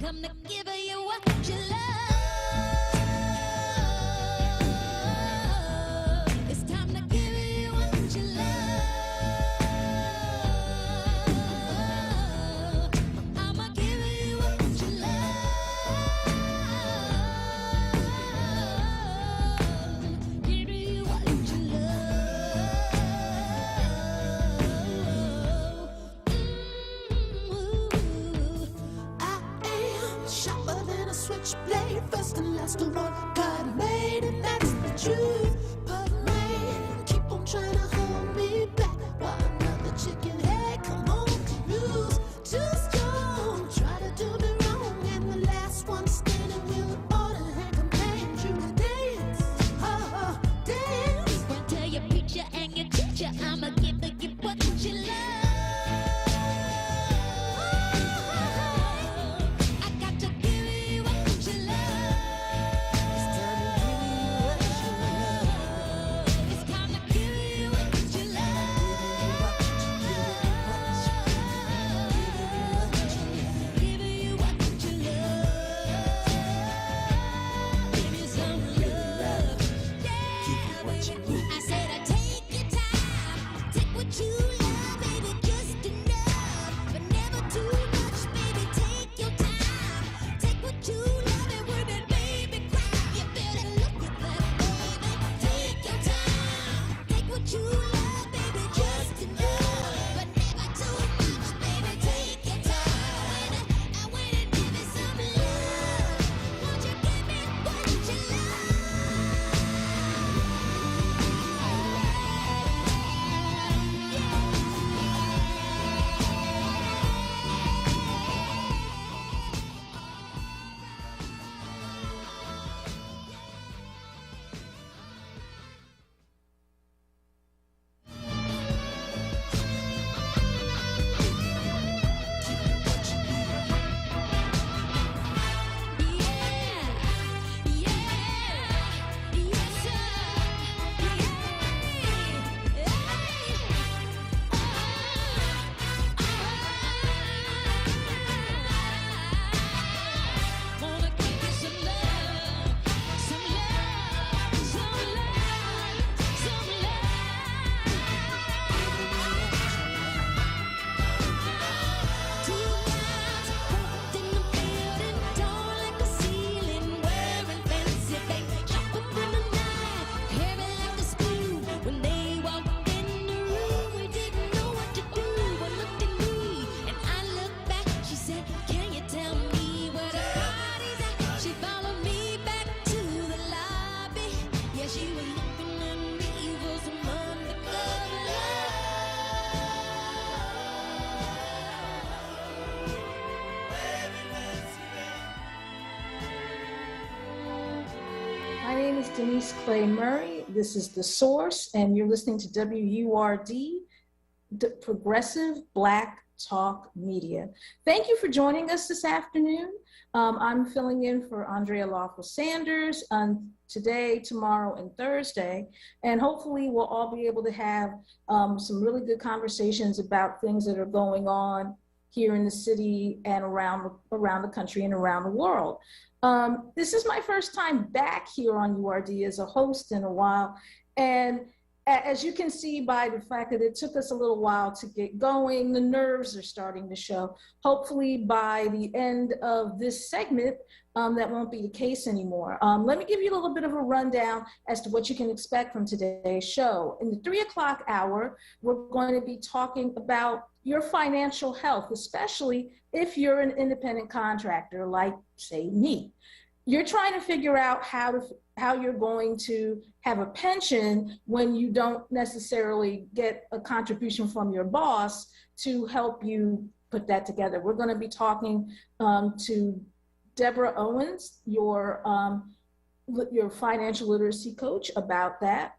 come to give you what you love. It's time to give you what you love. I'ma give you what you love. Give you what you love. I am sharper than a switchblade, first and last of all God made, and that's the truth. But man, keep on trying to hold me back while another chicken head come home confused. Too strong, try to do me wrong, and the last one standing will order and command you to dance. Oh, dance. Run tell your preacher and your teacher, I'ma give you what you love. I got to give you what you love. It's time to give you what you love. Give you what you love. Give you some love. Yeah, baby. I said I take your time, take what you love, baby, just enough, but never too much, baby. Take your time, take what you love, and when that baby cry, you better look at that, baby. Take your time, take what you love, baby, just enough, but never too much, baby. Take your time, and when it give me some love, won't you give me what you My name is Denise Clay Murray. This is The Source, and you're listening to WURD, Progressive Black Talk Media. Thank you for joining us this afternoon. I'm filling in for Andrea Lawful Sanders on today, tomorrow, and Thursday, and hopefully we'll all be able to have some really good conversations about things that are going on here in the city and around the country and around the world. This is my first time back here on URD as a host in a while, and as you can see by the fact that it took us a little while to get going, the nerves are starting to show. Hopefully by the end of this segment, that won't be the case anymore. Let me give you a little bit of a rundown as to what you can expect from today's show. In the 3 o'clock hour, we're going to be talking about your financial health, especially if you're an independent contractor like, say, me. You're trying to figure out how you're going to have a pension when you don't necessarily get a contribution from your boss to help you put that together. We're going to be talking to Deborah Owens, your financial literacy coach, about that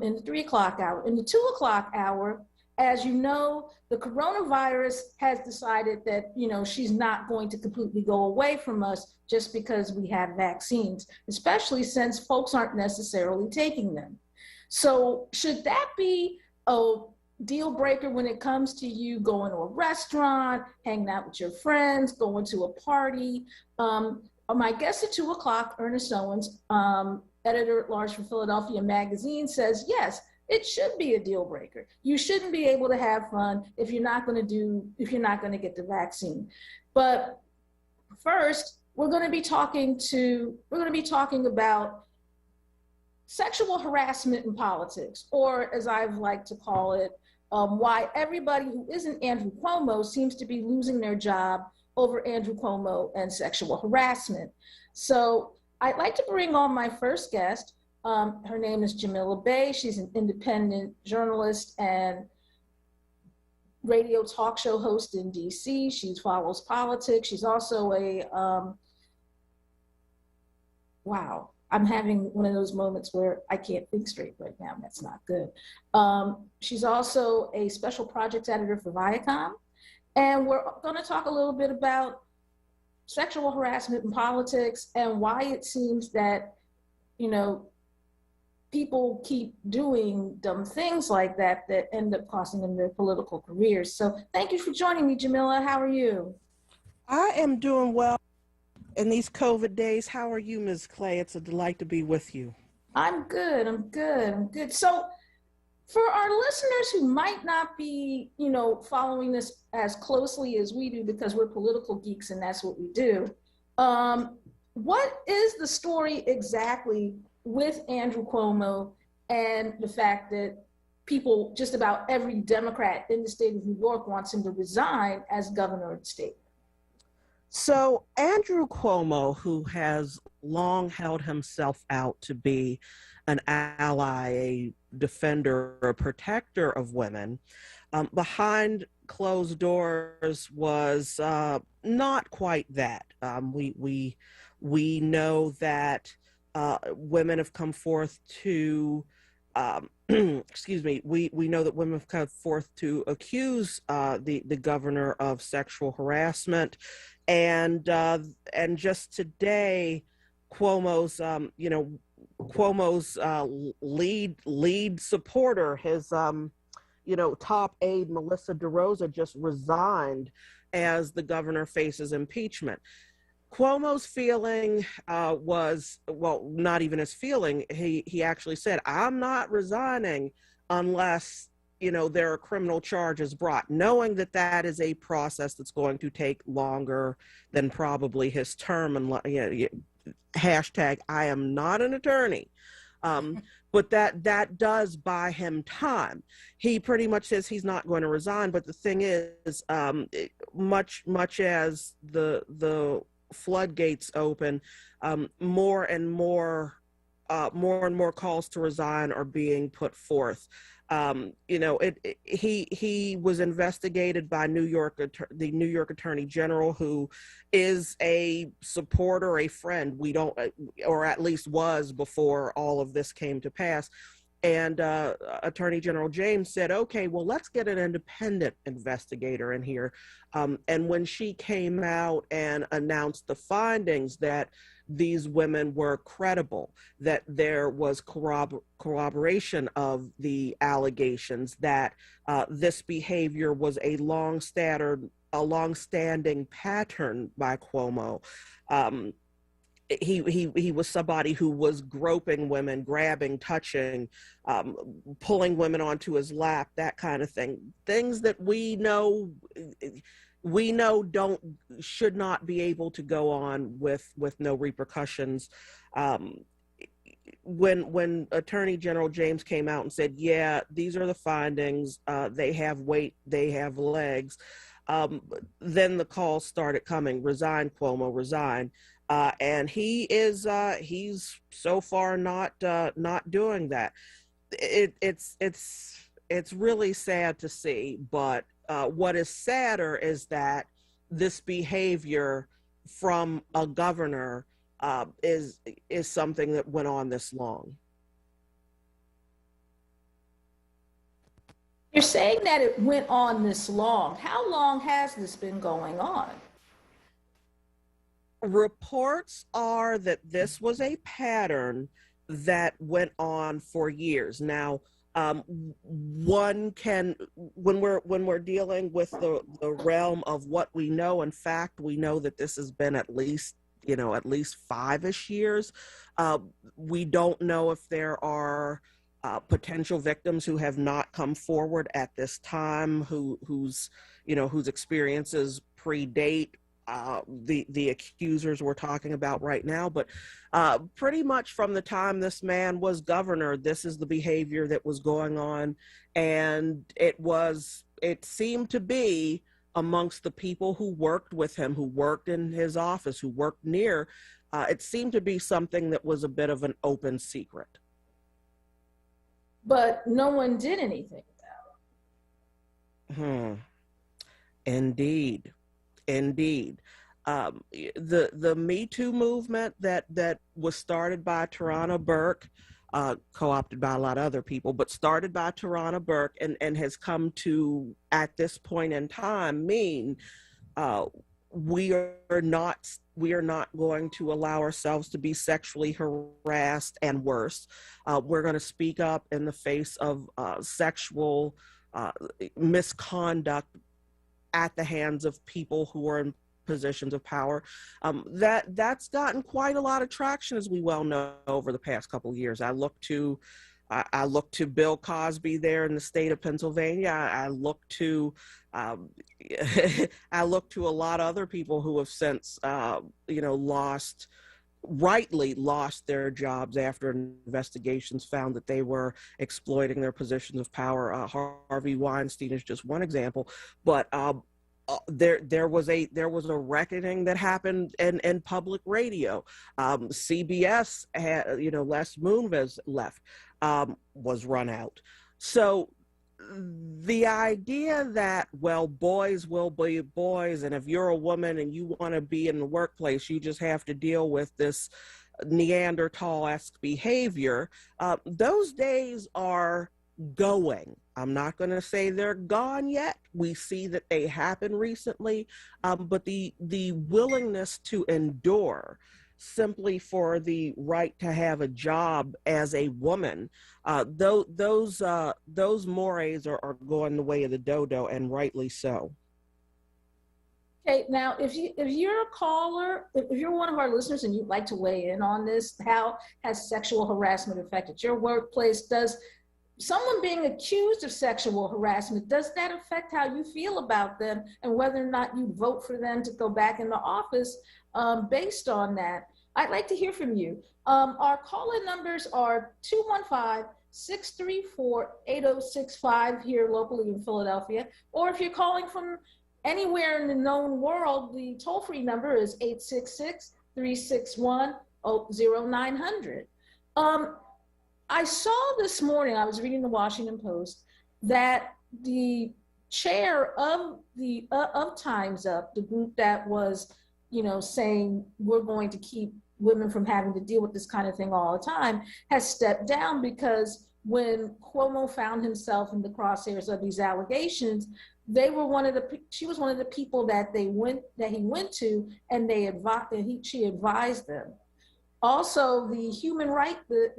in the 3 o'clock hour. In the 2 o'clock hour, as you know, the coronavirus has decided that, she's not going to completely go away from us just because we have vaccines, especially since folks aren't necessarily taking them. So should that be a deal breaker when it comes to you going to a restaurant, hanging out with your friends, going to a party. My guest at 2 o'clock, Ernest Owens, editor at large for Philadelphia Magazine, says yes, it should be a deal breaker. You shouldn't be able to have fun if you're not going to get the vaccine. But first, we're going to be talking about sexual harassment in politics, or as I've liked to call it, why everybody who isn't Andrew Cuomo seems to be losing their job over Andrew Cuomo and sexual harassment. So I'd like to bring on my first guest. Her name is Jamila Bey. She's an independent journalist and radio talk show host in DC. She follows politics. She's also wow, I'm having one of those moments where I can't think straight right now. That's not good. She's also a special projects editor for Viacom. And we're going to talk a little bit about sexual harassment in politics and why it seems that, people keep doing dumb things like that end up costing them their political careers. So thank you for joining me, Jamila. How are you? I am doing well in these COVID days. How are you, Ms. Clay? It's a delight to be with you. I'm good. So for our listeners who might not be, following this as closely as we do because we're political geeks and that's what we do, what is the story exactly with Andrew Cuomo and the fact that people, just about every Democrat in the state of New York, wants him to resign as governor of the state? So Andrew Cuomo, who has long held himself out to be an ally, a defender, a protector of women, behind closed doors was not quite that. We know that women have come forth to excuse me, we know that women have come forth to accuse the governor of sexual harassment, and just today, Cuomo's lead supporter, his top aide Melissa DeRosa, just resigned as the governor faces impeachment. Cuomo's feeling was, well, not even his feeling. He actually said, I'm not resigning unless, there are criminal charges brought, knowing that that is a process that's going to take longer than probably his term. And hashtag, I am not an attorney. But that does buy him time. He pretty much says he's not going to resign. But the thing is, much as the floodgates open, more and more calls to resign are being put forth. He was investigated by the New York Attorney General, who is a supporter, a friend. We don't, or at least was before all of this came to pass. And Attorney General James said, okay, well, let's get an independent investigator in here. And when she came out and announced the findings that these women were credible, that there was corroboration of the allegations, that this behavior was a long-standing pattern by Cuomo. He was somebody who was groping women, grabbing, touching, pulling women onto his lap, that kind of thing. Things that we know should not be able to go on with no repercussions. When Attorney General James came out and said, yeah, these are the findings, they have weight, they have legs, then the calls started coming, resign, Cuomo, resign. And he's so far not doing that. It's really sad to see, but what is sadder is that this behavior from a governor is something that went on this long. You're saying that it went on this long. How long has this been going on? Reports are that this was a pattern that went on for years. Now, One can, when we're dealing with the realm of what we know, in fact, we know that this has been at least, at least 5-ish years. We don't know if there are potential victims who have not come forward at this time, whose experiences predate the accusers we're talking about right now. But pretty much from the time this man was governor, this is the behavior that was going on, and it seemed to be amongst the people who worked with him, who worked in his office, who worked near. It seemed to be something that was a bit of an open secret. But no one did anything about it. Indeed. The Me Too movement that was started by Tarana Burke, co-opted by a lot of other people, but started by Tarana Burke, and has come to, at this point in time, mean we are not going to allow ourselves to be sexually harassed, and worse, we're going to speak up in the face of sexual misconduct at the hands of people who are in positions of power. That's gotten quite a lot of traction, as we well know, over the past couple of years. I look to Bill Cosby there in the state of Pennsylvania. I look to a lot of other people who have since rightly lost their jobs after investigations found that they were exploiting their positions of power. Harvey Weinstein is just one example, but there was a reckoning that happened in public radio. CBS had, Les Moonves left, was run out. So the idea that, well, boys will be boys, and if you're a woman and you want to be in the workplace, you just have to deal with this Neanderthal-esque behavior, those days are going. I'm not going to say they're gone yet. We see that they happen recently, but the willingness to endure simply for the right to have a job as a woman, those mores are going the way of the dodo, and rightly so. Okay, now if you're a caller, if you're one of our listeners and you'd like to weigh in on this, how has sexual harassment affected your workplace? Does someone being accused of sexual harassment, does that affect how you feel about them and whether or not you vote for them to go back in the office based on that? I'd like to hear from you. Our call-in numbers are 215-634-8065 here locally in Philadelphia, or if you're calling from anywhere in the known world, the toll-free number is 866-361-0900. I saw this morning, I was reading the Washington Post, that the chair of Time's Up, the group that was, saying we're going to keep women from having to deal with this kind of thing all the time, has stepped down because when Cuomo found himself in the crosshairs of these allegations, she was one of the people that he went to, and she advised them. Also, the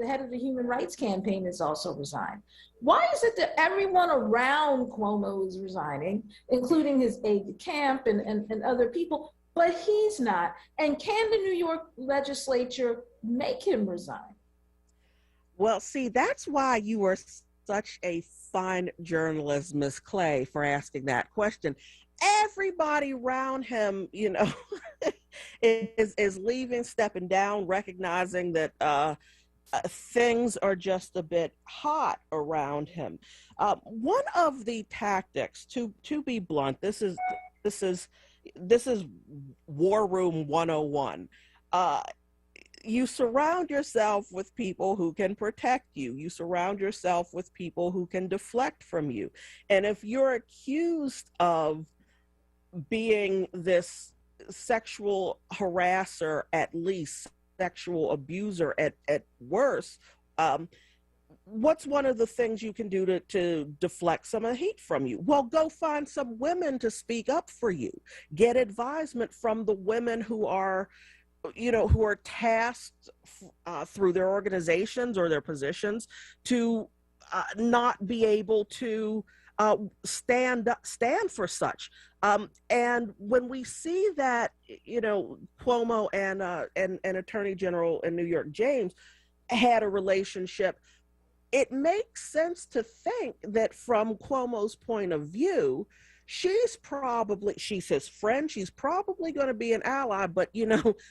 head of the Human Rights Campaign has also resigned. Why is it that everyone around Cuomo is resigning, including his aide de camp and other people, but he's not? And can the New York legislature make him resign? Well, see, that's why you are such a fine journalist, Miss Clay, for asking that question. Everybody around him, is leaving, stepping down, recognizing that things are just a bit hot around him. One of the tactics, to be blunt, this is War Room 101. You surround yourself with people who can protect you. You surround yourself with people who can deflect from you. And if you're accused of being this sexual harasser, at least sexual abuser at worst, what's one of the things you can do to deflect some of the heat from you? Well, go find some women to speak up for you. Get advisement from the women who are tasked through their organizations or their positions to not be able to stand for such. And when we see that, Cuomo and Attorney General in New York James had a relationship, it makes sense to think that from Cuomo's point of view, she's his friend, she's probably going to be an ally, but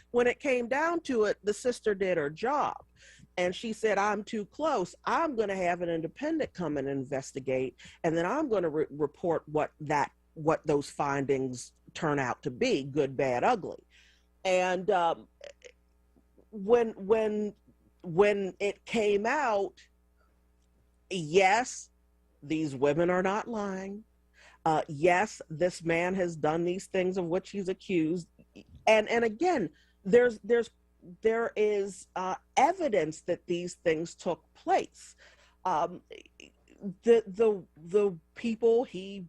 when it came down to it, the sister did her job. And she said, I'm too close. I'm going to have an independent come and investigate, and then I'm going to report what those findings turn out to be, good, bad, ugly. And when it came out, yes, these women are not lying. Yes, this man has done these things of which he's accused. And again, there is evidence that these things took place. The people he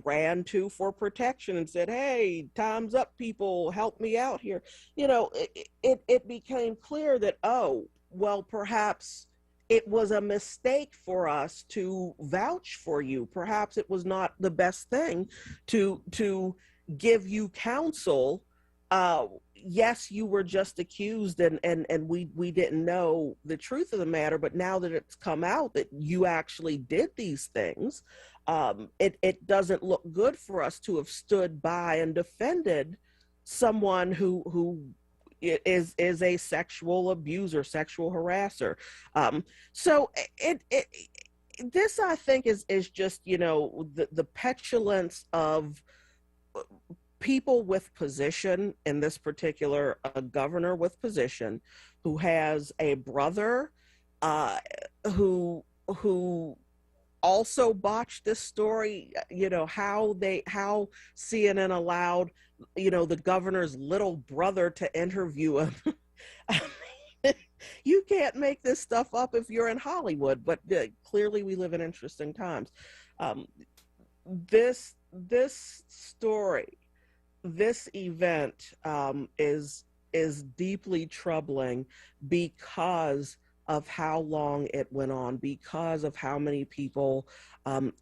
ran to for protection and said, "Hey, time's up, people, help me out here." It became clear that, oh, well, perhaps it was a mistake for us to vouch for you. Perhaps it was not the best thing to give you counsel. Yes, you were just accused, and we didn't know the truth of the matter, but now that it's come out that you actually did these things, it doesn't look good for us to have stood by and defended someone who is a sexual abuser, sexual harasser. So this, I think, is just, the petulance of people with position, in this particular, a governor with position, who has a brother who also botched this story. How CNN allowed the governor's little brother to interview him. You can't make this stuff up if you're in Hollywood, but clearly we live in interesting times. This story, this event is deeply troubling because of how long it went on, because of how many people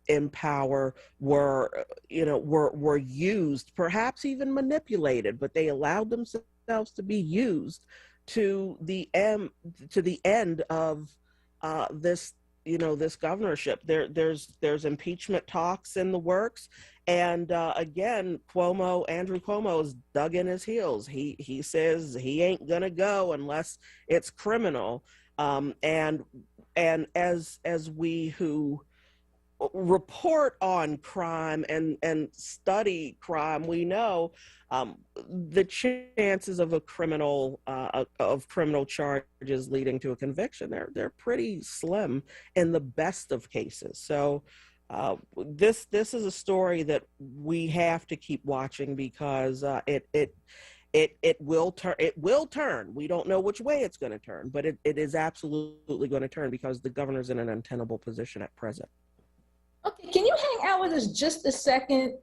in power were used, perhaps even manipulated, but they allowed themselves to be used to the end of this governorship. There's impeachment talks in the works, and again, Andrew Cuomo is dug in his heels. He says he ain't gonna go unless it's criminal. And as we who report on crime and study crime, we know the chances of criminal charges leading to a conviction, they're pretty slim in the best of cases. So this is a story that we have to keep watching, because it will turn. We don't know which way it's going to turn, but it is absolutely going to turn, because the governor's in an untenable position at present. Okay, can you hang out with us just a second,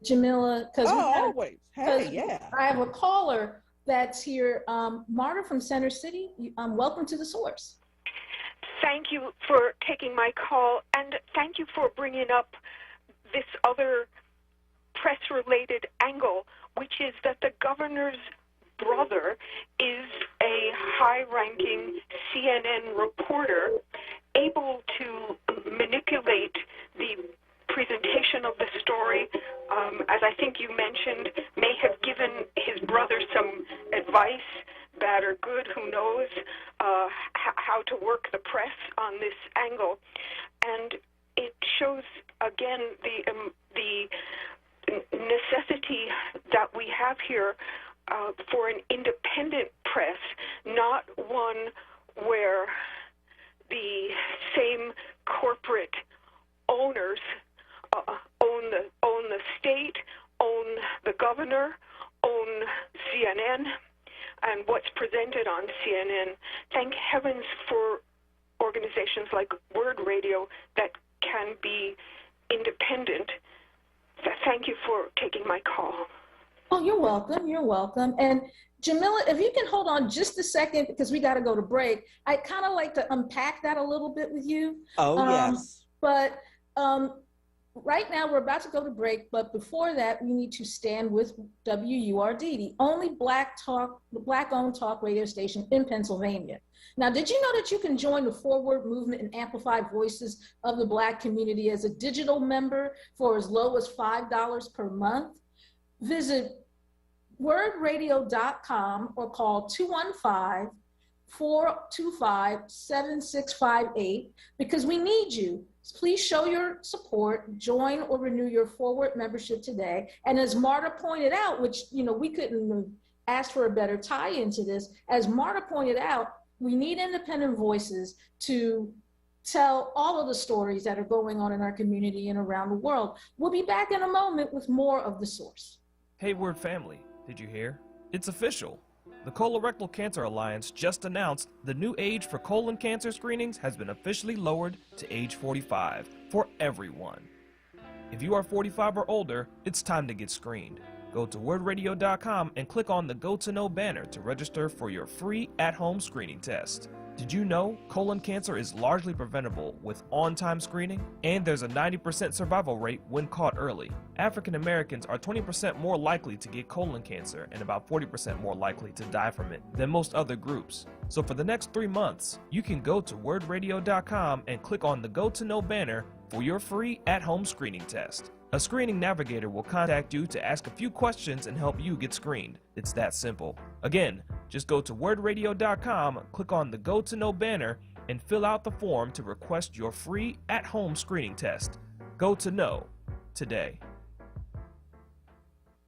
Jamila? Always. Hey, yeah. I have a caller that's here. Marta from Center City, welcome to The Source. Thank you for taking my call, and thank you for bringing up this other press-related angle, which is that the governor's brother is a high-ranking CNN reporter able to manipulate the presentation of the story, as I think you mentioned, may have given his brother some advice, bad or good, who knows, how to work the press on this angle. And it shows, again, the necessity that we have here for an independent press, not one where the same corporate owners own the state, own the governor, own CNN, and what's presented on CNN. Thank heavens for organizations like WURD Radio that can be independent. Thank you for taking my call. Oh, you're welcome. You're welcome. And Jamila, if you can hold on just a second, because we got to go to break, I'd kind of like to unpack that a little bit with you. Oh, yes. But right now we're about to go to break, but before that, we need to stand with WURD, the only Black-owned talk radio station in Pennsylvania. Now, did you know that you can join the forward movement and amplify voices of the Black community as a digital member for as low as $5 per month? Visit wordradio.com or call 215-425-7658 because we need you. Please show your support, join or renew your forward membership today. And as Marta pointed out, which, we couldn't have asked for a better tie into this, as Marta pointed out, we need independent voices to tell all of the stories that are going on in our community and around the world. We'll be back in a moment with more of The Source. Hey WURD family, did you hear? It's official. The Colorectal Cancer Alliance just announced the new age for colon cancer screenings has been officially lowered to age 45 for everyone. If you are 45 or older, it's time to get screened. Go to wordradio.com and click on the Go to Know banner to register for your free at-home screening test. Did you know colon cancer is largely preventable with on-time screening? And there's a 90% survival rate when caught early. African Americans are 20% more likely to get colon cancer and about 40% more likely to die from it than most other groups. So for the next 3 months, you can go to wordradio.com and click on the Go to Know banner for your free at-home screening test. A screening navigator will contact you to ask a few questions and help you get screened. It's that simple. Again, just go to wordradio.com, click on the Go to Know banner, and fill out the form to request your free at-home screening test. Go to Know today.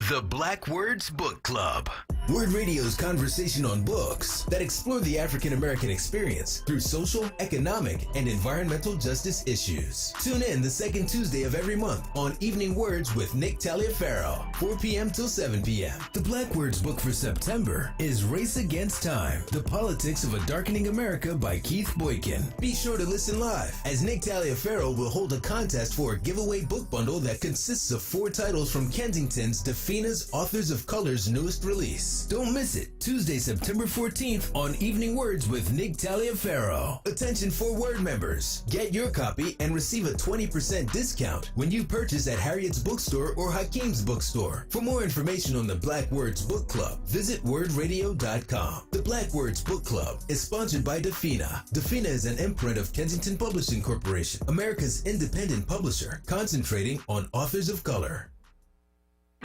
The Black Words Book Club. WURD Radio's conversation on books that explore the African American experience through social, economic, and environmental justice issues. Tune in the second Tuesday of every month on Evening Words with Nick Taliaferro, 4 p.m. till 7 p.m. The Black Words book for September is Race Against Time, The Politics of a Darkening America by Keith Boykin. Be sure to listen live as Nick Taliaferro will hold a contest for a giveaway book bundle that consists of 4 titles from Kensington's Defina's Authors of Color's newest release. Don't miss it, Tuesday, September 14th on Evening Words with Nick Taliaferro. Attention for WURD members. Get your copy and receive a 20% discount when you purchase at Harriet's Bookstore or Hakeem's Bookstore. For more information on the Black Words Book Club, visit wordradio.com. The Black Words Book Club is sponsored by Defina. Defina is an imprint of Kensington Publishing Corporation, America's independent publisher, concentrating on authors of color.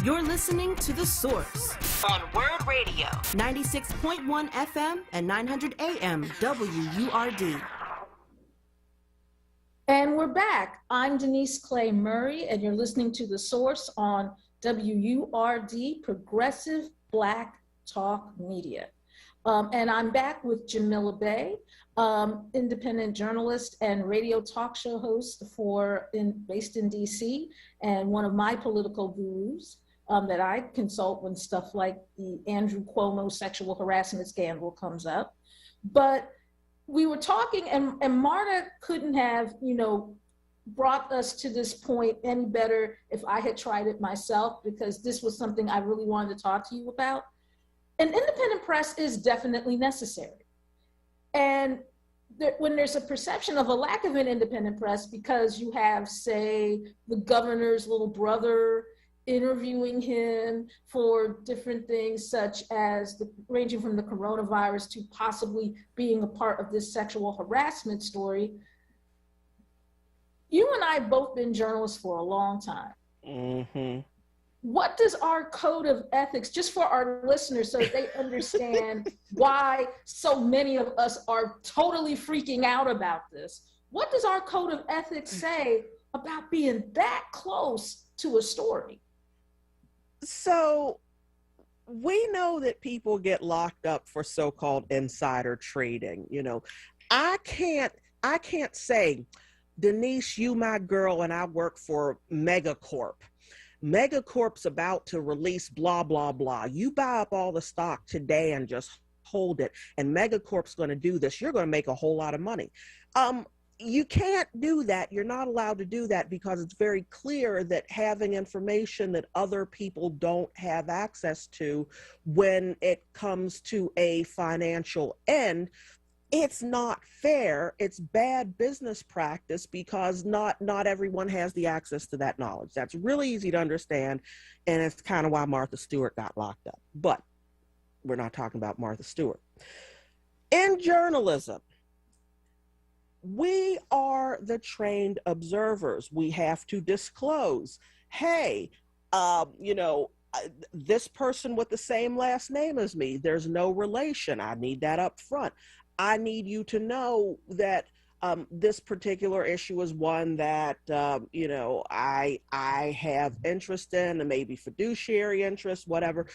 You're listening to The Source on WURD Radio, 96.1 FM and 900 AM WURD. And we're back. I'm Denise Clay Murray, and you're listening to The Source on WURD, Progressive Black Talk Media. And I'm back with Jamila Bey, independent journalist and radio talk show host based in DC, and one of my political gurus. That I consult when stuff like the Andrew Cuomo sexual harassment scandal comes up. But we were talking, and Marta couldn't have, brought us to this point any better if I had tried it myself, because this was something I really wanted to talk to you about. An independent press is definitely necessary. And when there's a perception of a lack of an independent press because you have, say, the governor's little brother interviewing him for different things, such as ranging from the coronavirus to possibly being a part of this sexual harassment story. You and I have both been journalists for a long time. Mm-hmm. What does our code of ethics, just for our listeners so that they understand why so many of us are totally freaking out about this, what does our code of ethics say about being that close to a story? So we know that people get locked up for so-called insider trading. I can't say, Denise, you my girl, and I work for Megacorp. Megacorp's about to release blah, blah, blah. You buy up all the stock today and just hold it. And Megacorp's going to do this. You're going to make a whole lot of money. you can't do that. You're not allowed to do that because it's very clear that having information that other people don't have access to when it comes to a financial end, it's not fair. It's bad business practice because not everyone has the access to that knowledge. That's really easy to understand, and it's kind of why Martha Stewart got locked up. But we're not talking about Martha Stewart. In journalism, we are the trained observers. We have to disclose, hey, this person with the same last name as me, there's no relation. I need that up front. I need you to know that this particular issue is one that, I have interest in, and maybe fiduciary interest, whatever.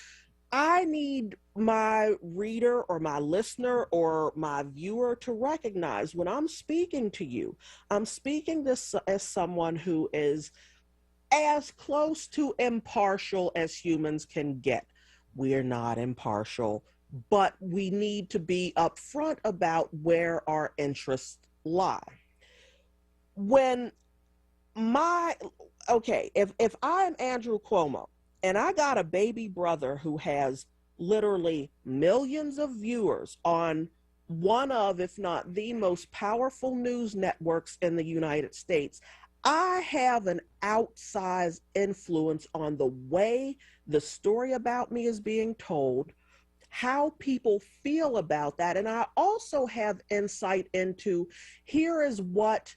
I need my reader or my listener or my viewer to recognize when I'm speaking to you, I'm speaking this as someone who is as close to impartial as humans can get. We're not impartial, but we need to be upfront about where our interests lie. If I'm Andrew Cuomo, and I got a baby brother who has literally millions of viewers on one of, if not the most powerful news networks in the United States, I have an outsized influence on the way the story about me is being told, how people feel about that. And I also have insight into, here is what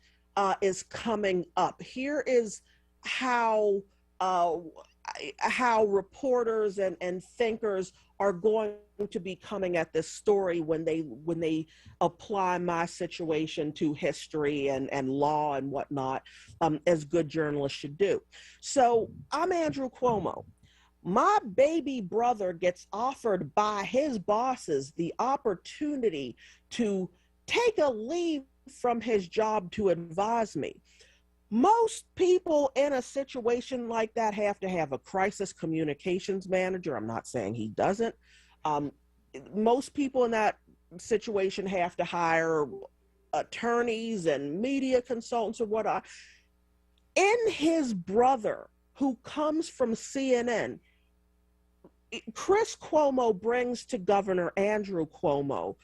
is coming up. Here is how reporters and thinkers are going to be coming at this story when they apply my situation to history and law and whatnot, as good journalists should do. So I'm Andrew Cuomo. My baby brother gets offered by his bosses the opportunity to take a leave from his job to advise me. Most people in a situation like that have to have a crisis communications manager. I'm not saying he doesn't. Most people in that situation have to hire attorneys and media consultants or whatnot. In his brother, who comes from CNN, Chris Cuomo brings to Governor Andrew Cuomo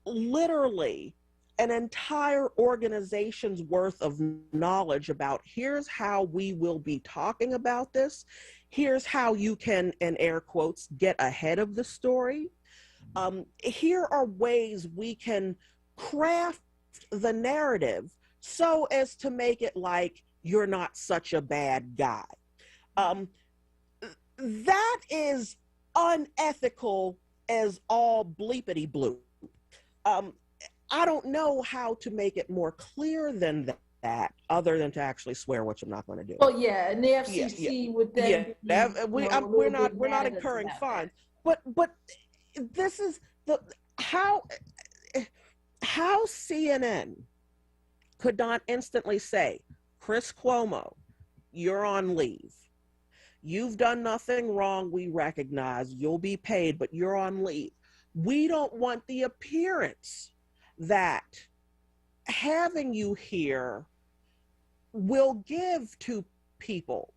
literally an entire organization's worth of knowledge about, here's how we will be talking about this. Here's how you can, in air quotes, get ahead of the story. Here are ways we can craft the narrative so as to make it like you're not such a bad guy. That is unethical as all bleepity bloop. I don't know how to make it more clear than that, other than to actually swear, which I'm not going to do. Well, yeah, and the FCC would then we're not incurring fines, but this is how CNN could not instantly say, Chris Cuomo, you're on leave. You've done nothing wrong. We recognize you'll be paid, but you're on leave. We don't want the appearance that having you here will give to people.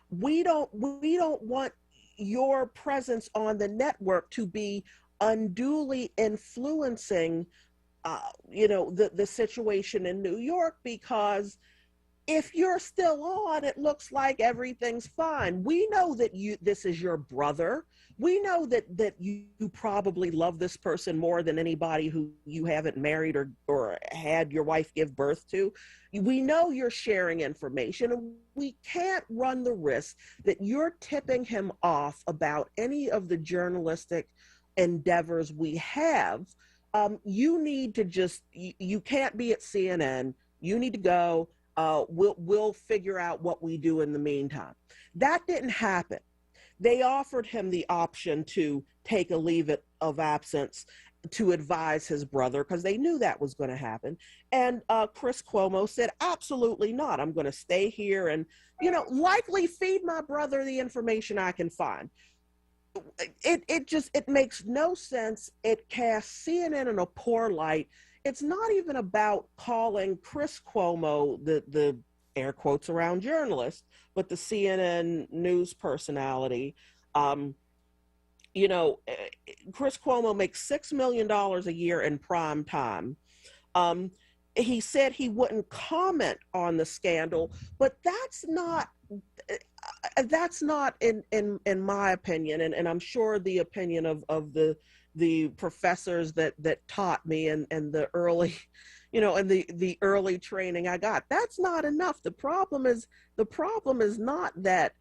We don't want your presence on the network to be unduly influencing the situation in New York, because if you're still on, it looks like everything's fine. We know that this is your brother. We know that you probably love this person more than anybody who you haven't married or had your wife give birth to. We know you're sharing information, and we can't run the risk that you're tipping him off about any of the journalistic endeavors we have. You need to you can't be at CNN. You need to go. We'll figure out what we do in the meantime. That didn't happen. They offered him the option to take a leave of absence to advise his brother, because they knew that was going to happen. And Chris Cuomo said, absolutely not. I'm going to stay here and, likely feed my brother the information I can find. it makes no sense. It casts CNN in a poor light. It's not even about calling Chris Cuomo the air quotes around journalist, but the CNN news personality. Um, you know, Chris Cuomo makes $6 million a year in prime time. Um, he said he wouldn't comment on the scandal, but that's not in my opinion, and I'm sure the opinion of the professors that taught me and the early, and the early training I got. That's not enough. The problem is not that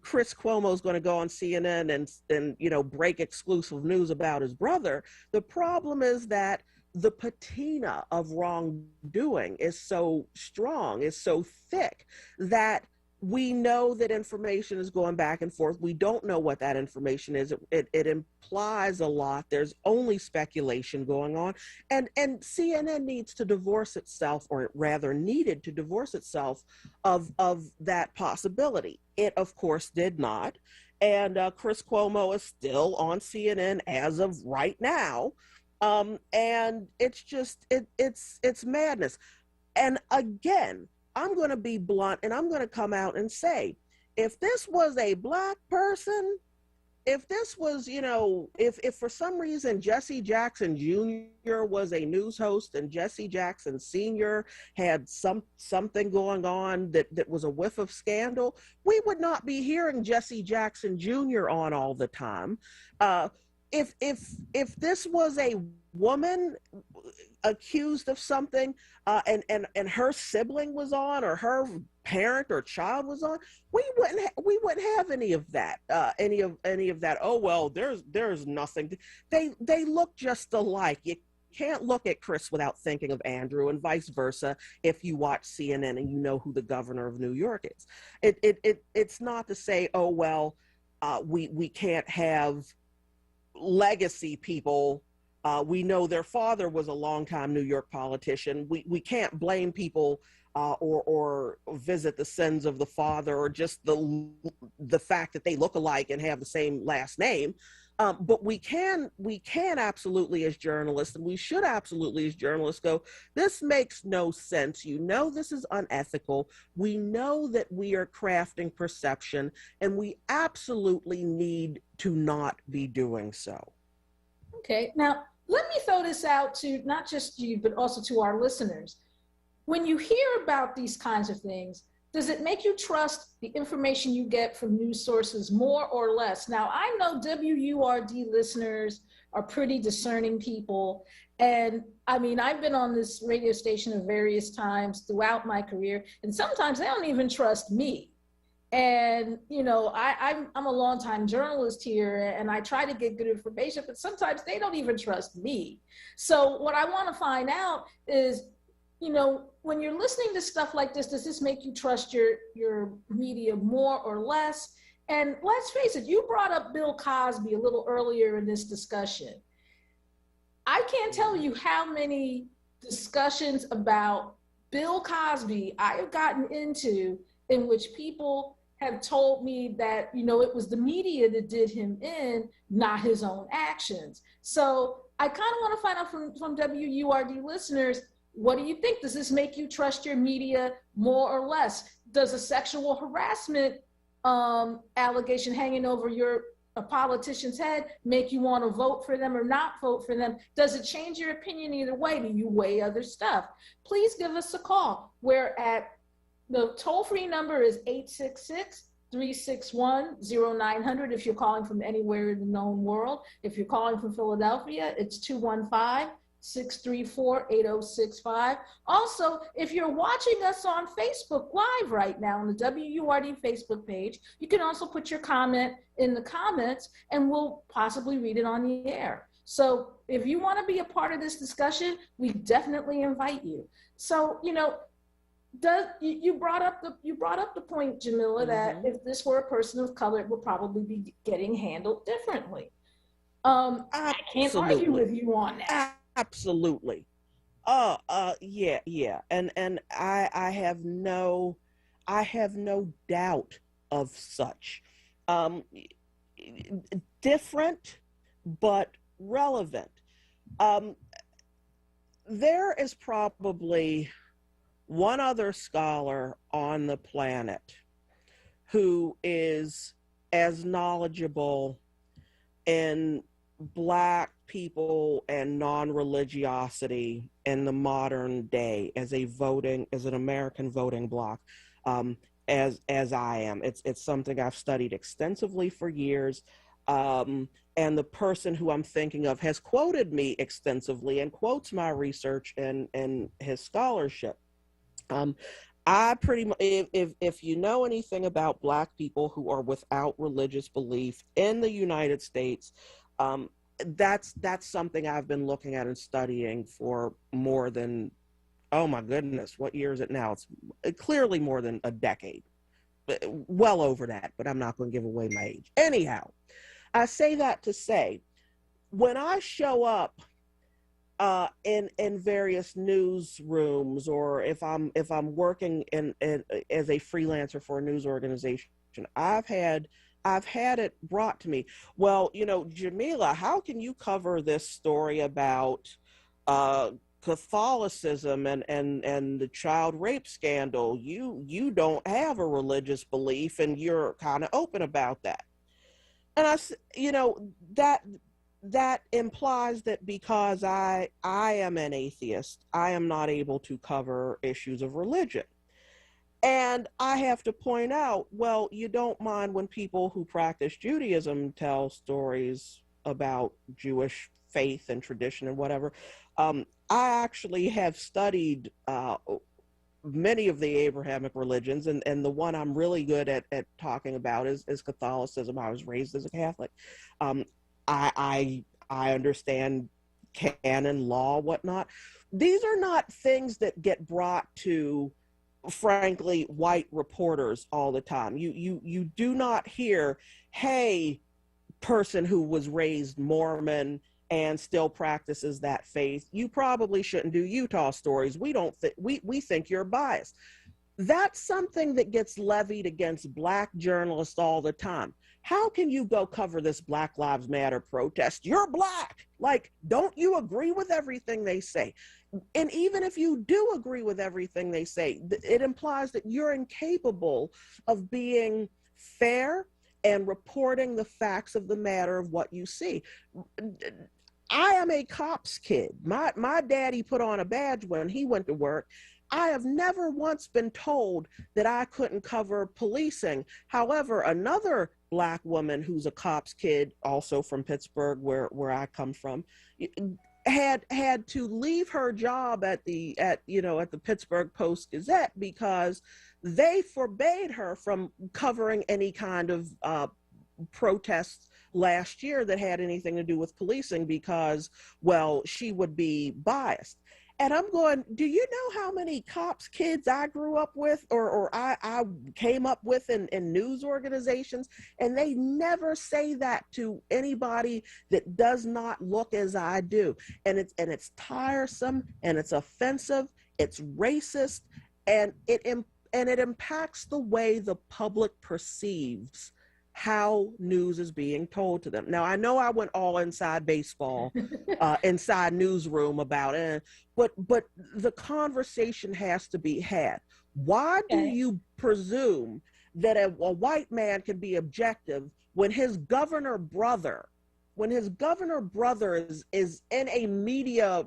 Chris Cuomo is going to go on CNN and break exclusive news about his brother. The problem is that the patina of wrongdoing is so strong, is so thick, that we know that information is going back and forth. We don't know what that information is. It implies a lot. There's only speculation going on. And CNN needs to divorce itself, or rather needed to divorce itself of that possibility. It, of course, did not. And Chris Cuomo is still on CNN as of right now. And it's just, it's madness. And again, I'm going to be blunt and I'm going to come out and say, if this was a Black person, if this was, if for some reason Jesse Jackson Jr. was a news host and Jesse Jackson Sr. had something going on that was a whiff of scandal, we would not be hearing Jesse Jackson Jr. on all the time. If this was a woman accused of something, and her sibling was on, or her parent or child was on, we wouldn't have any of that. Any of that. Oh well, there's nothing. They look just alike. You can't look at Chris without thinking of Andrew, and vice versa. If you watch CNN and you know who the governor of New York is, it's not to say, oh well, we can't have legacy people. We know their father was a longtime New York politician. We can't blame people or visit the sins of the father, or just the fact that they look alike and have the same last name. But we can absolutely, as journalists, and we should absolutely as journalists, go, this makes no sense. This is unethical. We know that we are crafting perception, and we absolutely need to not be doing so. Okay, now let me throw this out to not just you, but also to our listeners. When you hear about these kinds of things, does it make you trust the information you get from news sources more or less? Now, I know WURD listeners are pretty discerning people. And I mean, I've been on this radio station at various times throughout my career, and sometimes they don't even trust me. And, I'm a longtime journalist here, and I try to get good information, but sometimes they don't even trust me. So what I want to find out is, when you're listening to stuff like this, does this make you trust your media more or less? And let's face it, you brought up Bill Cosby a little earlier in this discussion. I can't tell you how many discussions about Bill Cosby I have gotten into in which people have told me that, it was the media that did him in, not his own actions. So I kind of want to find out from WURD listeners, what do you think? Does this make you trust your media more or less? Does a sexual harassment allegation hanging over a politician's head make you want to vote for them or not vote for them? Does it change your opinion either way? Do you weigh other stuff? Please give us a call. The toll-free number is 866-361-0900 if you're calling from anywhere in the known world. If you're calling from Philadelphia, it's 215-634-8065. Also, if you're watching us on Facebook Live right now on the WURD Facebook page, you can also put your comment in the comments and we'll possibly read it on the air. So if you want to be a part of this discussion, we definitely invite you. So, you brought up the point, Jamila, that if this were a person of color, it would probably be getting handled differently. I can't argue with you on that. Absolutely. Yeah. And I have no doubt of such. different but relevant. There is probably one other scholar on the planet who is as knowledgeable in Black people and non-religiosity in the modern day as an American voting bloc, as I am. It's something I've studied extensively for years. And the person who I'm thinking of has quoted me extensively and quotes my research and his scholarship. I pretty much, if you know anything about Black people who are without religious belief in the United States, that's something I've been looking at and studying for more than, oh my goodness, what year is it now? It's clearly more than a decade, well over that, but I'm not going to give away my age. Anyhow, I say that to say, when I show up in various newsrooms, or if I'm working in as a freelancer for a news organization, I've had it brought to me. Well, Jamila, how can you cover this story about Catholicism and the child rape scandal? You don't have a religious belief, and you're kind of open about that. And that implies that because I am an atheist, I am not able to cover issues of religion. And I have to point out, well, you don't mind when people who practice Judaism tell stories about Jewish faith and tradition and whatever. I actually have studied many of the Abrahamic religions, and the one I'm really good at talking about is Catholicism. I was raised as a Catholic. I understand canon law, whatnot. These are not things that get brought to, frankly, white reporters all the time. You do not hear, hey, person who was raised Mormon and still practices that faith, you probably shouldn't do Utah stories. We think you're biased. That's something that gets levied against Black journalists all the time. How can you go cover this Black Lives Matter protest? You're Black. Like, don't you agree with everything they say? And even if you do agree with everything they say, it implies that you're incapable of being fair and reporting the facts of the matter of what you see. I am a cop's kid. My daddy put on a badge when he went to work. I have never once been told that I couldn't cover policing. However, another Black woman who's a cop's kid, also from Pittsburgh, where I come from, had to leave her job at the Pittsburgh Post-Gazette because they forbade her from covering any kind of protests last year that had anything to do with policing because, well, she would be biased. And I'm going, do you know how many cops kids I grew up with or I came up with in news organizations? And they never say that to anybody that does not look as I do. And it's tiresome, and it's offensive, it's racist, and it impacts the way the public perceives how news is being told to them. Now, I know I went all inside baseball, inside newsroom about it, but the conversation has to be had. Why do you presume that a white man can be objective when his governor brother is in a media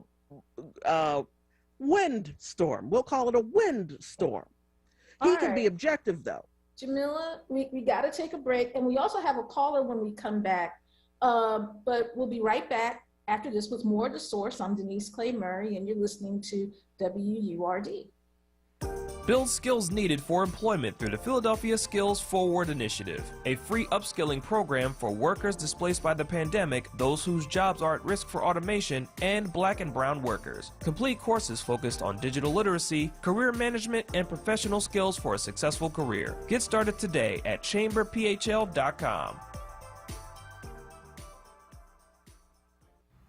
windstorm? We'll call it a windstorm. He can be objective, though. Jamila, we got to take a break, and we also have a caller when we come back, but we'll be right back after this with more of The Source. I'm Denise Clay Murray, and you're listening to WURD. Build skills needed for employment through the Philadelphia Skills Forward Initiative, a free upskilling program for workers displaced by the pandemic, those whose jobs are at risk for automation, and Black and brown workers. Complete courses focused on digital literacy, career management, and professional skills for a successful career. Get started today at chamberphl.com.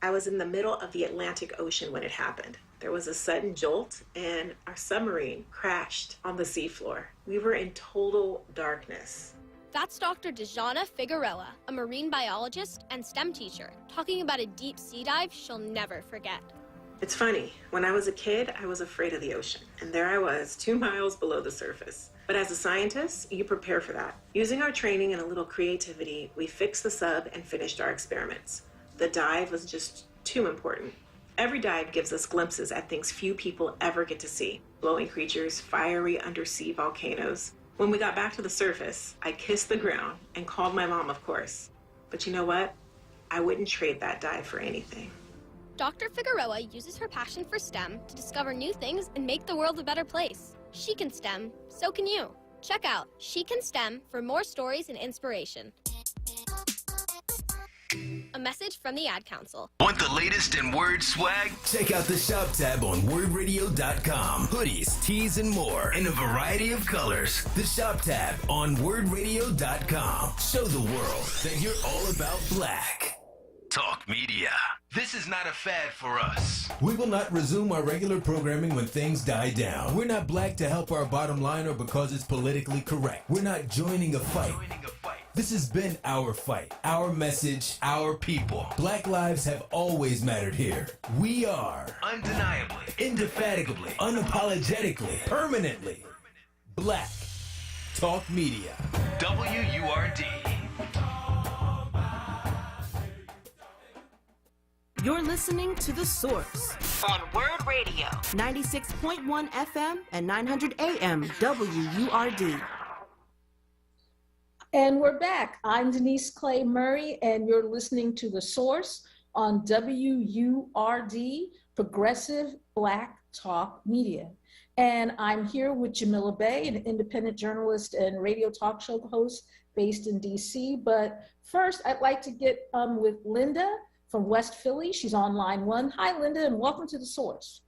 I was in the middle of the Atlantic Ocean when it happened. There was a sudden jolt and our submarine crashed on the seafloor. We were in total darkness. That's Dr. Dejana Figueroa, a marine biologist and STEM teacher, talking about a deep sea dive she'll never forget. It's funny, when I was a kid, I was afraid of the ocean, and there I was, 2 miles below the surface. But as a scientist, you prepare for that. Using our training and a little creativity, we fixed the sub and finished our experiments. The dive was just too important. Every dive gives us glimpses at things few people ever get to see. Glowing creatures, fiery undersea volcanoes. When we got back to the surface, I kissed the ground and called my mom, of course. But you know what? I wouldn't trade that dive for anything. Dr. Figueroa uses her passion for STEM to discover new things and make the world a better place. She can STEM, so can you. Check out She Can STEM for more stories and inspiration. A message from the Ad Council. Want the latest in Word swag? Check out the shop tab on WordRadio.com. Hoodies, tees, and more in a variety of colors. The shop tab on WordRadio.com. Show the world that you're all about black. Talk media. This is not a fad for us. We will not resume our regular programming when things die down. We're not black to help our bottom line or because it's politically correct. We're not joining a fight. This has been our fight, our message, our people. Black lives have always mattered here. We are undeniably, indefatigably, unapologetically, permanently black. Talk media. WURD. You're listening to The Source on WURD Radio, 96.1 FM and 900 AM WURD. And we're back. I'm Denise Clay Murray, and you're listening to The Source on WURD, Progressive Black Talk Media. And I'm here with Jamila Bay, an independent journalist and radio talk show host based in DC. But first, I'd like to get with Linda from West Philly. She's on line 1. Hi, Linda, and welcome to The Source.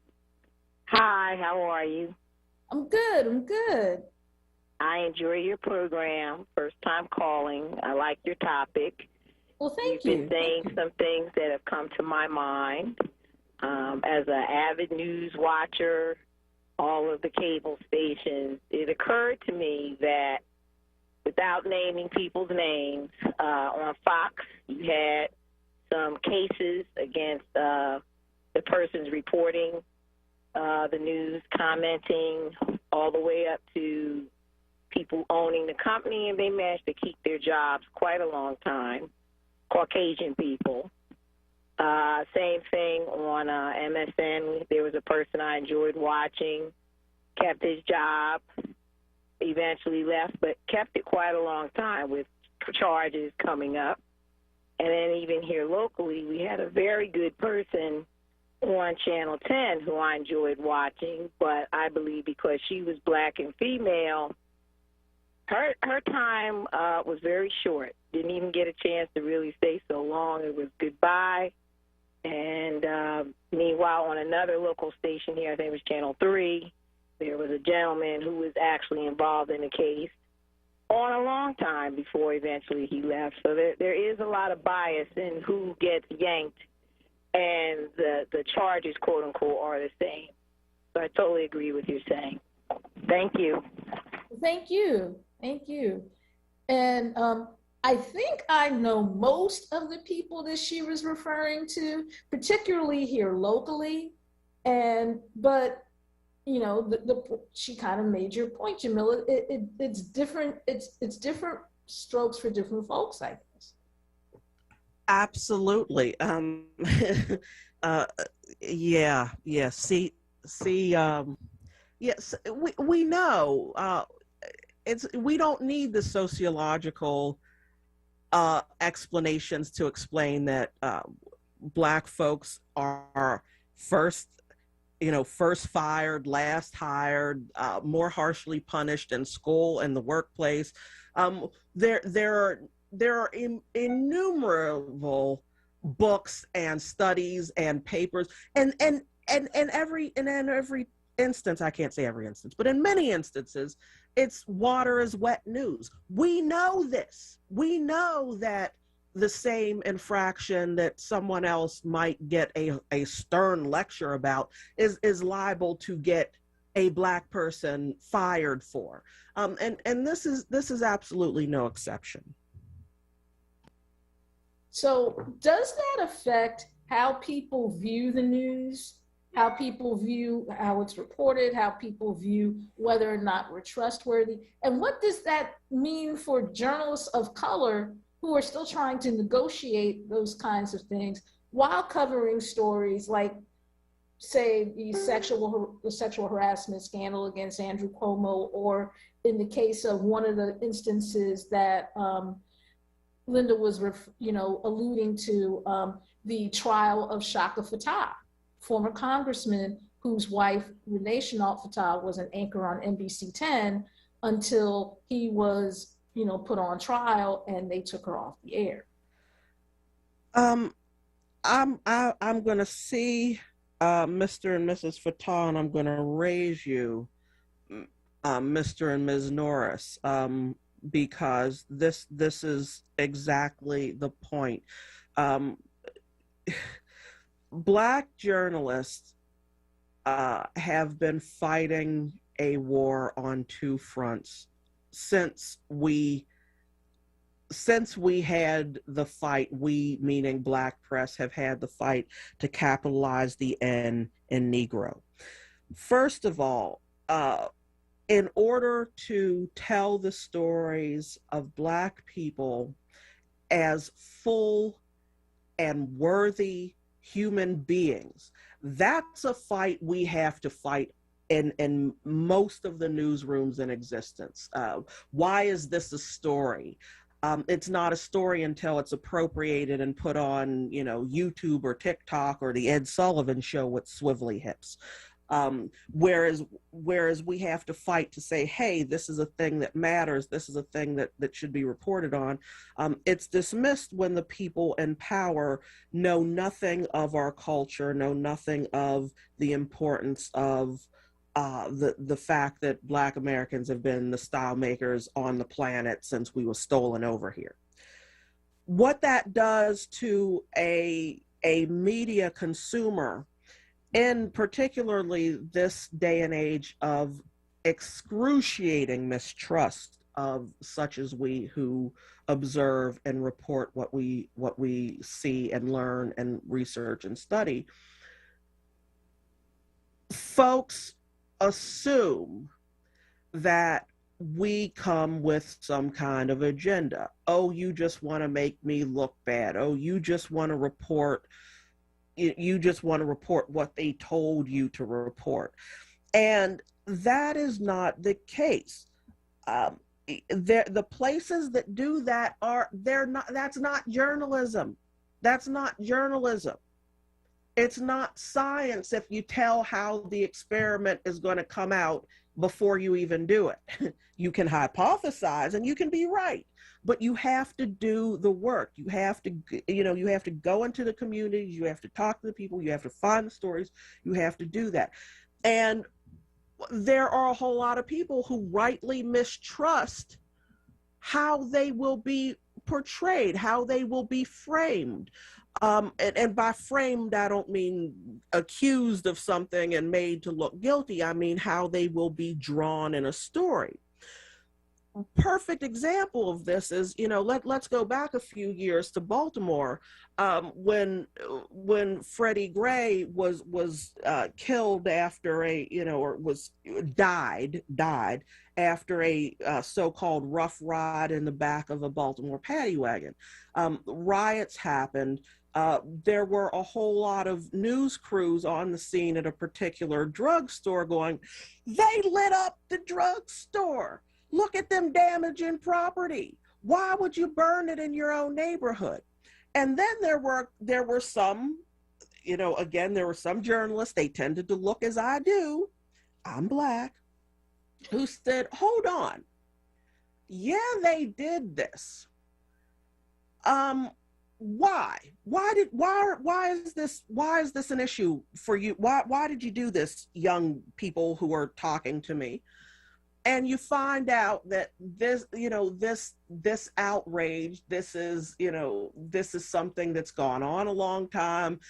Hi, how are you? I'm good. I enjoy your program. First time calling. I like your topic. Well, thank you. You've been saying some things that have come to my mind. As an avid news watcher, all of the cable stations, it occurred to me that without naming people's names, on Fox, you had some cases against the persons reporting the news, commenting, all the way up to people owning the company, and they managed to keep their jobs quite a long time, Caucasian people. Same thing on MSN. There was a person I enjoyed watching, kept his job, eventually left, but kept it quite a long time with charges coming up. And then even here locally, we had a very good person on Channel 10 who I enjoyed watching, but I believe because she was black and female, her time was very short. Didn't even get a chance to really stay so long. It was goodbye. And meanwhile, on another local station here, I think it was Channel 3, there was a gentleman who was actually involved in the case on a long time before eventually he left. So there is a lot of bias in who gets yanked, and the charges, quote unquote, are the same. So I totally agree with you saying. Thank you. Thank you. And I think I know most of the people that she was referring to, particularly here locally. But you know, she kind of made your point, Jamila. It's different. It's different strokes for different folks, I guess. Absolutely. Yes, we know. We don't need the sociological explanations to explain that Black folks are first fired, last hired, more harshly punished in school and the workplace. There are innumerable books and studies and papers, and in every instance, I can't say every instance, but in many instances, it's water is wet news. We know this. We know that the same infraction that someone else might get a stern lecture about is liable to get a Black person fired for. And this is absolutely no exception. So does that affect how people view the news, how people view how it's reported, how people view whether or not we're trustworthy? And what does that mean for journalists of color who are still trying to negotiate those kinds of things while covering stories like, say, the sexual harassment scandal against Andrew Cuomo, or in the case of one of the instances that Linda was, alluding to, the trial of Shaka Fattah, former congressman whose wife, Renee Chenault Fattah, was an anchor on NBC 10 until he was, put on trial and they took her off the air. I'm going to see Mr. and Mrs. Fattah, and I'm going to raise you, Mr. and Ms. Norris, because this is exactly the point. Black journalists have been fighting a war on two fronts since we had the fight. We, meaning Black press, have had the fight to capitalize the N in Negro. First of all, in order to tell the stories of Black people as full and worthy human beings, that's a fight we have to fight in most of the newsrooms in existence. Why is this a story? It's not a story until it's appropriated and put on, YouTube or TikTok or the Ed Sullivan Show with swivelly hips. Whereas we have to fight to say, hey, this is a thing that matters. This is a thing that should be reported on. It's dismissed when the people in power know nothing of our culture, know nothing of the importance of the fact that Black Americans have been the style makers on the planet since we were stolen over here. What that does to a media consumer, in particularly this day and age of excruciating mistrust of such as we who observe and report what we see and learn and research and study, folks assume that we come with some kind of agenda. Oh, you just want to make me look bad. Oh, you just want to report what they told you to report. And that is not the case. The places that do that that's not journalism. That's not journalism. It's not science if you tell how the experiment is going to come out before you even do it. You can hypothesize and you can be right, but you have to do the work. You have to go into the communities, you have to talk to the people, you have to find the stories, you have to do that. And there are a whole lot of people who rightly mistrust how they will be portrayed, how they will be framed. And by framed, I don't mean accused of something and made to look guilty. I mean how they will be drawn in a story. Perfect example of this is, let's go back a few years to Baltimore, when Freddie Gray was killed after died after a so-called rough ride in the back of a Baltimore paddy wagon. Riots happened. There were a whole lot of news crews on the scene at a particular drugstore going, they lit up the drugstore. Look at them damaging property. Why would you burn it in your own neighborhood? And then there were some, there were some journalists, they tended to look as I do, I'm Black, who said, hold on. Yeah, they did this. Why is this an issue for you? Why did you do this, young people who are talking to me? And you find out that this this outrage, this is, this is something that's gone on a long time.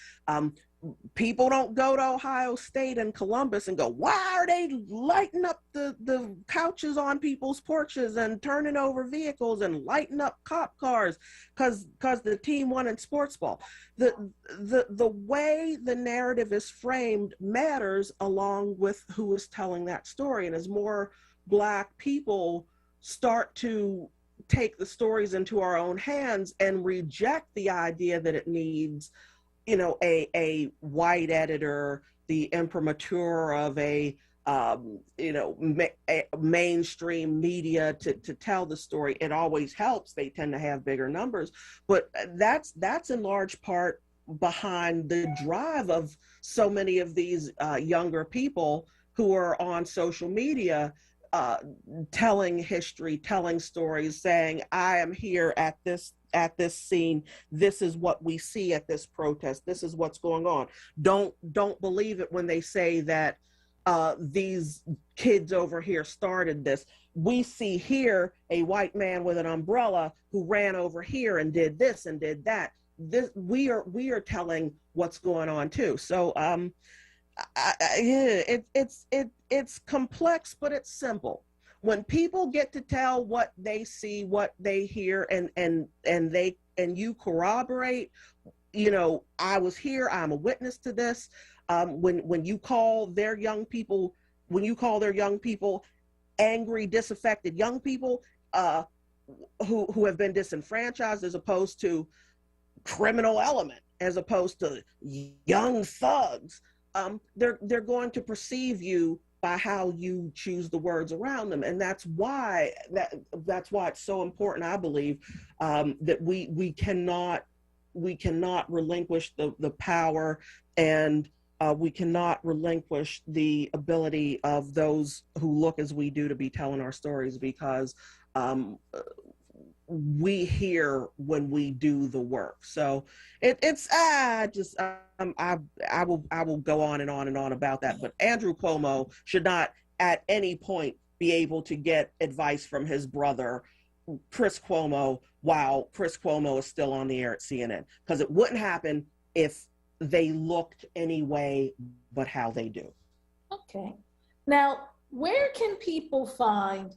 People don't go to Ohio State and Columbus and go, why are they lighting up the couches on people's porches and turning over vehicles and lighting up cop cars because the team won in sports ball? The way the narrative is framed matters, along with who is telling that story. And as more Black people start to take the stories into our own hands and reject the idea that it needs a white editor, the imprimatur of a mainstream media to tell the story. It always helps. They tend to have bigger numbers, but that's in large part behind the drive of so many of these younger people who are on social media, telling history, telling stories, saying, I am here at this scene. This is what we see at this protest. This is what's going on. Don't believe it when they say that these kids over here started this. We see here a white man with an umbrella who ran over here and did this and did that. We are telling what's going on too. So it's complex, but it's simple. When people get to tell what they see, what they hear, and you corroborate, I was here, I'm a witness to this. When you call their young people, angry, disaffected young people who have been disenfranchised, as opposed to criminal element, as opposed to young thugs, they're going to perceive you by how you choose the words around them. And that's why it's so important, I believe, that we cannot relinquish the power, and we cannot relinquish the ability of those who look as we do to be telling our stories, because we hear when we do the work. So I will go on and on and on about that. But Andrew Cuomo should not at any point be able to get advice from his brother, Chris Cuomo, while Chris Cuomo is still on the air at CNN, because it wouldn't happen if they looked any way but how they do. Okay. Now, where can people find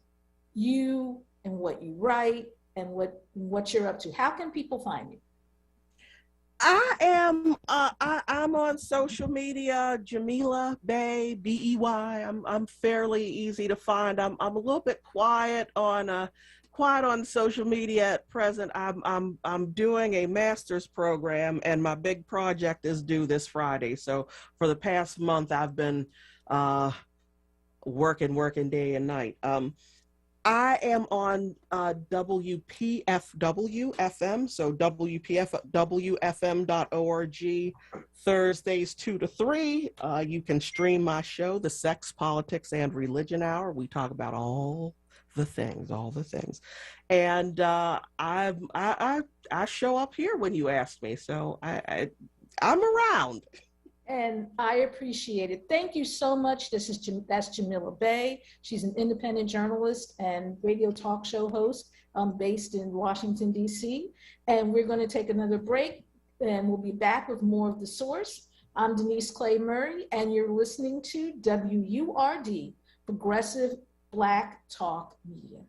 you and what you write and what you're up to? How can people find you? I'm on social media, Jamila Bey, B-E-Y. I'm fairly easy to find. I'm a little bit quiet on social media at present. I'm doing a master's program, and my big project is due this Friday. So for the past month, I've been working day and night. I am on WPFW FM, so WPFWFM.org, Thursdays 2 to 3. You can stream my show, The Sex, Politics, and Religion Hour. We talk about all the things. And I show up here when you ask me, so I'm around. And I appreciate it. Thank you so much. That's Jamila Bey. She's an independent journalist and radio talk show host based in Washington, D.C. And we're going to take another break, and we'll be back with more of The Source. I'm Denise Clay Murray, and you're listening to WURD, Progressive Black Talk Media.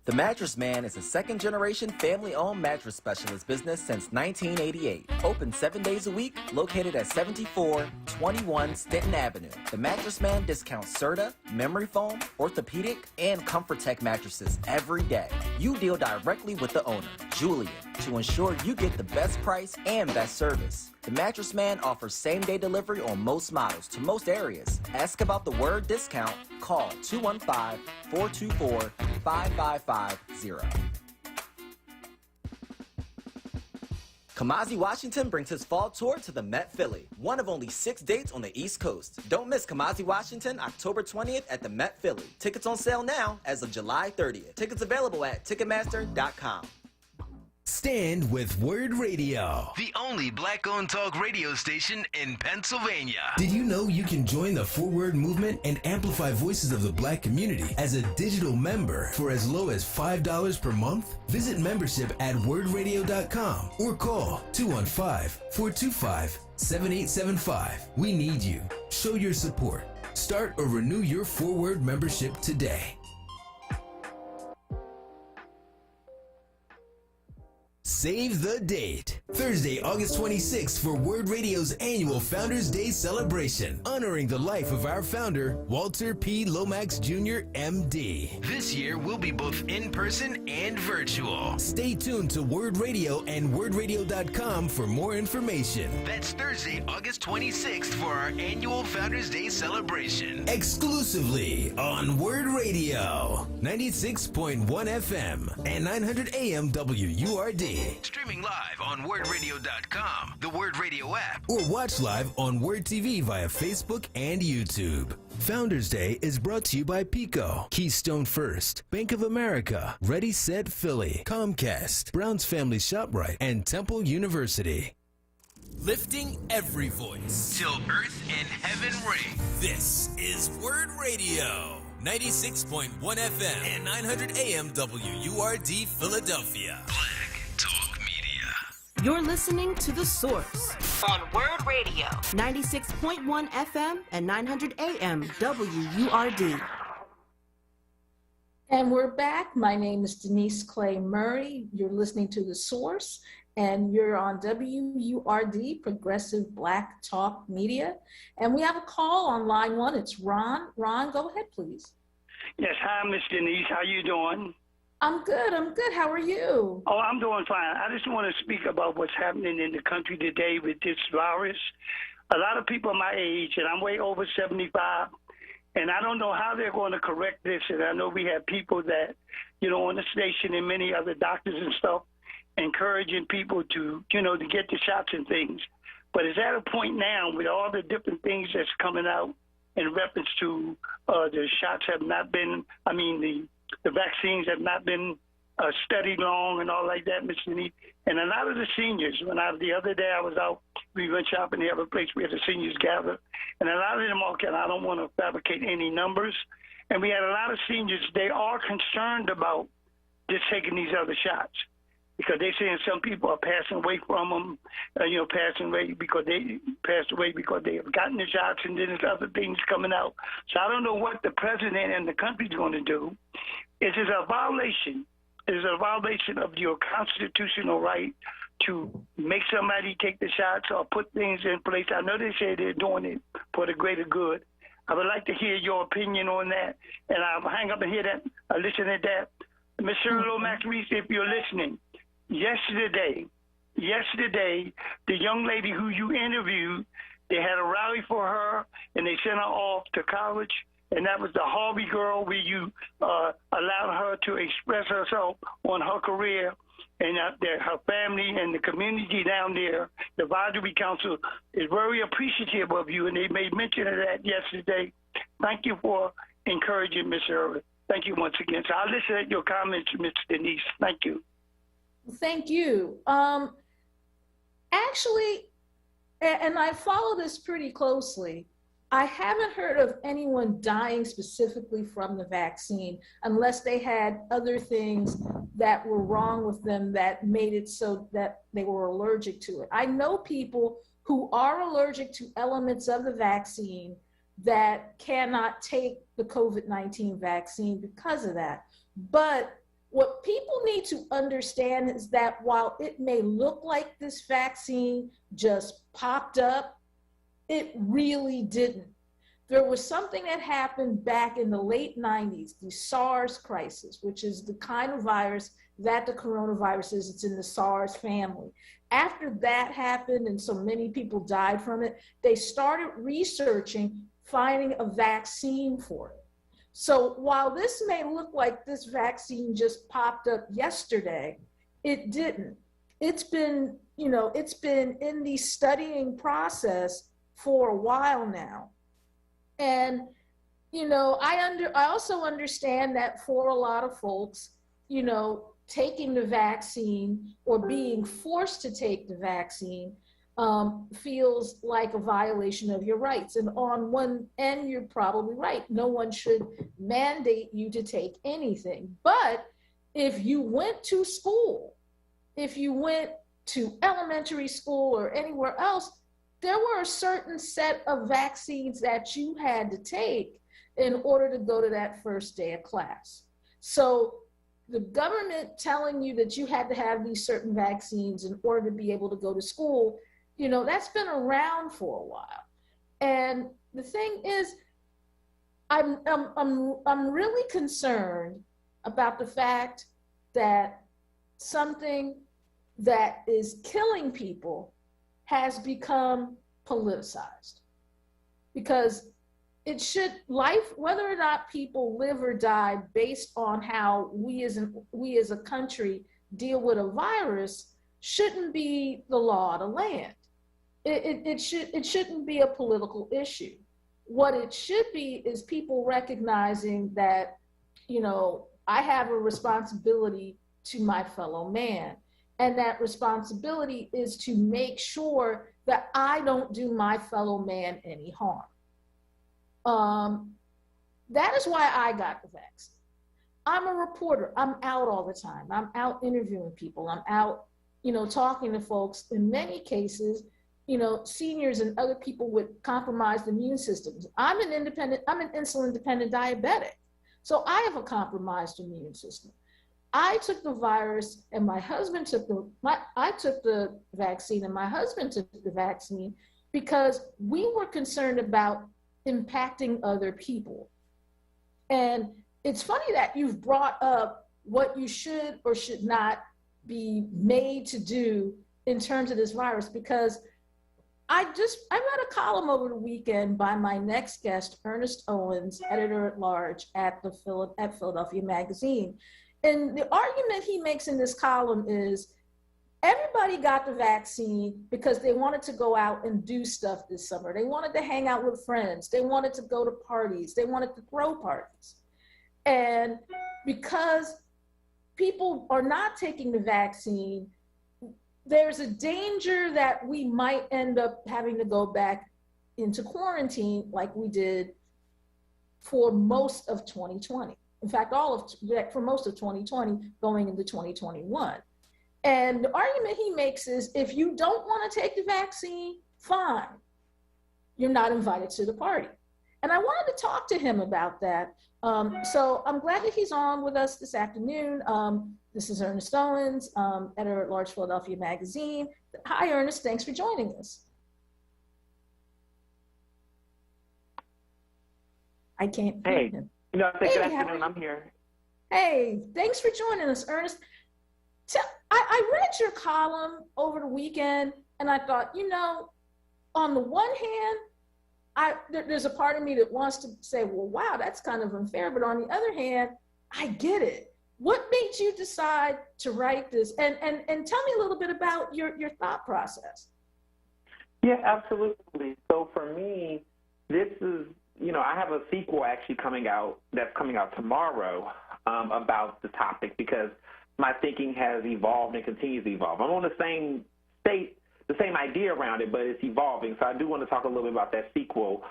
The Mattress Man is a second-generation family-owned mattress specialist business since 1988. Open 7 days a week, located at 7421 Stanton Avenue. The Mattress Man discounts Serta, memory foam, orthopedic, and Comfort Tech mattresses every day. You deal directly with the owner, Julian, to ensure you get the best price and best service. The Mattress Man offers same-day delivery on most models to most areas. Ask about the WURD discount. Call 215-424-5550. Kamasi Washington brings his fall tour to the Met Philly, one of only 6 dates on the East Coast. Don't miss Kamasi Washington October 20th at the Met Philly. Tickets on sale now as of July 30th. Tickets available at Ticketmaster.com. Stand with WURD Radio, the only black-owned talk radio station in Pennsylvania. Did you know you can join the Forward movement and amplify voices of the black community as a digital member for as low as $5 per month? Visit membership at wordradio.com or call 215-425-7875. We need you. Show your support. Start or renew your Forward membership today. Save the date. Thursday, August 26th for WURD Radio's annual Founders Day celebration, honoring the life of our founder, Walter P. Lomax Jr., MD. This year, we'll be both in person and virtual. Stay tuned to WURD Radio and wordradio.com for more information. That's Thursday, August 26th for our annual Founders Day celebration. Exclusively on WURD Radio, 96.1 FM and 900 AM WURD. Streaming live on wordradio.com, the WURD Radio app, or watch live on WURD TV via Facebook and YouTube. Founders Day is brought to you by Pico, Keystone First, Bank of America, Ready Set Philly, Comcast, Brown's Family ShopRite, and Temple University. Lifting every voice till earth and heaven ring. This is WURD Radio, 96.1 FM and 900 AM WURD Philadelphia. Talk Media. You're listening to The Source on WURD Radio, 96.1 FM and 900 AM WURD. And we're back. My name is Denise Clay Murray. You're listening to The Source, and you're on WURD, Progressive Black Talk Media. And we have a call on line one. It's Ron. Ron, go ahead, please. Yes, hi, Miss Denise. How you doing? I'm good. How are you? Oh, I'm doing fine. I just want to speak about what's happening in the country today with this virus. A lot of people my age, and I'm way over 75, and I don't know how they're going to correct this. And I know we have people that, on the station and many other doctors and stuff, encouraging people to, to get the shots and things. But it's at a point now with all the different things that's coming out in reference to the shots have not been, the vaccines have not been studied long and all like that, Mr. Denise. And a lot of the seniors, the other day I was out, we went shopping, they have a place where the seniors gather, and a lot of them I don't want to fabricate any numbers, and we had a lot of seniors, they are concerned about just taking these other shots, because they're saying some people are passing away from them, passing away because they passed away because they have gotten the shots, and then there's other things coming out. So I don't know what the president and the country's going to do. It is a violation. It is a violation of your constitutional right to make somebody take the shots or put things in place. I know they say they're doing it for the greater good. I would like to hear your opinion on that, and I'll hang up and hear that, listen to that. Mr. Lomax Reese, if you're listening, yesterday, the young lady who you interviewed, they had a rally for her, and they sent her off to college, and that was the Harvey girl where you allowed her to express herself on her career, and her family and the community down there, the Advisory Council, is very appreciative of you, and they made mention of that yesterday. Thank you for encouraging Ms. Irvin. Thank you once again. So I'll listen at your comments, Ms. Denise. Thank you. Thank you. Actually, and I follow this pretty closely, I haven't heard of anyone dying specifically from the vaccine unless they had other things that were wrong with them that made it so that they were allergic to it. I know people who are allergic to elements of the vaccine that cannot take the COVID-19 vaccine because of that. But what people need to understand is that while it may look like this vaccine just popped up, it really didn't. There was something that happened back in the late 90s, the SARS crisis, which is the kind of virus that the coronavirus is. It's in the SARS family. After that happened and so many people died from it, they started researching, finding a vaccine for it. So while this may look like this vaccine just popped up yesterday, it didn't. It's been in the studying process for a while now. And, I also understand that for a lot of folks, taking the vaccine or being forced to take the vaccine feels like a violation of your rights. And on one end, you're probably right. No one should mandate you to take anything. But if you went to school, if you went to elementary school or anywhere else, there were a certain set of vaccines that you had to take in order to go to that first day of class. So the government telling you that you had to have these certain vaccines in order to be able to go to school, you know, that's been around for a while. And the thing is, I'm really concerned about the fact that something that is killing people has become politicized. Because it should, life, whether or not people live or die based on how we as a country deal with a virus, shouldn't be the law of the land. It shouldn't be a political issue. What it should be is people recognizing that, you know, I have a responsibility to my fellow man. And that responsibility is to make sure that I don't do my fellow man any harm. That is why I got the vaccine. I'm a reporter. I'm out all the time. I'm out interviewing people. I'm out, you know, talking to folks. In many cases, you know, seniors and other people with compromised immune systems. I'm an insulin-dependent diabetic. So I have a compromised immune system. I took the virus and my husband took I took the vaccine and my husband took the vaccine because we were concerned about impacting other people. And it's funny that you've brought up what you should or should not be made to do in terms of this virus, because I read a column over the weekend by my next guest, Ernest Owens, editor-at-large at Philadelphia Magazine. And the argument he makes in this column is everybody got the vaccine because they wanted to go out and do stuff this summer. They wanted to hang out with friends. They wanted to go to parties. They wanted to throw parties. And because people are not taking the vaccine, there's a danger that we might end up having to go back into quarantine like we did for most of 2020. In fact, for most of 2020 going into 2021. And the argument he makes is if you don't want to take the vaccine, fine. You're not invited to the party. And I wanted to talk to him about that. So I'm glad that he's on with us this afternoon. This is Ernest Owens, editor-at-large Philadelphia Magazine. Hi, Ernest. Thanks for joining us. I can't hear him. No, good afternoon. I'm here. Hey, thanks for joining us, Ernest. I read your column over the weekend, and I thought, you know, on the one hand, there's a part of me that wants to say, well, wow, that's kind of unfair. But on the other hand, I get it. What made you decide to write this? And tell me a little bit about your thought process. Yeah, absolutely. So for me, this is, you know, I have a sequel actually that's coming out tomorrow about the topic because my thinking has evolved and continues to evolve. I'm on the same idea around it, but it's evolving. So I do want to talk a little bit about that sequel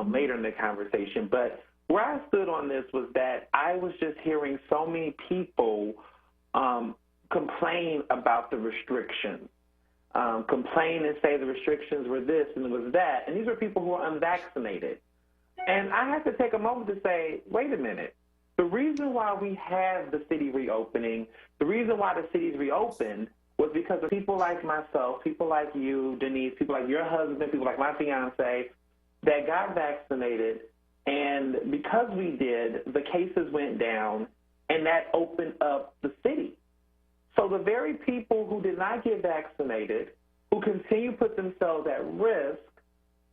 later in the conversation. But where I stood on this was that I was just hearing so many people complain about the restrictions, complain and say the restrictions were this and it was that. And these were people who are unvaccinated. And I had to take a moment to say, wait a minute. The reason why we have the city reopening, the reason why the cities reopened was because of people like myself, people like you, Denise, people like your husband, people like my fiance that got vaccinated. And because we did, the cases went down and that opened up the city. So the very people who did not get vaccinated, who continue to put themselves at risk,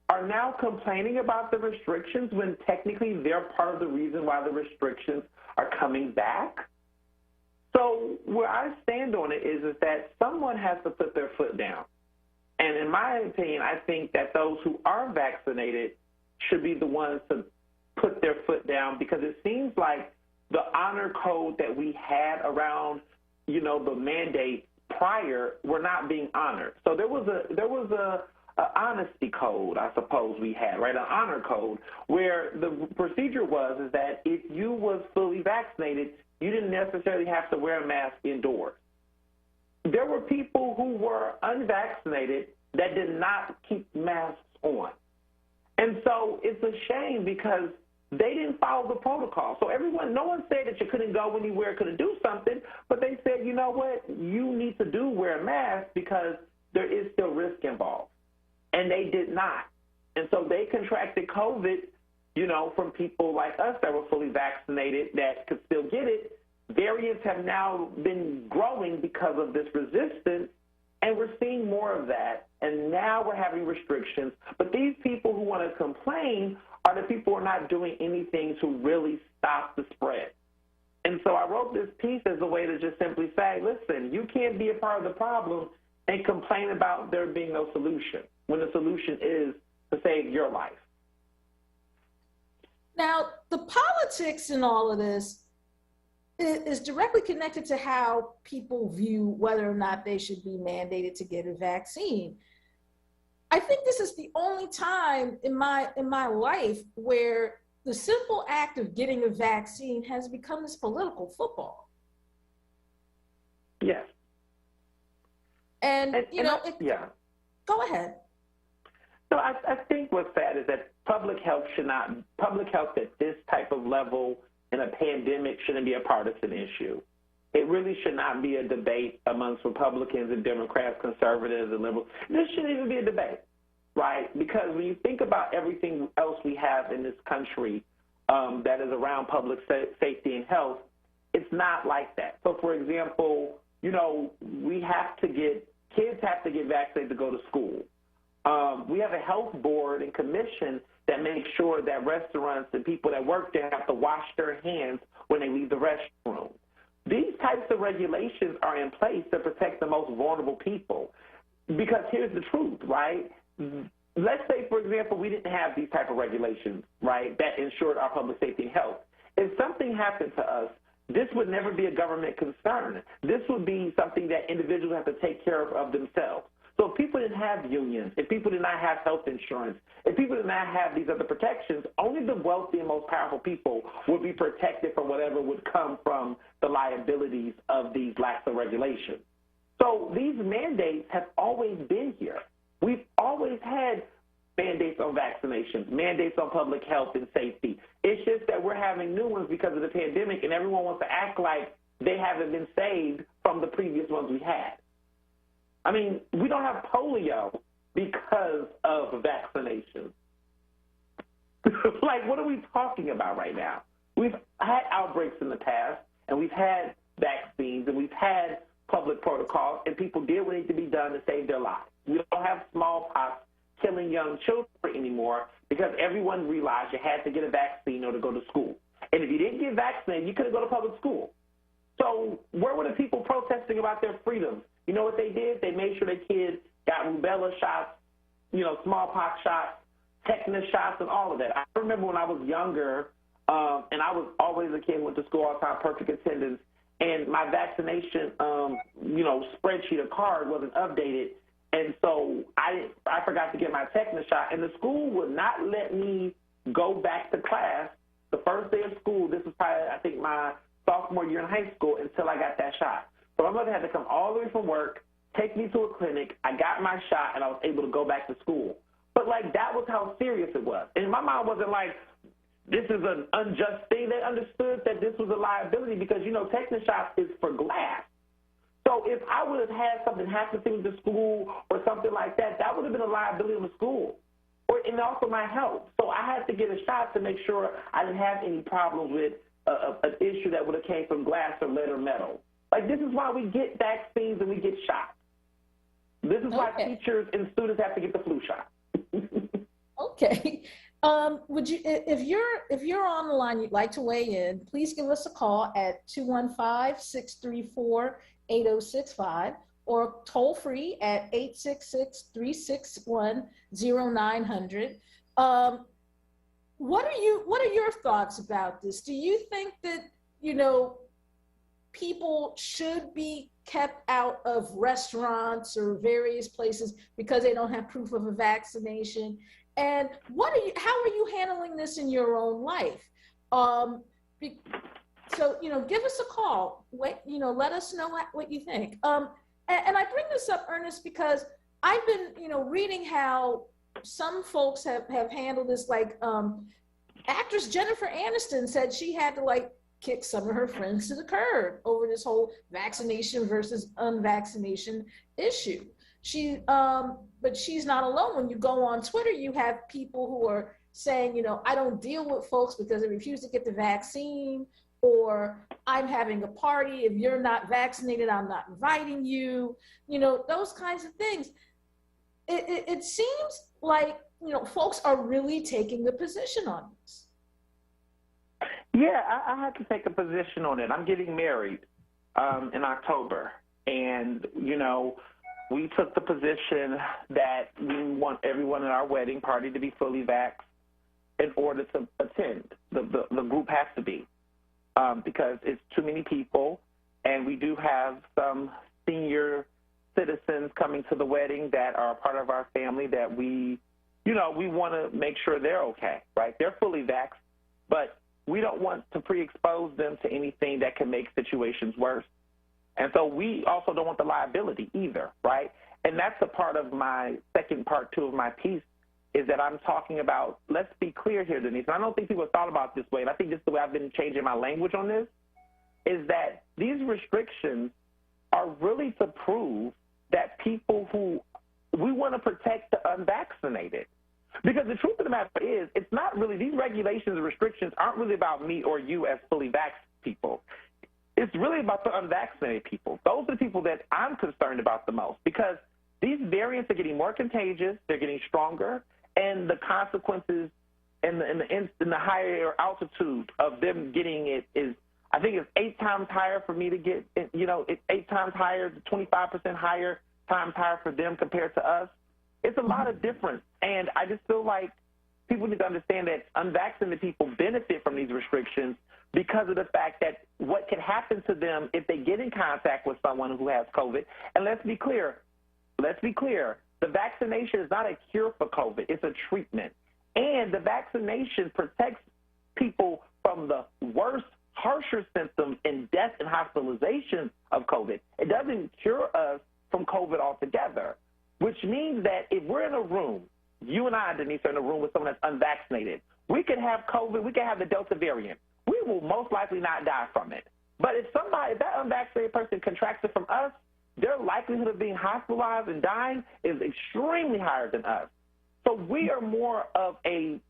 are now complaining about the restrictions when technically they're part of the reason why the restrictions are coming back. So where I stand on it is that someone has to put their foot down. And in my opinion, I think that those who are vaccinated should be the ones to put their foot down because it seems like the honor code that we had around the mandate prior were not being honored. So there was a honesty code, I suppose we had, right? An honor code, where the procedure is that if you was fully vaccinated, you didn't necessarily have to wear a mask indoors. There were people who were unvaccinated that did not keep masks on. And so it's a shame because they didn't follow the protocol. So no one said that you couldn't go anywhere, couldn't do something, but they said, you know what, you need to wear a mask because there is still risk involved. And they did not. And so they contracted COVID, from people like us that were fully vaccinated that could still get it. Variants have now been growing because of this resistance, and we're seeing more of that. And now we're having restrictions. But these people who want to complain are the people who are not doing anything to really stop the spread. And so I wrote this piece as a way to just simply say, listen, you can't be a part of the problem and complain about there being no solution when the solution is to save your life. Now, the politics in all of this is directly connected to how people view whether or not they should be mandated to get a vaccine. I think this is the only time in my life where the simple act of getting a vaccine has become this political football. Yes. And go ahead. So I think what's sad is that public health at this type of level in a pandemic shouldn't be a partisan issue. It really should not be a debate amongst Republicans and Democrats, conservatives and liberals. This shouldn't even be a debate, right? Because when you think about everything else we have in this country that is around public safety and health, it's not like that. So, for example, kids have to get vaccinated to go to school. We have a health board and commission that makes sure that restaurants and people that work there have to wash their hands when they leave the restroom. These types of regulations are in place to protect the most vulnerable people. Because here's the truth, right? Let's say, for example, we didn't have these type of regulations, right, that ensured our public safety and health. If something happened to us, this would never be a government concern. This would be something that individuals have to take care of themselves. So if people didn't have unions, if people did not have health insurance, if people did not have these other protections, only the wealthy and most powerful people would be protected from whatever would come from the liabilities of these lacks of regulation. So these mandates have always been here. We've always had mandates on vaccinations, mandates on public health and safety. It's just that we're having new ones because of the pandemic, and everyone wants to act like they haven't been saved from the previous ones we had. I mean, we don't have polio because of vaccinations. Like, what are we talking about right now? We've had outbreaks in the past, and we've had vaccines, and we've had public protocols, and people did what needed to be done to save their lives. We don't have smallpox killing young children anymore because everyone realized you had to get a vaccine or to go to school. And if you didn't get vaccinated, you couldn't go to public school. So where were the people protesting about their freedoms? You know what they did? They made sure their kids got rubella shots, smallpox shots, tetanus shots, and all of that. I remember when I was younger, and I was always a kid who went to school all the time, perfect attendance, and my vaccination, spreadsheet or card wasn't updated, and so I forgot to get my tetanus shot, and the school would not let me go back to class the first day of school. This was probably, I think, my sophomore year in high school until I got that shot. So my mother had to come all the way from work, take me to a clinic. I got my shot, and I was able to go back to school. But, that was how serious it was. And my mom wasn't like, this is an unjust thing. They understood that this was a liability because, tetanus shots is for glass. So if I would have had something happen to me at the school or something like that, that would have been a liability of the school. And also my health. So I had to get a shot to make sure I didn't have any problems with an issue that would have came from glass or lead or metal. This is why we get vaccines and we get shots. This is why teachers and students have to get the flu shot. Okay. Would you, if you're on the line, you'd like to weigh in, please give us a call at 215-634-8065 or toll free at 866-361-0900. What are your thoughts about this? Do you think that, people should be kept out of restaurants or various places because they don't have proof of a vaccination? And how are you handling this in your own life? So, give us a call. Let us know what you think. And I bring this up, Ernest, because I've been, reading how some folks have handled this. Like, actress Jennifer Aniston said she had to kick some of her friends to the curb over this whole vaccination versus unvaccination issue. But she's not alone. When you go on Twitter, you have people who are saying, I don't deal with folks because they refuse to get the vaccine, or I'm having a party. If you're not vaccinated, I'm not inviting you, those kinds of things. It seems like, folks are really taking the position on this. Yeah, I have to take a position on it. I'm getting married in October, and, we took the position that we want everyone at our wedding party to be fully vaxxed in order to attend. The group has to be, because it's too many people, and we do have some senior citizens coming to the wedding that are a part of our family that we want to make sure they're okay, right? They're fully vaxxed, but we don't want to pre-expose them to anything that can make situations worse. And so we also don't want the liability either, right? And that's a part of my second part, two of my piece, is that I'm talking about, let's be clear here, Denise, and I don't think people have thought about it this way, and I think this is the way I've been changing my language on this, is that these restrictions are really to prove that people who we want to protect the unvaccinated. Because the truth of the matter is, it's not really, these regulations and restrictions aren't really about me or you as fully vaxxed people. It's really about the unvaccinated people. Those are the people that I'm concerned about the most, because these variants are getting more contagious, they're getting stronger, and the consequences in the higher altitude of them getting it is, I think it's 8 times higher for me to get, it's 8 times higher, 25% higher times higher for them compared to us. It's a lot of difference, and I just feel like people need to understand that unvaccinated people benefit from these restrictions because of the fact that what can happen to them if they get in contact with someone who has COVID. And let's be clear, the vaccination is not a cure for COVID, it's a treatment. And the vaccination protects people from the worst, harsher symptoms and death and hospitalization of COVID. It doesn't cure us from COVID altogether, which means that if we're in a room, you and I, Denise, are in a room with someone that's unvaccinated, we could have COVID, we could have the Delta variant. We will most likely not die from it. But if that unvaccinated person contracts it from us, their likelihood of being hospitalized and dying is extremely higher than us. So we are more of a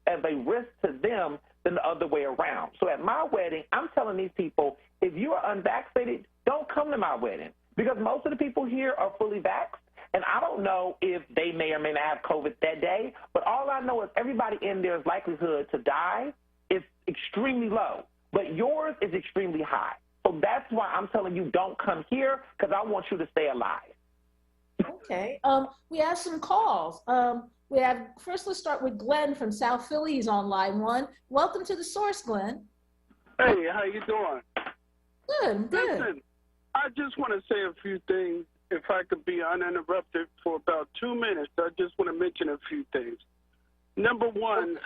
risk to them than the other way around. So at my wedding, I'm telling these people, if you are unvaccinated, don't come to my wedding, because most of the people here are fully vaxxed. And I don't know if they may or may not have COVID that day, but all I know is everybody in there's likelihood to die is extremely low, but yours is extremely high. So that's why I'm telling you, don't come here, because I want you to stay alive. Okay. We have some calls. First, let's start with Glenn from South Philly. He's on line 1. Welcome to The Source, Glenn. Hey, how you doing? Good. Listen, I just want to say a few things. If I could be uninterrupted for about 2 minutes, I just want to mention a few things. Number one,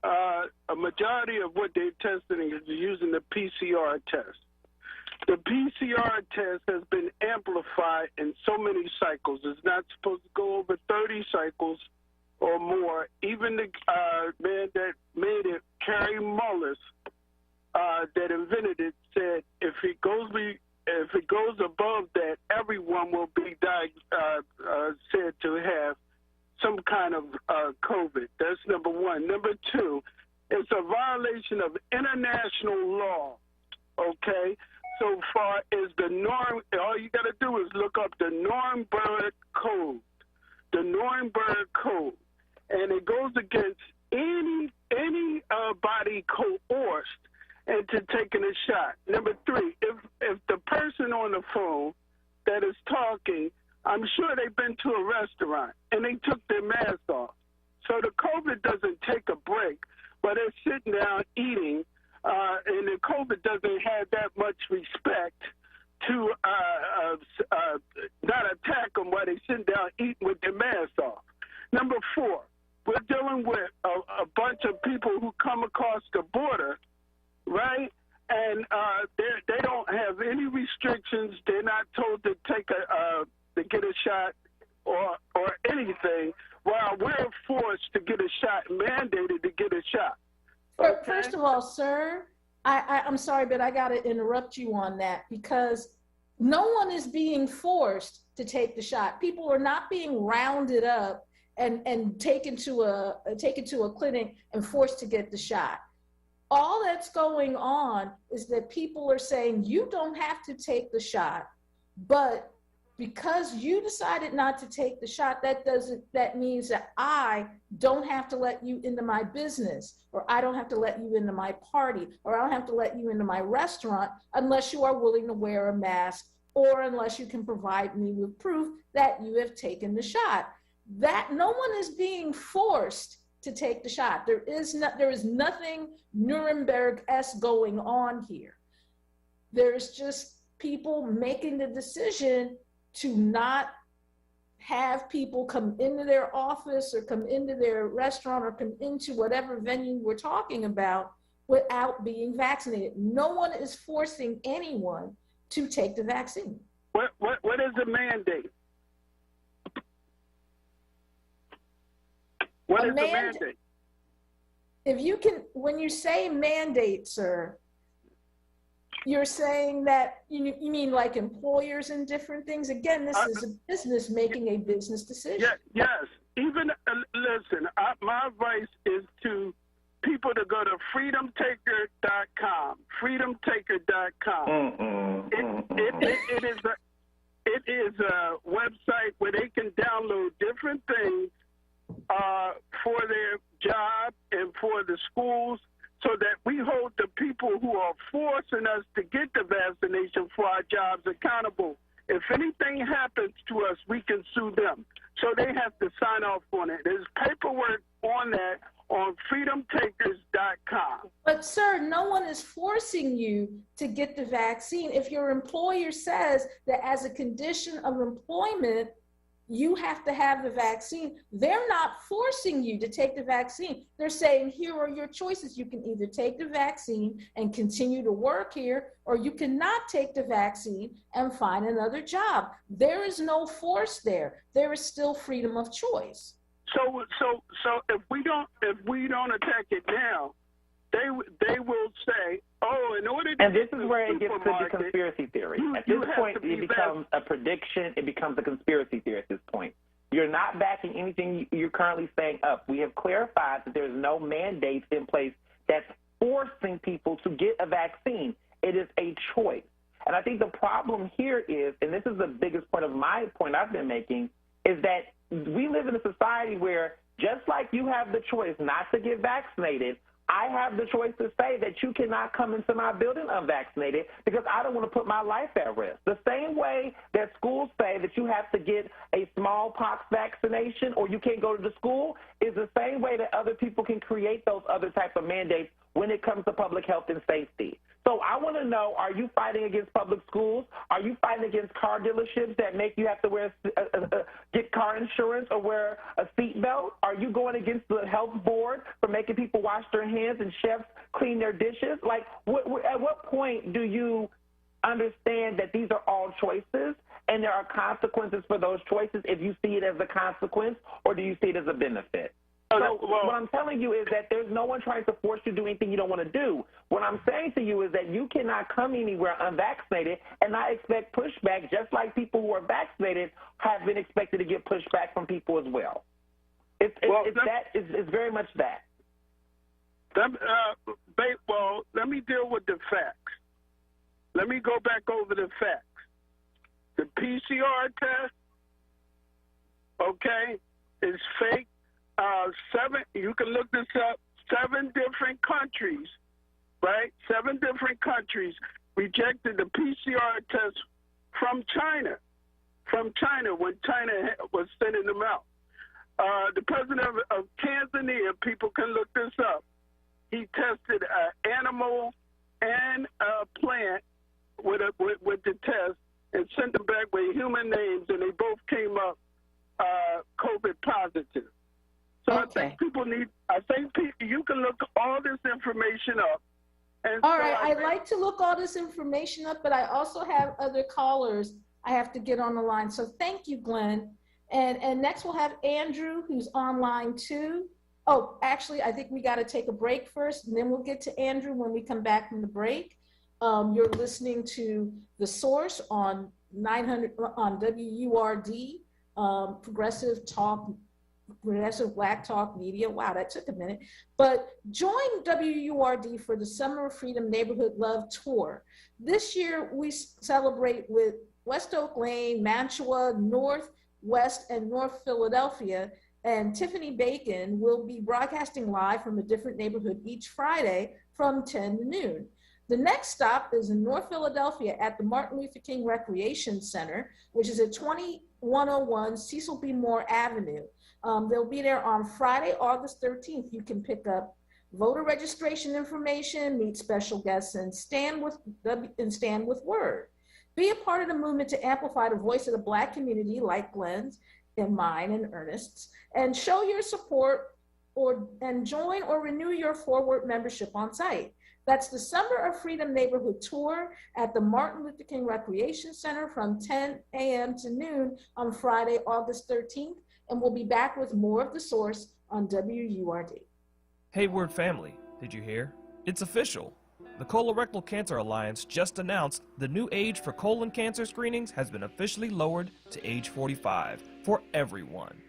a majority of what they're testing is using the PCR test. The PCR test has been amplified in so many cycles. It's not supposed to go over 30 cycles or more. Even the man that made it, Carrie Mullis, that invented it, said if it goes above that, everyone will be said to have some kind of COVID. That's number one. Number two, it's a violation of international law, okay? So far as the norm, all you got to do is look up the Nuremberg Code. The Nuremberg Code. And it goes against any body coerced into taking a shot. Number three, if the person on the phone that is talking, I'm sure they've been to a restaurant and they took their mask off. So the COVID doesn't take a break, but they're sitting down eating and the COVID doesn't have that much respect to not attack them while they sit down eating with their masks off. Number 4, we're dealing with a bunch of people who come across the border, right? And they don't have any restrictions. They're not told to take to get a shot or anything, while we're forced to get a shot, mandated to get a shot. Okay? First of all, sir, I'm sorry, but I got to interrupt you on that, because no one is being forced to take the shot. People are not being rounded up and taken to a clinic and forced to get the shot. All that's going on is that people are saying you don't have to take the shot, but because you decided not to take the shot, that means that I don't have to let you into my business, or I don't have to let you into my party, or I don't have to let you into my restaurant unless you are willing to wear a mask, or unless you can provide me with proof that you have taken the shot. That no one is being forced to take the shot. There is nothing Nuremberg-esque going on here. There's just people making the decision to not have people come into their office or come into their restaurant or come into whatever venue we're talking about without being vaccinated. No one is forcing anyone to take the vaccine. What is the mandate? What is the mandate? If you can, when you say mandate, sir, you're saying that you mean like employers and different things. Again, this is a business making a business decision. Yes. Even listen, my advice is to people to go to freedomtaker.com. Freedomtaker.com. It is a website where they can download different things for their job and for the schools, so that we hold the people who are forcing us to get the vaccination for our jobs accountable. If anything happens to us, we can sue them. So they have to sign off on it. There's paperwork on that on freedomtakers.com. But sir, no one is forcing you to get the vaccine. If your employer says that as a condition of employment, you have to have the vaccine, they're not forcing you to take the vaccine. They're saying, here are your choices. You can either take the vaccine and continue to work here, or you cannot take the vaccine and find another job. There is no force there. There is still freedom of choice. So if we don't attack it now, they will say, oh, in order to and this is where it gets to the conspiracy theory. At this point, it becomes a prediction. It becomes a conspiracy theory at this point. You're not backing anything you're currently saying up. We have clarified that there's no mandates in place that's forcing people to get a vaccine. It is a choice. And I think the problem here is, and this is the biggest point I've been making, is that we live in a society where just like you have the choice not to get vaccinated, I have the choice to say that you cannot come into my building unvaccinated because I don't want to put my life at risk. The same way that schools say that you have to get a smallpox vaccination or you can't go to the school is the same way that other people can create those other types of mandates when it comes to public health and safety. So I want to know, are you fighting against public schools? Are you fighting against car dealerships that make you have to get car insurance or wear a seatbelt? Are you going against the health board for making people wash their hands and chefs clean their dishes? Like, at what point do you understand that these are all choices and there are consequences for those choices if you see it as a consequence, or do you see it as a benefit? So what I'm telling you is that there's no one trying to force you to do anything you don't want to do. What I'm saying to you is that you cannot come anywhere unvaccinated and not expect pushback, just like people who are vaccinated have been expected to get pushback from people as well. It's very much that. Well, let me deal with the facts. Let me go back over the facts. The PCR test, okay, is fake. You can look this up, 7 different countries, right? 7 different countries rejected the PCR test from China when China was sending them out. The president of Tanzania, people can look this up, he tested an animal and a plant with the test and sent them back with human names, and they both came up COVID positive. So Okay. I think you can look all this information up. And All so right, I I'd think- like to look all this information up, but I also have other callers I have to get on the line. So thank you, Glenn. And next we'll have Andrew, who's online too. Oh, actually, I think we got to take a break first, and then we'll get to Andrew when we come back from the break. You're listening to The Source on 900 on WURD, Progressive Black Talk Media. Wow, that took a minute. But join WURD for the Summer of Freedom Neighborhood Love Tour. This year, we celebrate with West Oak Lane, Mantua, North, West, and North Philadelphia. And Tiffany Bacon will be broadcasting live from a different neighborhood each Friday from 10 to noon. The next stop is in North Philadelphia at the Martin Luther King Recreation Center, which is at 2101 Cecil B. Moore Avenue. They'll be there on Friday, August 13th. You can pick up voter registration information, meet special guests, and stand with WURD. Be a part of the movement to amplify the voice of the Black community, like Glenn's and mine and Ernest's, and show your support and join or renew your Forward membership on site. That's the Summer of Freedom Neighborhood Tour at the Martin Luther King Recreation Center from 10 a.m. to noon on Friday, August 13th. And we'll be back with more of The Source on WURD. Hey, WURD family, did you hear? It's official. The Colorectal Cancer Alliance just announced the new age for colon cancer screenings has been officially lowered to age 45 for everyone.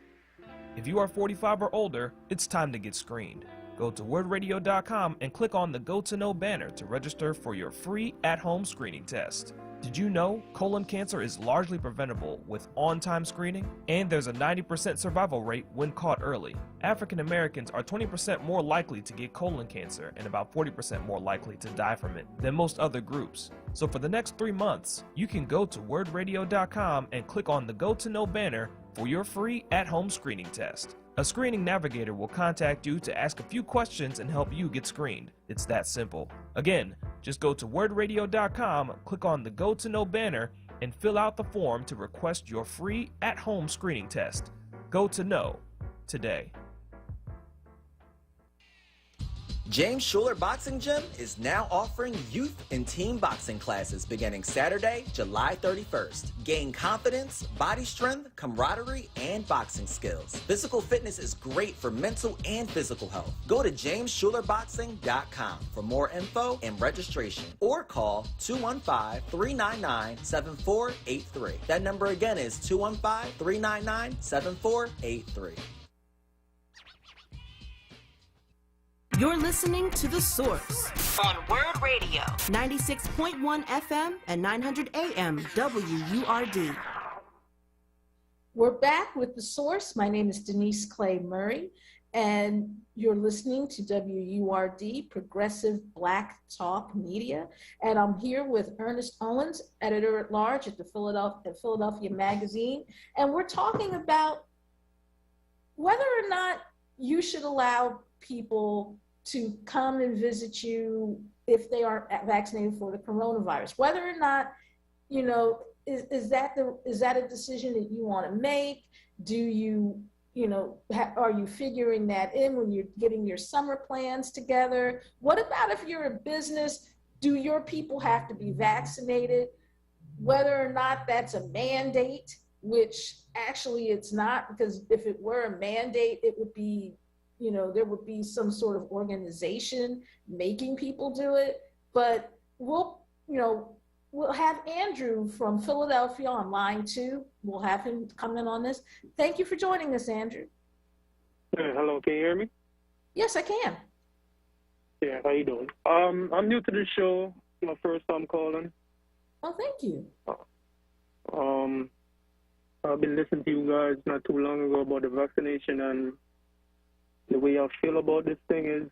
If you are 45 or older, it's time to get screened. Go to wordradio.com and click on the Go to Know banner to register for your free at-home screening test. Did you know colon cancer is largely preventable with on-time screening? And there's a 90% survival rate when caught early. African Americans are 20% more likely to get colon cancer and about 40% more likely to die from it than most other groups. So for the next 3 months, you can go to wordradio.com and click on the Go to Know banner for your free at-home screening test. A screening navigator will contact you to ask a few questions and help you get screened. It's that simple. Again, just go to wordradio.com, click on the Go to Know banner, and fill out the form to request your free at-home screening test. Go to Know today. James Schuler Boxing Gym is now offering youth and teen boxing classes beginning Saturday, July 31st. Gain confidence, body strength, camaraderie, and boxing skills. Physical fitness is great for mental and physical health. Go to jamesschulerboxing.com for more info and registration, or call 215-399-7483. That number again is 215-399-7483. You're listening to The Source on WURD Radio, 96.1 FM and 900 AM WURD. We're back with The Source. My name is Denise Clay Murray, and you're listening to WURD, Progressive Black Talk Media. And I'm here with Ernest Owens, editor-at-large at the Philadelphia Magazine. And we're talking about whether or not you should allow people to come and visit you if they aren't vaccinated for the coronavirus. Whether or not, you know, is that a decision that you want to make? Do you, are you figuring that in when you're getting your summer plans together? What about if you're a business? Do your people have to be vaccinated? Whether or not that's a mandate, which actually it's not, because if it were a mandate, it would be, there would be some sort of organization making people do it. But we'll have Andrew from Philadelphia on line 2. We'll have him come in on this. Thank you for joining us, Andrew. Hello, can you hear me? Yes, I can. Yeah, how you doing? I'm new to the show. My first time calling. Oh, thank you. I've been listening to you guys not too long ago about the vaccination, and the way I feel about this thing is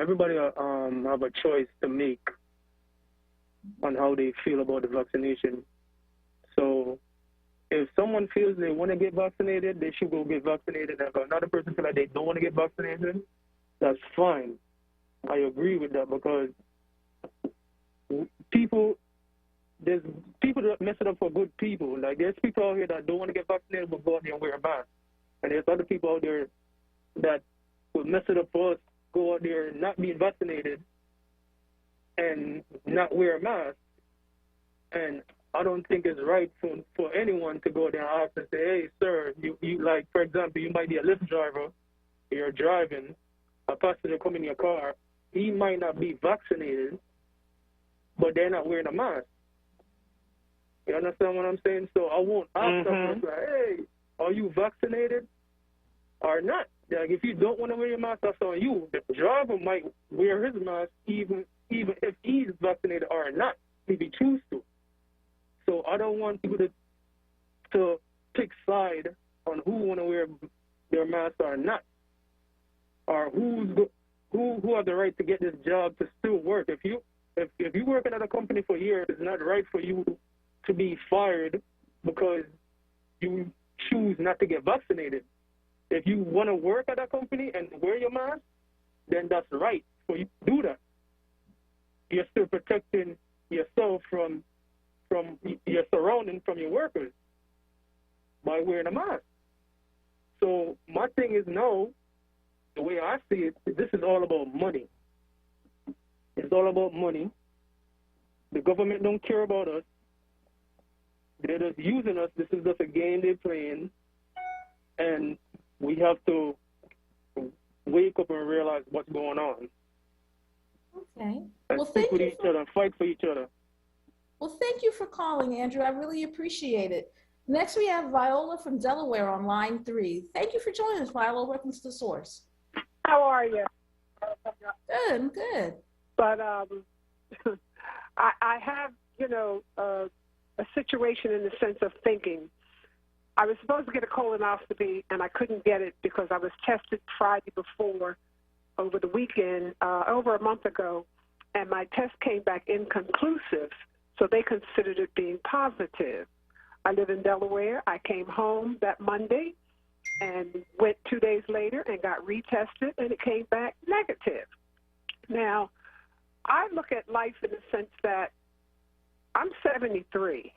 everybody have a choice to make on how they feel about the vaccination. So if someone feels they want to get vaccinated, they should go get vaccinated. If another person feels like they don't want to get vaccinated, that's fine. I agree with that because there's people that mess it up for good people. Like, there's people out here that don't want to get vaccinated but go out there and wear a mask. And there's other people out there that would mess it up for us, go out there and not being vaccinated and not wear a mask. And I don't think it's right for anyone to go there and ask and say, hey, sir, you like, for example, you might be a Lyft driver, you're driving, a passenger come in your car, he might not be vaccinated, but they're not wearing a mask. You understand what I'm saying? So I won't ask them, like, hey, are you vaccinated or not? Like, if you don't want to wear your mask, that's on you. The driver might wear his mask even if he's vaccinated or not, if he chooses to. So I don't want people to pick side on who want to wear their mask or not, or who have the right to get this job to still work. If you working at a company for years, it's not right for you to be fired because you choose not to get vaccinated. If you want to work at a company and wear your mask, then that's right for you to do that. You're still protecting yourself from your surroundings, from your workers, by wearing a mask. So my thing is, no, the way I see it, this is all about money. It's all about money. The government don't care about us. They're just using us. This is just a game they're playing. And we have to wake up and realize what's going on. Okay. And stick with each other and fight for each other. Well, thank you for calling, Andrew. I really appreciate it. Next, we have Viola from Delaware on line 3. Thank you for joining us, Viola. Welcome to The Source. How are you? Good, I'm good. But I have, a situation in the sense of thinking. I was supposed to get a colonoscopy, and I couldn't get it because I was tested Friday before, over the weekend, over a month ago, and my test came back inconclusive, so they considered it being positive. I live in Delaware. I came home that Monday and went 2 days later and got retested, and it came back negative. Now, I look at life in the sense that I'm 73,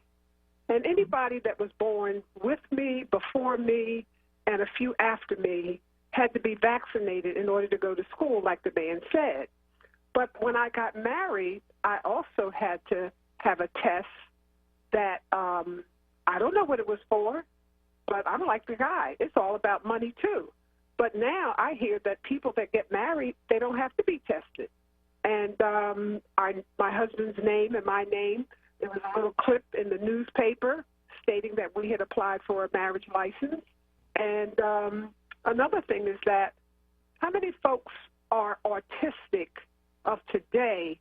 and anybody that was born with me, before me, and a few after me had to be vaccinated in order to go to school, like the man said. But when I got married, I also had to have a test that I don't know what it was for, but I'm like the guy. It's all about money, too. But now I hear that people that get married, they don't have to be tested. And my husband's name and my name, there was a little clip in the newspaper stating that we had applied for a marriage license. And another thing is that how many folks are autistic of today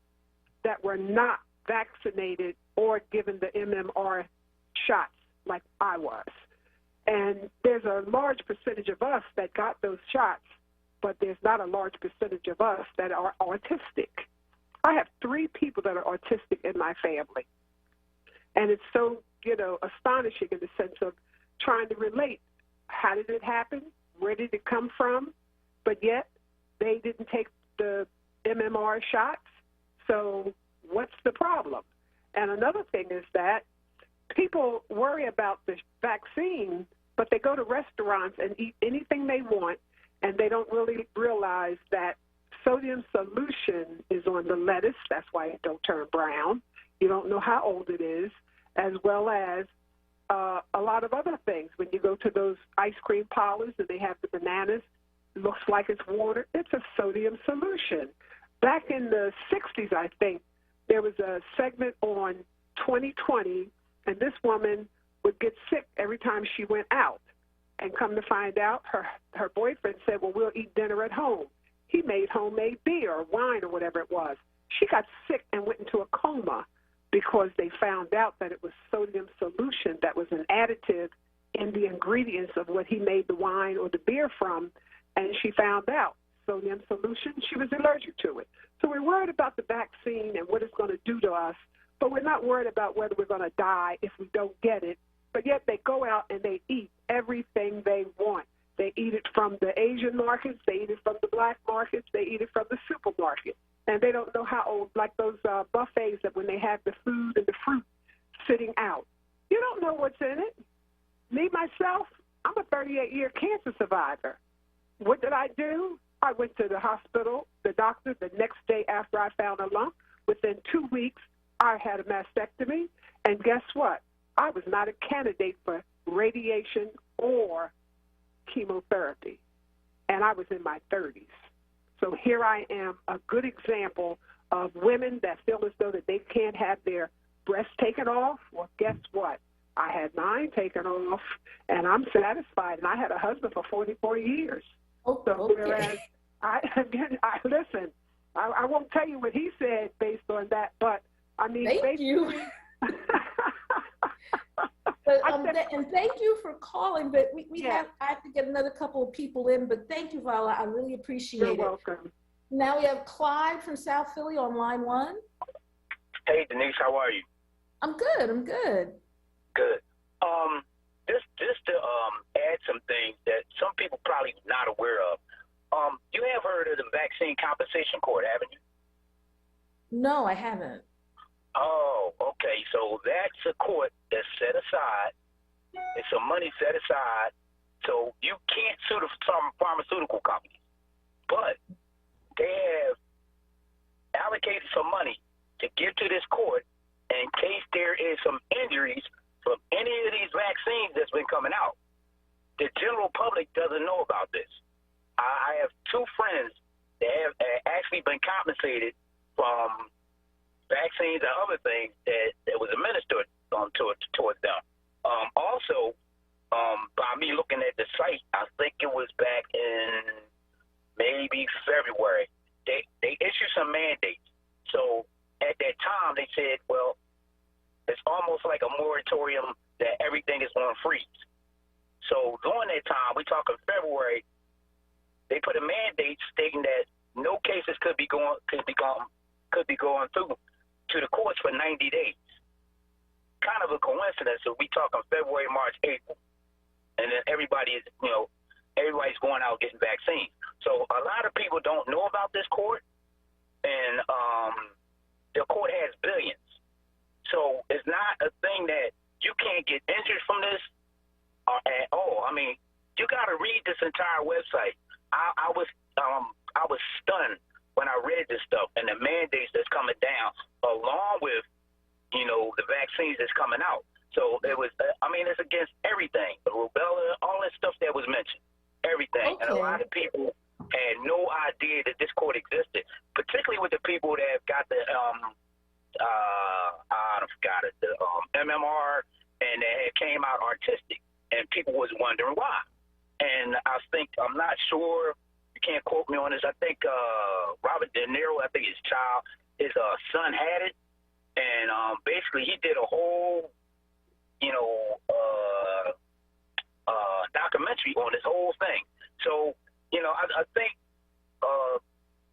that were not vaccinated or given the MMR shots like I was? And there's a large percentage of us that got those shots, but there's not a large percentage of us that are autistic. I have 3 people that are autistic in my family. And it's so, astonishing in the sense of trying to relate. How did it happen? Where did it come from? But yet they didn't take the MMR shots. So what's the problem? And another thing is that people worry about the vaccine, but they go to restaurants and eat anything they want, and they don't really realize that sodium solution is on the lettuce. That's why it don't turn brown. You don't know how old it is, as well as a lot of other things. When you go to those ice cream parlors and they have the bananas, it looks like it's water. It's a sodium solution. Back in the 60s, I think, there was a segment on 20/20, and this woman would get sick every time she went out. And come to find out, her boyfriend said, well, we'll eat dinner at home. He made homemade beer or wine or whatever it was. She got sick and went into a coma because they found out that it was sodium solution that was an additive in the ingredients of what he made the wine or the beer from, and she found out sodium solution, she was allergic to it. So we're worried about the vaccine and what it's going to do to us, but we're not worried about whether we're going to die if we don't get it. But yet they go out and they eat everything they want. They eat it from the Asian markets. They eat it from the black markets. They eat it from the supermarket. And they don't know how old, like those buffets that when they have the food and the fruit sitting out. You don't know what's in it. Me, myself, I'm a 38-year cancer survivor. What did I do? I went to the hospital, the doctor, the next day after I found a lump. Within 2 weeks, I had a mastectomy. And guess what? I was not a candidate for radiation or chemotherapy. And I was in my 30s. So here I am, a good example of women that feel as though that they can't have their breasts taken off. Well, guess what? I had mine taken off, and I'm satisfied. And I had a husband for 44 years. Oh, so okay. Whereas I listen, I won't tell you what he said based on that, but I mean, thank you. But, and thank you for calling. But I have to get another couple of people in. But thank you, Viola. I really appreciate it. You're welcome. Now we have Clyde from South Philly on line 1. Hey, Denise, how are you? I'm good. I'm good. Good. Just to add some things that some people probably not aware of. You have heard of the Vaccine Compensation Court, haven't you? No, I haven't. Oh, okay. So that's a court that's set aside. It's some money set aside. So you can't sue the pharmaceutical companies. But they have allocated some money to give to this court in case there is some injuries from any of these vaccines that's been coming out. The general public doesn't know about this. I have 2 friends that have actually been compensated from vaccines and other things that was administered towards them. Also, by me looking at the site, I think it was back in maybe February, they issued some mandates. So at that time, they said, well, it's almost like a moratorium that everything is on freeze. So during that time, we talking February, they put a mandate stating that no cases could be going through to the courts for 90 days. Kind of a coincidence. So we talking February, March, April, and then everybody's going out getting vaccines. So a lot of people don't know about this court, and the court has billions. So it's not a thing that you can't get injured from this at all. I mean, you got to read this entire website. I was stunned when I read this stuff and the mandates that's coming down, along with the vaccines that's coming out. So it was, it's against everything, the rubella, all that stuff that was mentioned, everything. Okay. And a lot of people had no idea that this court existed, particularly with the people that have got the the MMR, and it came out artistic, and people was wondering why. And I'm not sure, you can't quote me on this, I think Robert De Niro, I think his son had it, and basically he did a whole, documentary on this whole thing. So, I think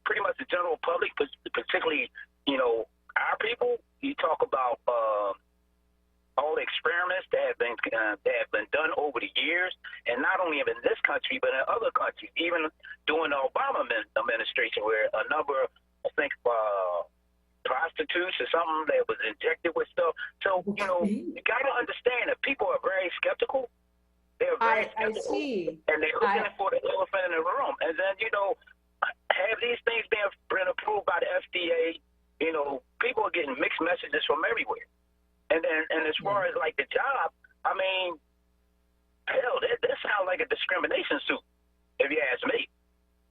pretty much the general public, particularly, our people, you talk about all the experiments that have been done over the years, and not only in this country, but in other countries, even during the Obama administration, where a number, I think, prostitutes or something that was injected with stuff. So, you got to understand that people are very skeptical. They're very skeptical. I see. And they're looking for the elephant in the room. And then, have these things been approved by the FDA? People are getting mixed messages from everywhere. And as far as like the job, hell, that sounds like a discrimination suit, if you ask me,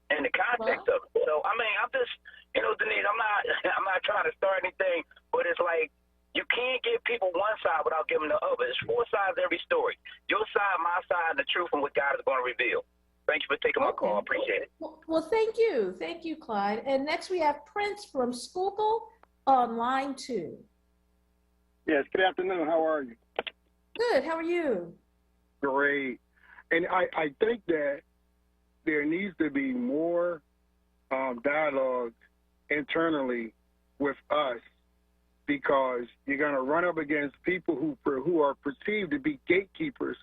in the context of it. So I'm just, Denise, I'm not trying to start anything, but it's like you can't give people one side without giving the other. There's 4 sides to every story. Your side, my side, and the truth, and what God is going to reveal. Thank you for taking my call. I appreciate it. Well, thank you. Thank you, Clyde. And next we have Prince from Schuylkill on line 2. Yes, good afternoon. How are you? Good. How are you? Great. And I think that there needs to be more dialogue internally with us, because you're going to run up against people who are perceived to be gatekeepers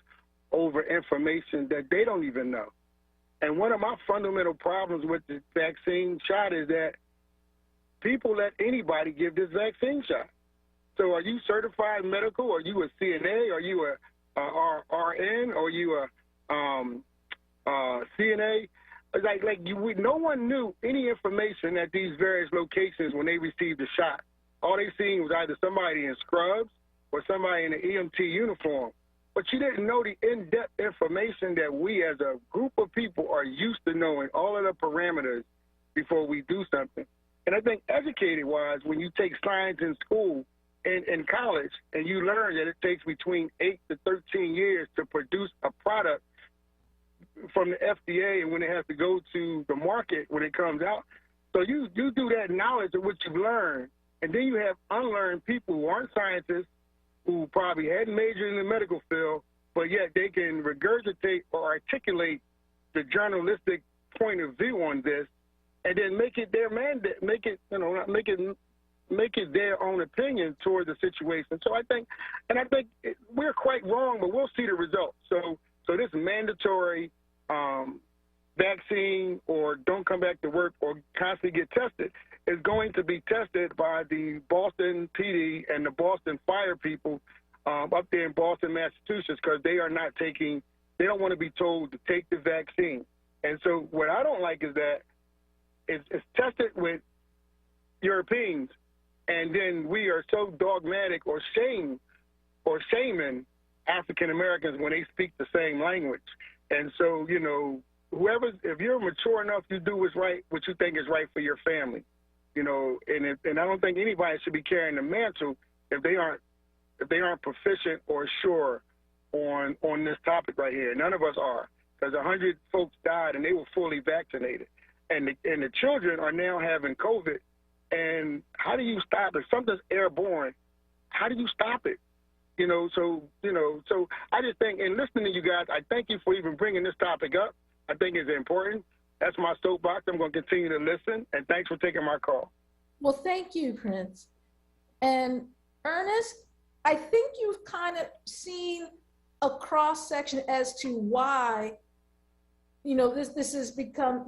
over information that they don't even know. And one of my fundamental problems with the vaccine shot is that people let anybody give this vaccine shot. So are you certified medical? Are you a CNA? Are you a RN? Are you a CNA? No one knew any information at these various locations when they received the shot. All they seen was either somebody in scrubs or somebody in an EMT uniform. But you didn't know the in-depth information that we as a group of people are used to knowing, all of the parameters before we do something. And I think educated-wise, when you take science in school and in college and you learn that it takes between 8 to 13 years to produce a product from the FDA and when it has to go to the market when it comes out. So you do that knowledge of what you've learned, and then you have unlearned people who aren't scientists, who probably hadn't majored in the medical field, but yet they can regurgitate or articulate the journalistic point of view on this, and then make it their mandate, make it their own opinion toward the situation. So I think we're quite wrong, but we'll see the results. So this mandatory vaccine or don't come back to work or constantly get tested is going to be tested by the Boston PD and the Boston fire people up there in Boston, Massachusetts, because they don't want to be told to take the vaccine. And so what I don't like is that it's tested with Europeans, and then we are so dogmatic or shaming African Americans when they speak the same language. And so, if you're mature enough, you do what's right, what you think is right for your family, and I don't think anybody should be carrying the mantle if they aren't proficient or sure on this topic right here. None of us are, because 100 folks died and they were fully vaccinated, and the children are now having COVID. And how do you stop it? Something's airborne. How do you stop it? So I just think, in listening to you guys, I thank you for even bringing this topic up. I think it's important. That's my soapbox. I'm going to continue to listen, and thanks for taking my call. Well, thank you, Prince. And Ernest, I think you've kind of seen a cross section as to why, this has become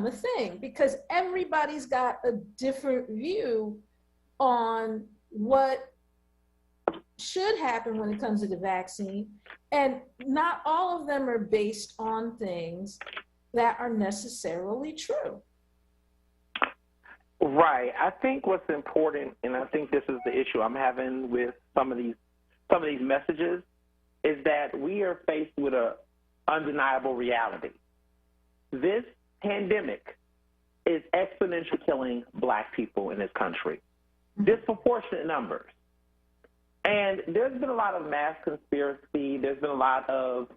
a thing, because everybody's got a different view on what should happen when it comes to the vaccine. And not all of them are based on things that are necessarily true. Right. I think what's important, and I think this is the issue I'm having with some of these messages, is that we are faced with an undeniable reality. This pandemic is exponentially killing Black people in this country, disproportionate numbers. And there's been a lot of mass conspiracy. There's been a lot of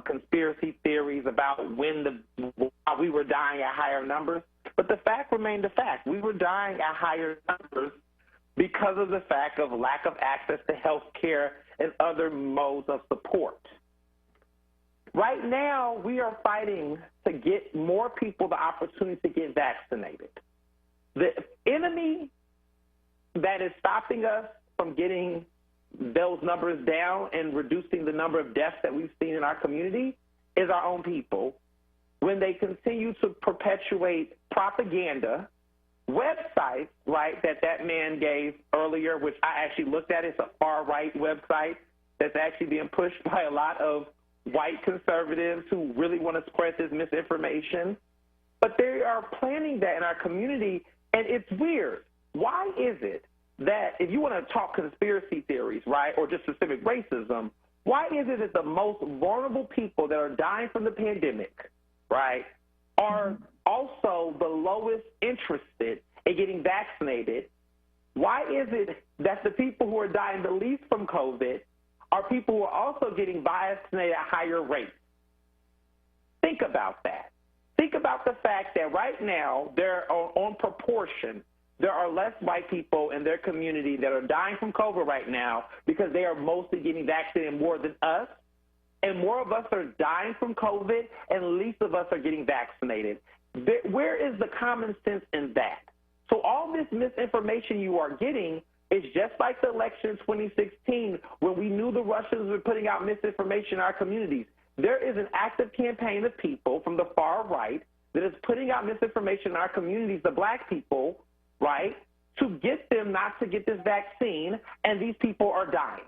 conspiracy theories about when we were dying at higher numbers. But the fact remained the fact. We were dying at higher numbers because of the fact of lack of access to health care and other modes of support. Right now, we are fighting to get more people the opportunity to get vaccinated. The enemy that is stopping us from getting those numbers down and reducing the number of deaths that we've seen in our community is our own people, when they continue to perpetuate propaganda, websites, right, that man gave earlier, which I actually looked at. It's a far-right website that's actually being pushed by a lot of white conservatives who really want to spread this misinformation. But they are planning that in our community, and it's weird. Why is it that if you want to talk conspiracy theories, right, or just specific racism, why is it that the most vulnerable people that are dying from the pandemic, right, are also the lowest interested in getting vaccinated? Why is it that the people who are dying the least from COVID are people who are also getting vaccinated at higher rates? Think about that. Think about the fact that right now, there are, on proportion, there are less white people in their community that are dying from COVID right now because they are mostly getting vaccinated more than us. And more of us are dying from COVID, and least of us are getting vaccinated. Where is the common sense in that? So all this misinformation you are getting is just like the election in 2016, when we knew the Russians were putting out misinformation in our communities. there is an active campaign of people from the far right that is putting out misinformation in our communities, the black people, right, to get them not to get this vaccine, and these people are dying.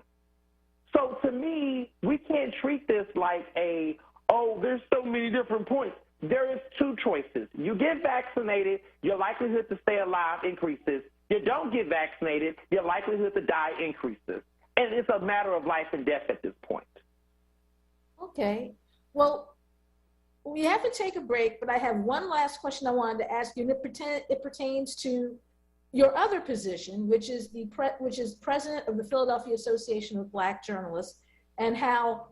So to me, we can't treat this like there's so many different points. There is two choices. You get vaccinated, your likelihood to stay alive increases. You don't get vaccinated, your likelihood to die increases. And it's a matter of life and death at this point. Okay. Well, we have to take a break, but I have one last question I wanted to ask you, and it pertains to your other position, which is president of the Philadelphia Association of Black Journalists, and how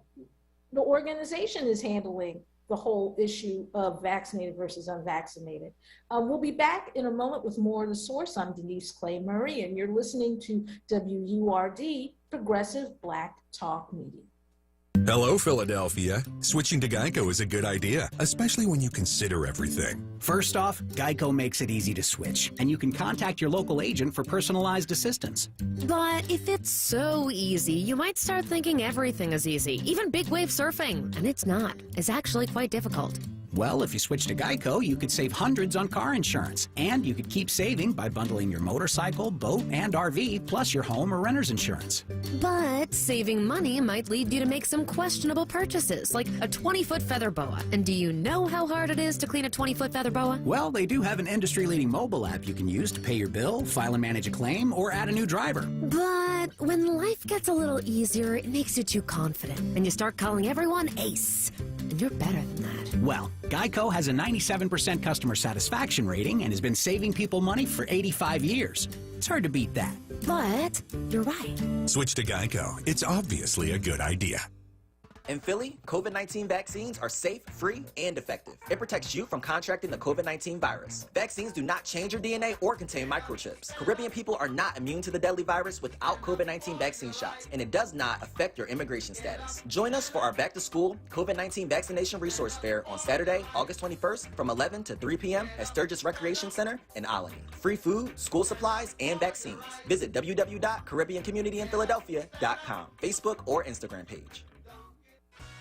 the organization is handling the whole issue of vaccinated versus unvaccinated. We'll be back in a moment with more of The Source. I'm Denise Clay Murray, and you're listening to WURD, Progressive Black Talk Media. Hello, Philadelphia. Switching to Geico is a good idea, especially when you consider everything. First off, Geico makes it easy to switch, and you can contact your local agent for personalized assistance. But if it's so easy, you might start thinking everything is easy, even big wave surfing, and it's not. It's actually quite difficult. Well, if you switch to Geico, you could save hundreds on car insurance, and you could keep saving by bundling your motorcycle, boat, and RV, plus your home or renter's insurance. But saving money might lead you to make some questionable purchases, like a 20-foot feather boa. And do you know how hard it is to clean a 20-foot feather boa? Well, they do have an industry-leading mobile app you can use to pay your bill, file and manage a claim, or add a new driver. But when life gets a little easier, it makes you too confident, and you start calling everyone Ace. And you're better than that. Well, Geico has a 97% customer satisfaction rating and has been saving people money for 85 years. It's hard to beat that. But you're right. Switch to Geico. It's obviously a good idea. In Philly, COVID-19 vaccines are safe, free, and effective. It protects you from contracting the COVID-19 virus. Vaccines do not change your DNA or contain microchips. Caribbean people are not immune to the deadly virus without COVID-19 vaccine shots, and it does not affect your immigration status. Join us for our back-to-school COVID-19 vaccination resource fair on Saturday, August 21st from 11 to 3 p.m. at Sturgis Recreation Center in Albany. Free food, school supplies, and vaccines. Visit www.caribbeancommunityinphiladelphia.com, Facebook or Instagram page.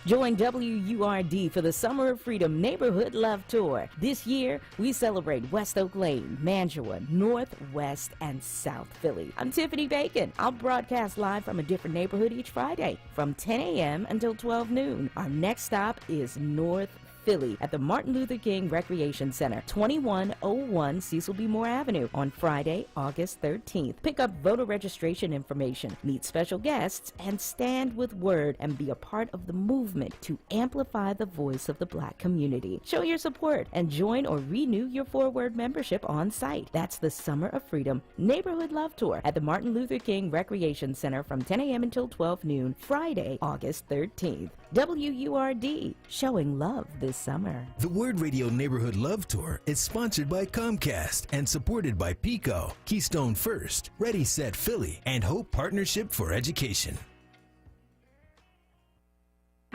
Join WURD for the Summer of Freedom Neighborhood Love Tour. This year, we celebrate West Oak Lane, Mantua, North, West, and South Philly. I'm Tiffany Bacon. I'll broadcast live from a different neighborhood each Friday from 10 a.m. until 12 noon. Our next stop is North Philly at the Martin Luther King Recreation Center, 2101 Cecil B. Moore Avenue on Friday, August 13th. Pick up voter registration information, meet special guests, and stand with WURD and be a part of the movement to amplify the voice of the Black community. Show your support and join or renew your WURD membership on site. That's the Summer of Freedom Neighborhood Love Tour at the Martin Luther King Recreation Center from 10 a.m. until 12 noon, Friday, August 13th. WURD, showing love this summer. The WURD Radio Neighborhood Love Tour is sponsored by Comcast and supported by Pico, Keystone First, Ready Set Philly, and Hope Partnership for Education.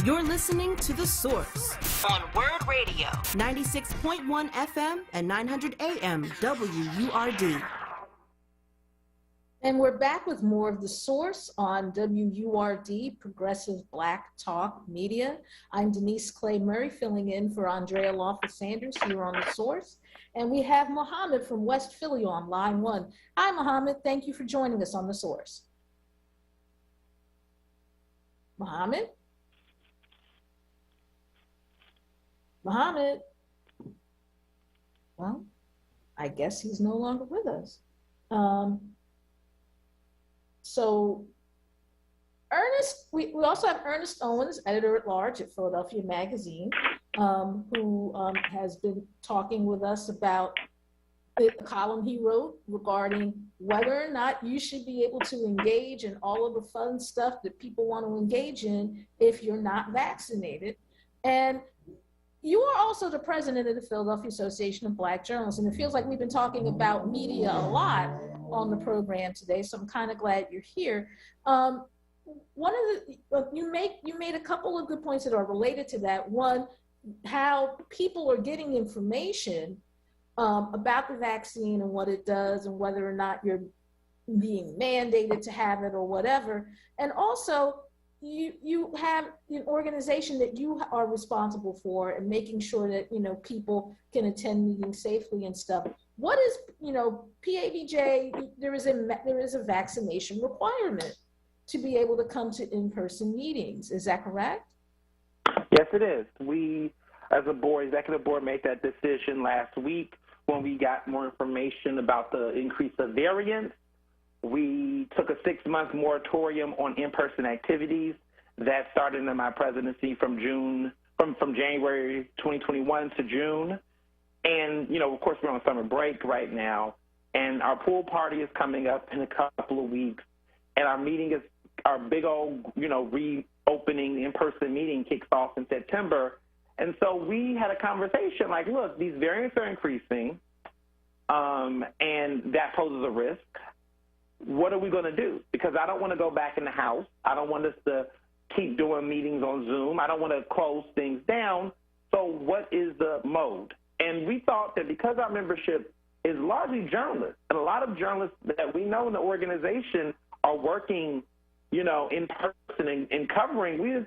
You're listening to The Source on WURD Radio, 96.1 FM and 900 AM WURD. And we're back with more of The Source on WURD, Progressive Black Talk Media. I'm Denise Clay Murray, filling in for Andrea Lawford-Sanders here on The Source. And we have Mohammed from West Philly on line one. Hi, Mohammed. Thank you for joining us on The Source. Mohammed? Mohammed? Well, I guess he's no longer with us. So Ernest, we also have Ernest Owens, editor-at-large at Philadelphia Magazine, who has been talking with us about the column he wrote regarding whether or not you should be able to engage in all of the fun stuff that people want to engage in if you're not vaccinated. And you are also the president of the Philadelphia Association of Black Journalists, and it feels like we've been talking about media a lot on the program today, so I'm kind of glad you're here. One of the you made a couple of good points that are related to that. One, how people are getting information about the vaccine and what it does, and whether or not you're being mandated to have it or whatever, and also you have an organization that you are responsible for and making sure that, people can attend meetings safely and stuff. What is, PABJ, there is a vaccination requirement to be able to come to in-person meetings. Is that correct? Yes, it is. We, as a board, executive board, made that decision last week when we got more information about the increase of variants. We took a 6-month moratorium on in-person activities that started in my presidency from January 2021 to June. And, of course, we're on summer break right now, and our pool party is coming up in a couple of weeks, and our big old, reopening in-person meeting kicks off in September. And so we had a conversation like, look, these variants are increasing, and that poses a risk. What are we going to do? Because I don't want to go back in the house. I don't want us to keep doing meetings on Zoom. I don't want to close things down. So what is the mode? And we thought that because our membership is largely journalists, and a lot of journalists that we know in the organization are working, in person and covering, we as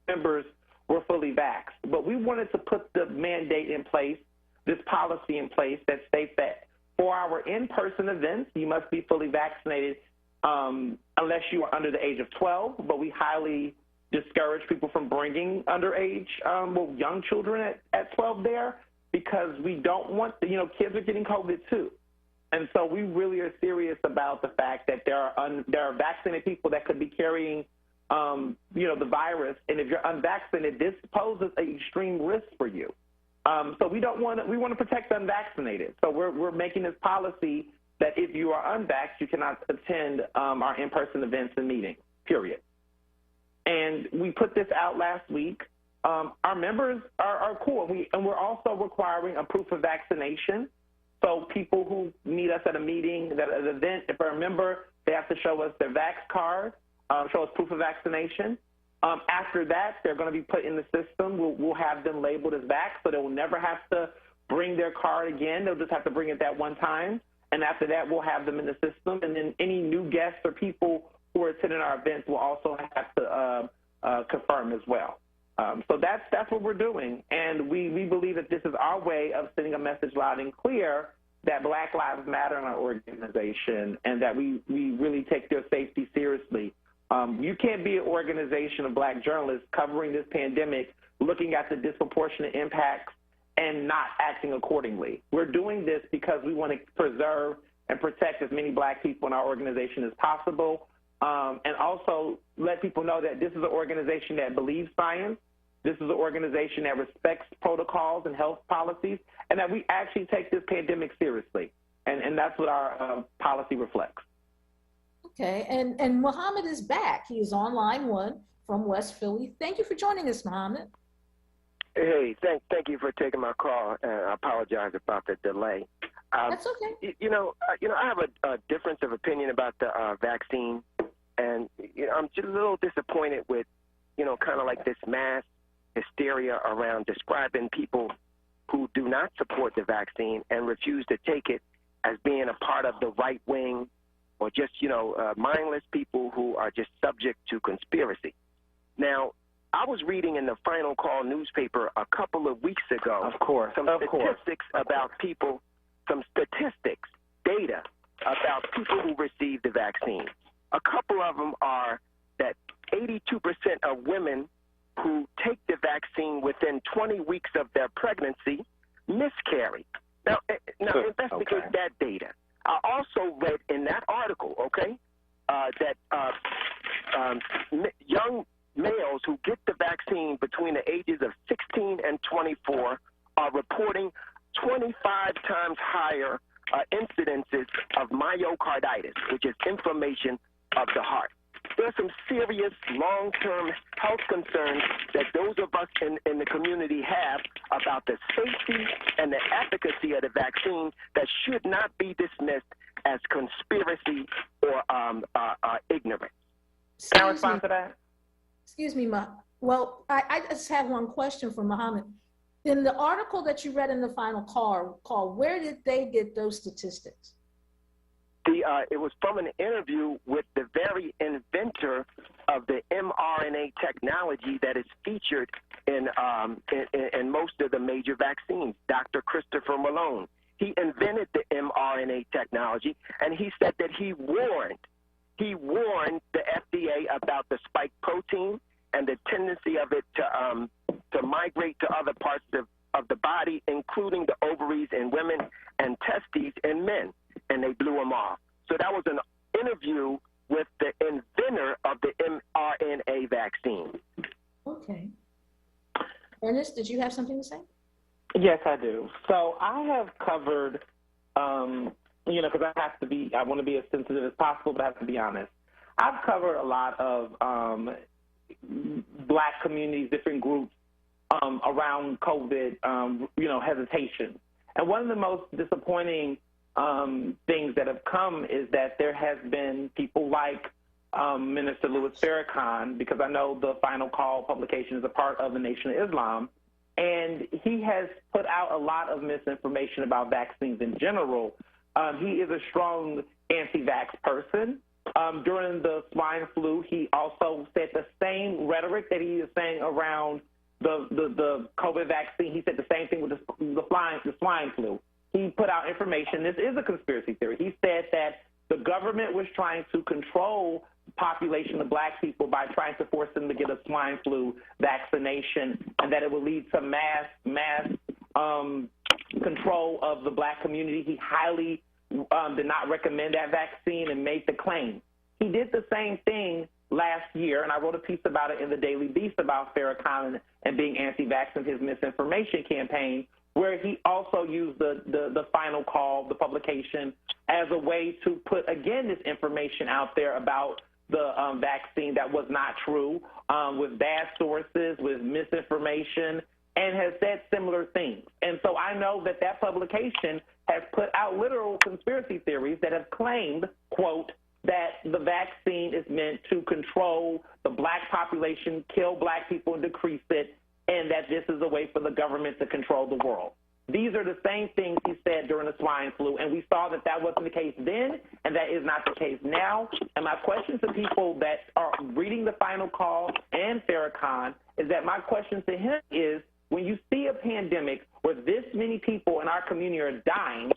members were fully vaxxed. But we wanted to put the mandate in place, this policy in place that states that for our in-person events, you must be fully vaccinated unless you are under the age of 12, but we highly discourage people from bringing underage, young children at 12 there, because we don't want, kids are getting COVID too. And so we really are serious about the fact that there are vaccinated people that could be carrying, the virus. And if you're unvaccinated, this poses an extreme risk for you. So we want to protect the unvaccinated. So we're making this policy that if you are unvaxxed, you cannot attend our in-person events and meetings, period. And we put this out last week. Our members are cool. And we're also requiring a proof of vaccination. So people who meet us at a meeting, at an event, if they're a member, they have to show us their vax card, show us proof of vaccination. After that, they're going to be put in the system. We'll have them labeled as vax, so they will never have to bring their card again. They'll just have to bring it that one time. And after that, we'll have them in the system. And then any new guests or people who are attending our events will also have to confirm as well. So that's what we're doing. And we believe that this is our way of sending a message loud and clear that Black Lives Matter in our organization and that we really take their safety seriously. You can't be an organization of Black journalists covering this pandemic, looking at the disproportionate impacts and not acting accordingly. We're doing this because we want to preserve and protect as many Black people in our organization as possible, and also let people know that this is an organization that believes science. This is an organization that respects protocols and health policies, and that we actually take this pandemic seriously. And that's what our policy reflects. Okay, and Muhammad is back. He is on line 1 from West Philly. Thank you for joining us, Muhammad. Hey, thank you for taking my call, and I apologize about the delay. That's okay. I have a difference of opinion about the vaccine, and I'm just a little disappointed with, kind of like this mass hysteria around describing people who do not support the vaccine and refuse to take it as being a part of the right wing, or just, mindless people who are just subject to conspiracy. Now, I was reading in the Final Call newspaper a couple of weeks ago some statistics about people, data about people who receive the vaccine. A couple of them are that 82% of women who take the vaccine within 20 weeks of their pregnancy miscarry. Now investigate that data. I also read in that article, that young males who get the vaccine between the ages of 16 and 24 are reporting 25 times higher incidences of myocarditis, which is inflammation of the heart. There's some serious long-term health concerns that those of us in the community have about the safety and the efficacy of the vaccine that should not be dismissed as conspiracy or ignorance. Can I respond to that? Excuse me, well, I just have one question for Muhammad. In the article that you read in the Final Call, where did they get those statistics? It was from an interview with the very inventor of the mRNA technology that is featured in most of the major vaccines, Dr. Christopher Malone. He invented the mRNA technology, and he said that he warned the FDA about the spike protein and the tendency of it to migrate to other parts of the body, including the ovaries in women and testes in men, and they blew him off. So that was an interview with the inventor of the mRNA vaccine. Okay. Ernest, did you have something to say? Yes, I do. So I have covered, because I want to be as sensitive as possible, but I have to be honest. I've covered a lot of Black communities, different groups around COVID, hesitation. And one of the most disappointing things that have come is that there has been people like Minister Louis Farrakhan, because I know the Final Call publication is a part of the Nation of Islam, and he has put out a lot of misinformation about vaccines in general. He is a strong anti-vax person. During the swine flu, he also said the same rhetoric that he is saying around the COVID vaccine. He said the same thing with the swine flu. He put out information. This is a conspiracy theory. He said that the government was trying to control the population of Black people by trying to force them to get a swine flu vaccination, and that it would lead to mass control of the Black community. He highly did not recommend that vaccine and made the claim. He did the same thing last year, and I wrote a piece about it in the Daily Beast about Farrakhan and being anti-vax and his misinformation campaign, where he also used the Final Call, the publication, as a way to put, again, this information out there about the vaccine that was not true, with bad sources, with misinformation, and has said similar things. And so I know that that publication has put out literal conspiracy theories that have claimed, quote, that the vaccine is meant to control the Black population, kill Black people and decrease it, and that this is a way for the government to control the world. These are the same things he said during the swine flu, and we saw that that wasn't the case then, and that is not the case now. And my question to people that are reading the Final Call and Farrakhan is that my question to him is, when you see a pandemic where this many people in our community are dying,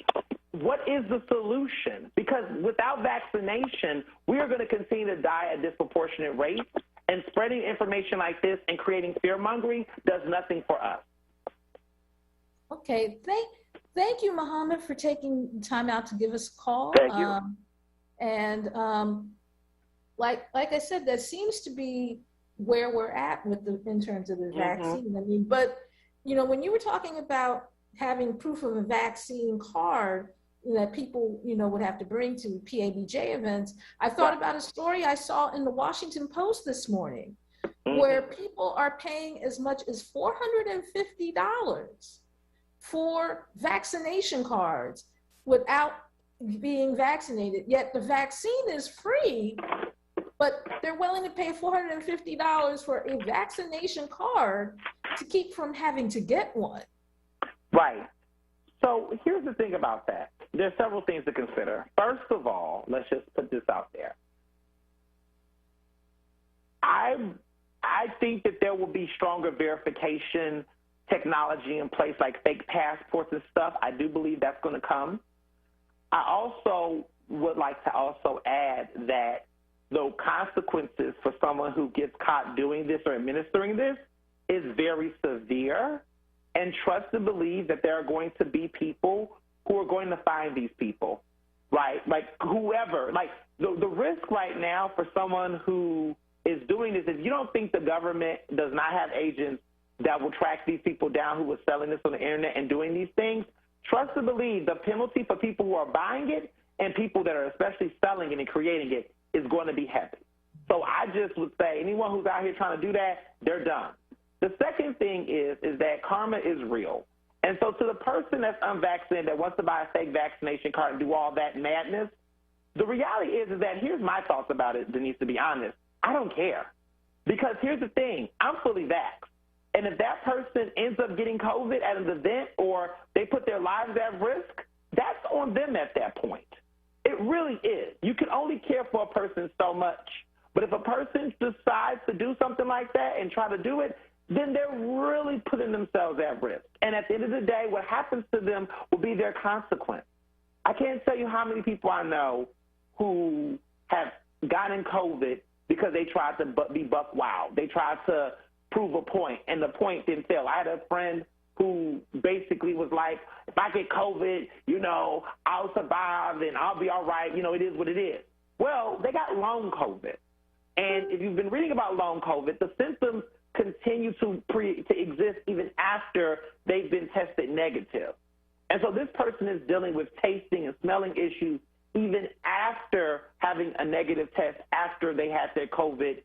what is the solution? Because without vaccination, we are going to continue to die at disproportionate rates, and spreading information like this and creating fear-mongering does nothing for us. Okay, thank you, Muhammad, for taking time out to give us a call. Thank you. Like I said, that seems to be where we're at in terms of the vaccine. I mean, but when you were talking about having proof of a vaccine card that people would have to bring to PABJ events, I thought about a story I saw in the Washington Post this morning, where people are paying as much as $450 for vaccination cards without being vaccinated, yet the vaccine is free, but they're willing to pay $450 for a vaccination card to keep from having to get one. Right. So here's the thing about that. There's several things to consider. First of all, let's just put this out there. I think that there will be stronger verification technology in place, like fake passports and stuff. I do believe that's going to come. I also would like to also add that the consequences for someone who gets caught doing this or administering this is very severe, and trust and believe that there are going to be people who are going to find these people, right? Like whoever, like the risk right now for someone who is doing this is, you don't think the government does not have agents that will track these people down who are selling this on the internet and doing these things? Trust and believe the penalty for people who are buying it and people that are especially selling it and creating it is going to be heavy. So I just would say anyone who's out here trying to do that, they're done. The second thing is that karma is real. And so to the person that's unvaccinated that wants to buy a fake vaccination card and do all that madness, the reality is that here's my thoughts about it, Denise, to be honest. I don't care. Because here's the thing, I'm fully vaxxed. And if that person ends up getting COVID at an event or they put their lives at risk, that's on them at that point. It really really is. You can only care for a person so much. But if a person decides to do something like that and try to do it, then they're really putting themselves at risk. And at the end of the day, what happens to them will be their consequence. I can't tell you how many people I know who have gotten COVID because they tried to be buck wild. They tried to prove a point, and the point didn't fail. I had a friend who basically was like, if I get COVID, I'll survive and I'll be all right. It is what it is. Well, they got long COVID. And if you've been reading about long COVID, the symptoms continue to exist even after they've been tested negative. And so this person is dealing with tasting and smelling issues even after having a negative test after they had their COVID,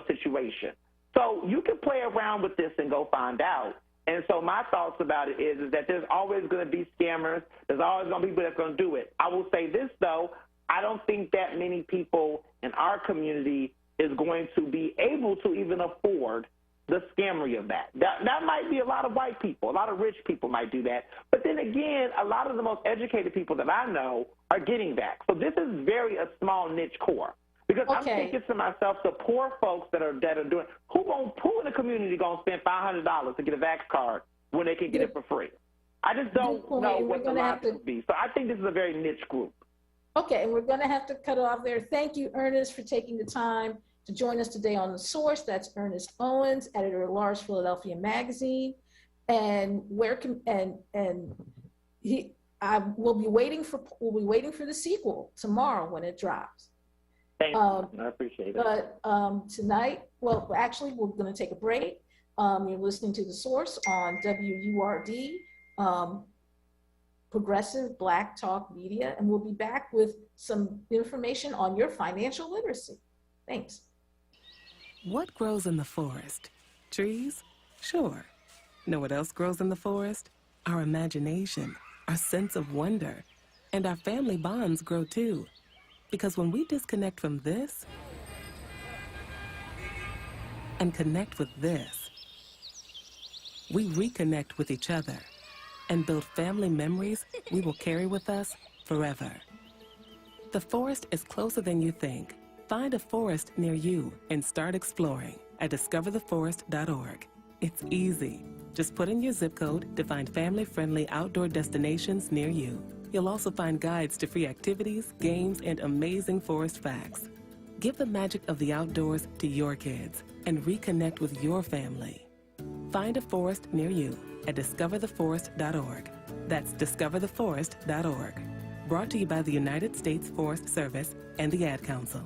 situation. So you can play around with this and go find out. And so my thoughts about it is that there's always going to be scammers. There's always going to be people that's going to do it. I will say this, though. I don't think that many people in our community is going to be able to even afford the scammery of that. That might be a lot of white people. A lot of rich people might do that. But then again, a lot of the most educated people that I know are getting that. So this is a small niche core. Because I'm thinking to myself, the poor folks that are doing, who in the community going to spend $500 to get a vax card when they can get it for free? I just don't know what the logic would be. So I think this is a very niche group. Okay, and we're going to have to cut it off there. Thank you, Ernest, for taking the time to join us today on The Source. That's Ernest Owens, editor-at-large, Philadelphia Magazine. And we'll be waiting for the sequel tomorrow when it drops. Thank you. I appreciate it. But tonight, actually, we're going to take a break. You're listening to The Source on WURD, Progressive Black Talk Media, and we'll be back with some information on your financial literacy. Thanks. What grows in the forest? Trees? Sure. Know what else grows in the forest? Our imagination, our sense of wonder, and our family bonds grow too. Because when we disconnect from this and connect with this, we reconnect with each other and build family memories we will carry with us forever. The forest is closer than you think. Find a forest near you and start exploring at discovertheforest.org. It's easy. Just put in your zip code to find family-friendly outdoor destinations near you. You'll also find guides to free activities, games, and amazing forest facts. Give the magic of the outdoors to your kids and reconnect with your family. Find a forest near you at discovertheforest.org. That's discovertheforest.org. Brought to you by the United States Forest Service and the Ad Council.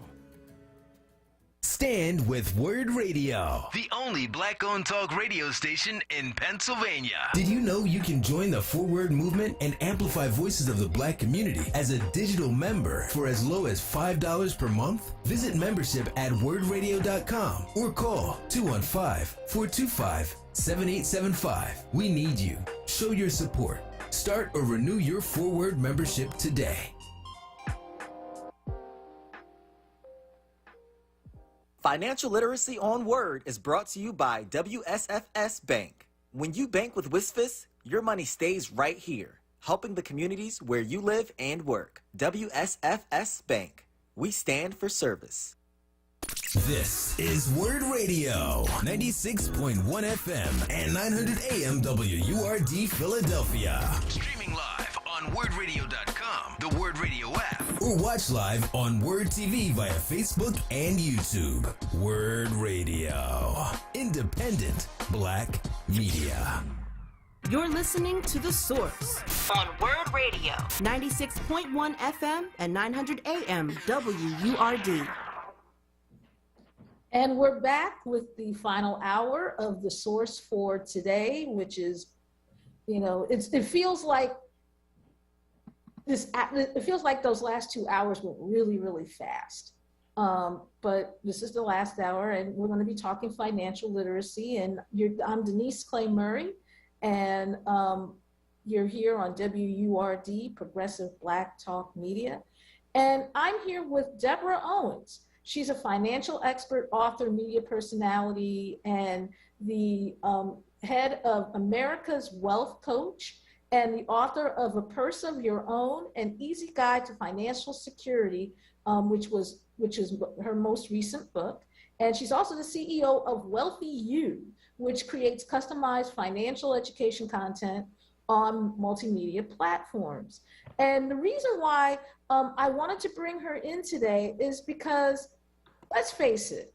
Stand with WURD Radio, the only black-owned talk radio station in Pennsylvania. Did you know you can join the 4WURD movement and amplify voices of the black community as a digital member for as low as $5 per month? Visit membership at wordradio.com or call 215-425-7875. We need you. Show your support. Start or renew your 4WURD membership today. Financial Literacy on WURD is brought to you by WSFS Bank. When you bank with WSFS, your money stays right here, helping the communities where you live and work. WSFS Bank. We stand for service. This is WURD Radio, 96.1 FM and 900 AM WURD Philadelphia. Streaming live on wordradio.com, the WURD Radio app, or watch live on WURD TV via Facebook and YouTube. WURD Radio, independent black media. You're listening to The Source on WURD Radio, 96.1 FM and 900 AM WURD. And we're back with the final hour of The Source for today, which is, it feels like those last 2 hours went really, really fast. But this is the last hour, and we're going to be talking financial literacy. And I'm Denise Clay Murray, and you're here on WURD, Progressive Black Talk Media. And I'm here with Deborah Owens. She's a financial expert, author, media personality, and the head of America's Wealth Coach and the author of A Purse of Your Own, An Easy Guide to Financial Security, which is her most recent book. And she's also the CEO of Wealthy You, which creates customized financial education content on multimedia platforms. And the reason why I wanted to bring her in today is because, let's face it,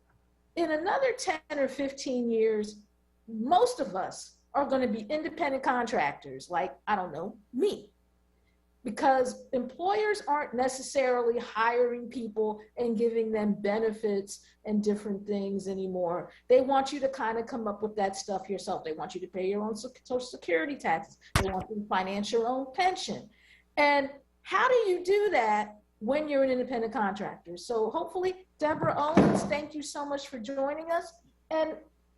in another 10 or 15 years, most of us are going to be independent contractors, like, I don't know, me. Because employers aren't necessarily hiring people and giving them benefits and different things anymore. They want you to kind of come up with that stuff yourself. They want you to pay your own Social Security taxes. They want you to finance your own pension. And how do you do that when you're an independent contractor? So hopefully, Deborah Owens, thank you so much for joining us. And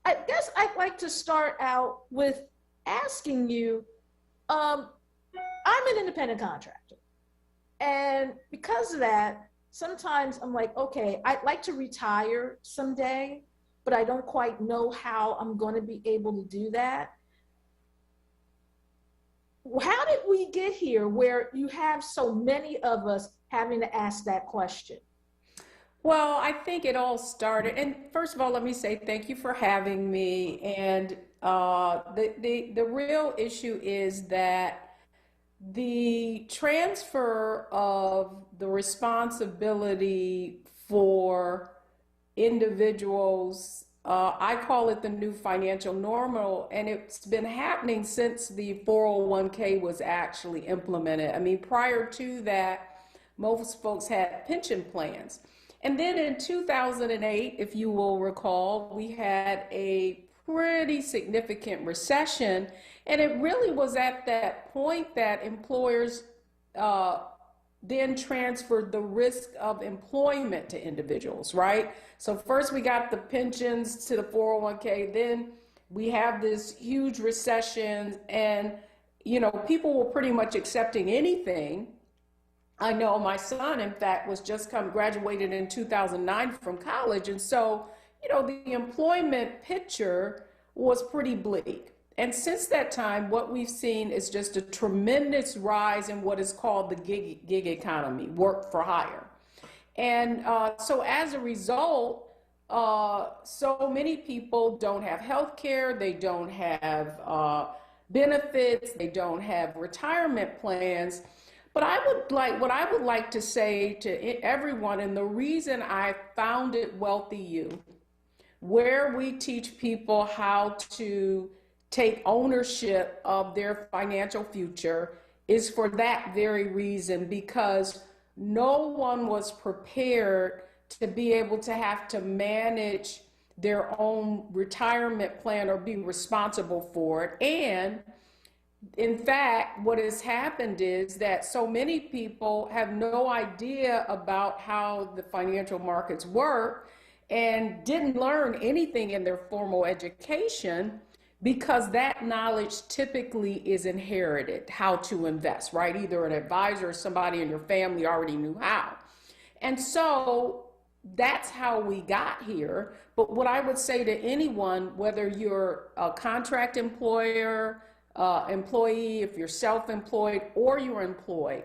I guess I'd like to start out with asking you, I'm an independent contractor. And because of that, sometimes I'm like, okay, I'd like to retire someday, but I don't quite know how I'm going to be able to do that. How did we get here where you have so many of us having to ask that question? Well, I think it all started, and first of all, let me say thank you for having me. And the real issue is that the transfer of the responsibility for individuals, I call it the new financial normal, and it's been happening since the 401k was actually implemented. I mean, prior to that, most folks had pension plans. And then in 2008, if you will recall, we had a pretty significant recession. And it really was at that point that employers then transferred the risk of employment to individuals, right? So first we got the pensions to the 401k, then we have this huge recession, and people were pretty much accepting anything. I know my son, in fact, was just graduated in 2009 from college. And so, the employment picture was pretty bleak. And since that time, what we've seen is just a tremendous rise in what is called the gig economy, work for hire. And so as a result, so many people don't have health care, they don't have benefits, they don't have retirement plans. But what I would like to say to everyone, and the reason I founded Wealthy You, where we teach people how to take ownership of their financial future, is for that very reason, because no one was prepared to be able to have to manage their own retirement plan or be responsible for it. And in fact, what has happened is that so many people have no idea about how the financial markets work and didn't learn anything in their formal education, because that knowledge typically is inherited, how to invest, right? Either an advisor or somebody in your family already knew how. And so that's how we got here. But what I would say to anyone, whether you're a contract employee, if you're self-employed or you're employed,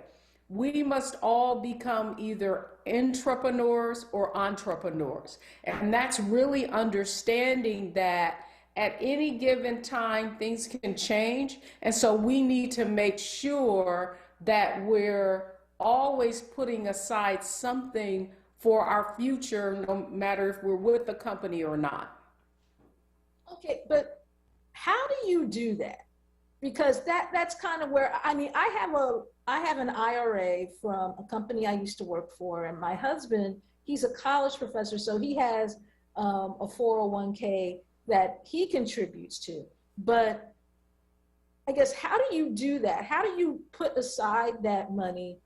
we must all become either intrapreneurs or entrepreneurs. And that's really understanding that at any given time, things can change. And so we need to make sure that we're always putting aside something for our future, no matter if we're with the company or not. Okay, but how do you do that? Because that's kind of where, I have an IRA from a company I used to work for, and my husband, he's a college professor, so he has a 401k that he contributes to. But I guess, how do you do that? How do you put aside that money?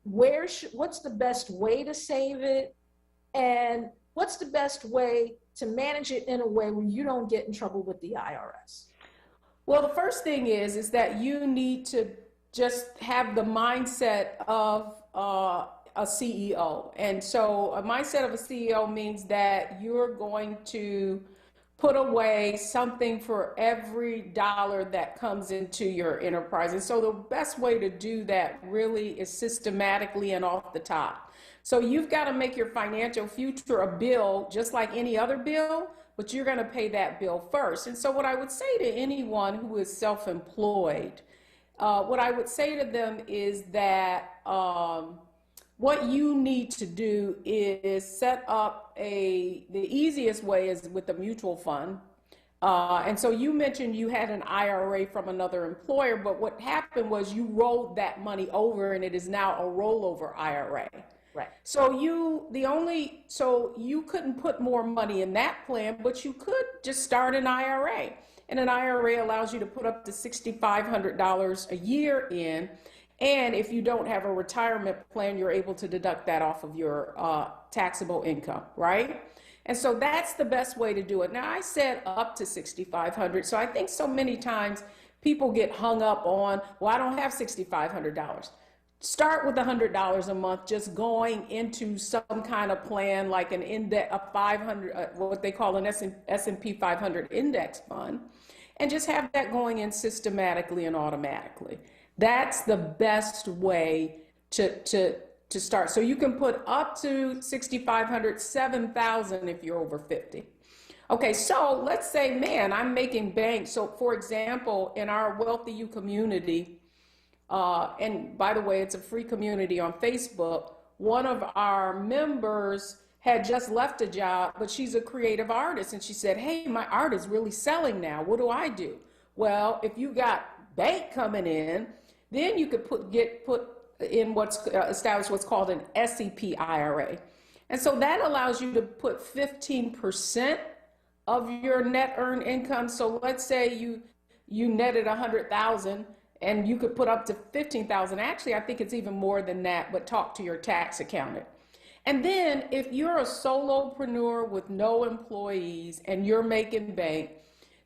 What's the best way to save it? And what's the best way to manage it in a way where you don't get in trouble with the IRS? Well, the first thing is that you need to just have the mindset of a CEO. And so a mindset of a CEO means that you're going to put away something for every dollar that comes into your enterprise. And so the best way to do that really is systematically and off the top. So you've got to make your financial future a bill just like any other bill, but you're going to pay that bill first. And so what I would say to anyone who is self-employed, what I would say to them is that what you need to do is set up the easiest way is with the mutual fund. And so you mentioned you had an IRA from another employer, but what happened was you rolled that money over and it is now a rollover IRA. Right. So you couldn't put more money in that plan, but you could just start an IRA. And an IRA allows you to put up to $6,500 a year in. And if you don't have a retirement plan, you're able to deduct that off of your taxable income, right? And so that's the best way to do it. Now, I said up to $6,500. So I think so many times people get hung up on, well, I don't have $6,500. Start with $100 a month, just going into some kind of plan like an index, a 500, what they call an S&P 500 index fund, and just have that going in systematically and automatically. That's the best way to start. So you can put up to 6,500, 7,000 if you're over 50. Okay, so let's say, man, I'm making bank. So for example, in our Wealthy You community, and by the way, it's a free community on Facebook, one of our members had just left a job, but she's a creative artist. And she said, hey, my art is really selling now. What do I do? Well, if you got bank coming in, then you could put in establish what's called an SEP IRA. And so that allows you to put 15% of your net earned income. So let's say you netted 100,000 and you could put up to 15,000. Actually, I think it's even more than that, but talk to your tax accountant. And then if you're a solopreneur with no employees and you're making bank,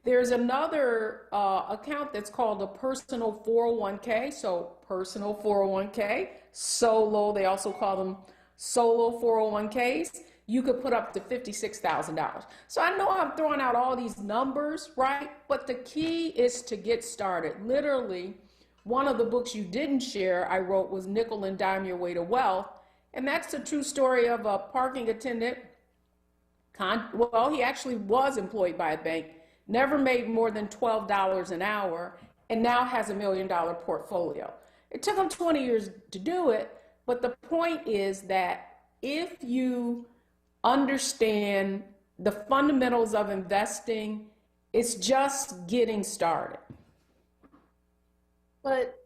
there's another account that's called a personal 401k. So personal 401k, solo, they also call them solo 401ks. You could put up to $56,000. So I know I'm throwing out all these numbers, right? But the key is to get started. Literally, one of the books you didn't share I wrote was Nickel and Dime Your Way to Wealth. And that's the true story of a parking attendant. Well, he actually was employed by a bank, never made more than $12 an hour, and now has $1 million portfolio. It took him 20 years to do it, but the point is that if you understand the fundamentals of investing, it's just getting started. But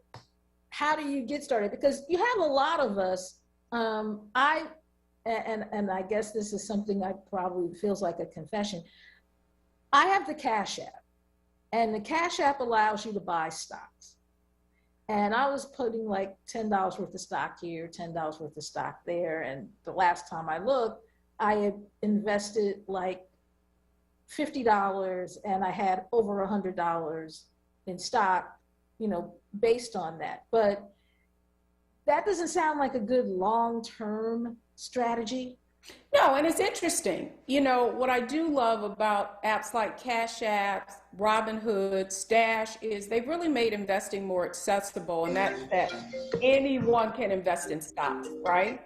how do you get started? Because you have a lot of us, and I guess this is something I probably feels like a confession. I have the Cash App, and the Cash App allows you to buy stocks. And I was putting like $10 worth of stock here, $10 worth of stock there. And the last time I looked, I had invested like $50 and I had over $100 in stock, based on that. But that doesn't sound like a good long-term strategy. No, and it's interesting. What I do love about apps like Cash Apps, Robinhood, Stash is they've really made investing more accessible, and that anyone can invest in stocks, right?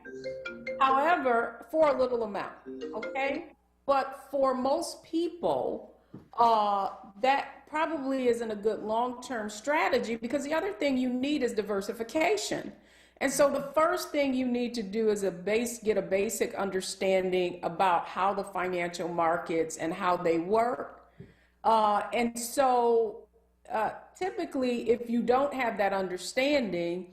However, for a little amount, okay? But for most people, that probably isn't a good long-term strategy because the other thing you need is diversification. And so the first thing you need to do is get a basic understanding about how the financial markets and how they work. And so typically, if you don't have that understanding,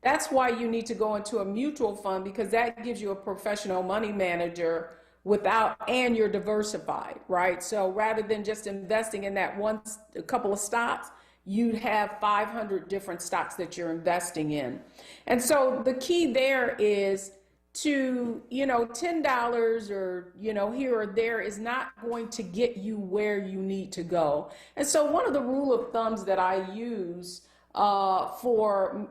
that's why you need to go into a mutual fund, because that gives you a professional money manager and you're diversified, right? So rather than just investing in a couple of stocks, you'd have 500 different stocks that you're investing in. And so the key there is to, $10 or, here or there is not going to get you where you need to go. And so one of the rule of thumbs that I use for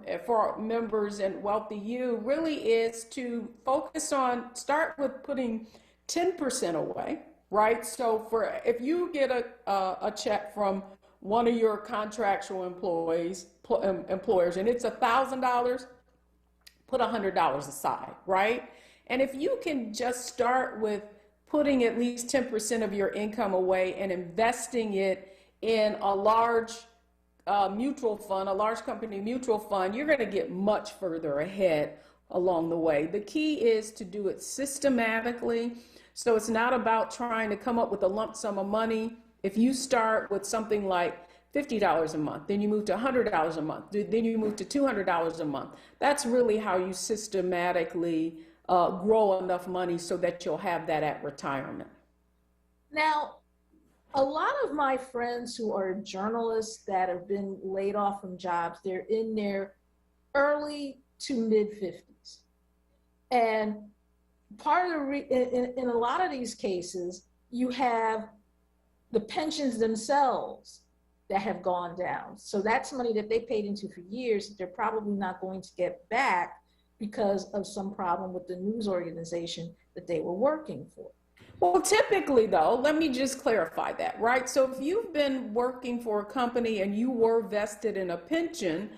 members in Wealthy You really is to start with putting 10% away. right? So if you get a check from one of your contractual employers, and it's $1,000, put $100 aside, right? And if you can just start with putting at least 10% of your income away and investing it in a large mutual fund, a large company mutual fund, you're going to get much further ahead along the way. The key is to do it systematically. So it's not about trying to come up with a lump sum of money. If you start with something like $50 a month, then you move to $100 a month, then you move to $200 a month. That's really how you systematically grow enough money so that you'll have that at retirement. Now, a lot of my friends who are journalists that have been laid off from jobs, they're in their early to mid 50s. And part of in a lot of these cases, you have the pensions themselves that have gone down. So that's money that they paid into for years that they're probably not going to get back because of some problem with the news organization that they were working for. Well, typically though, let me just clarify that, right? So if you've been working for a company and you were vested in a pension,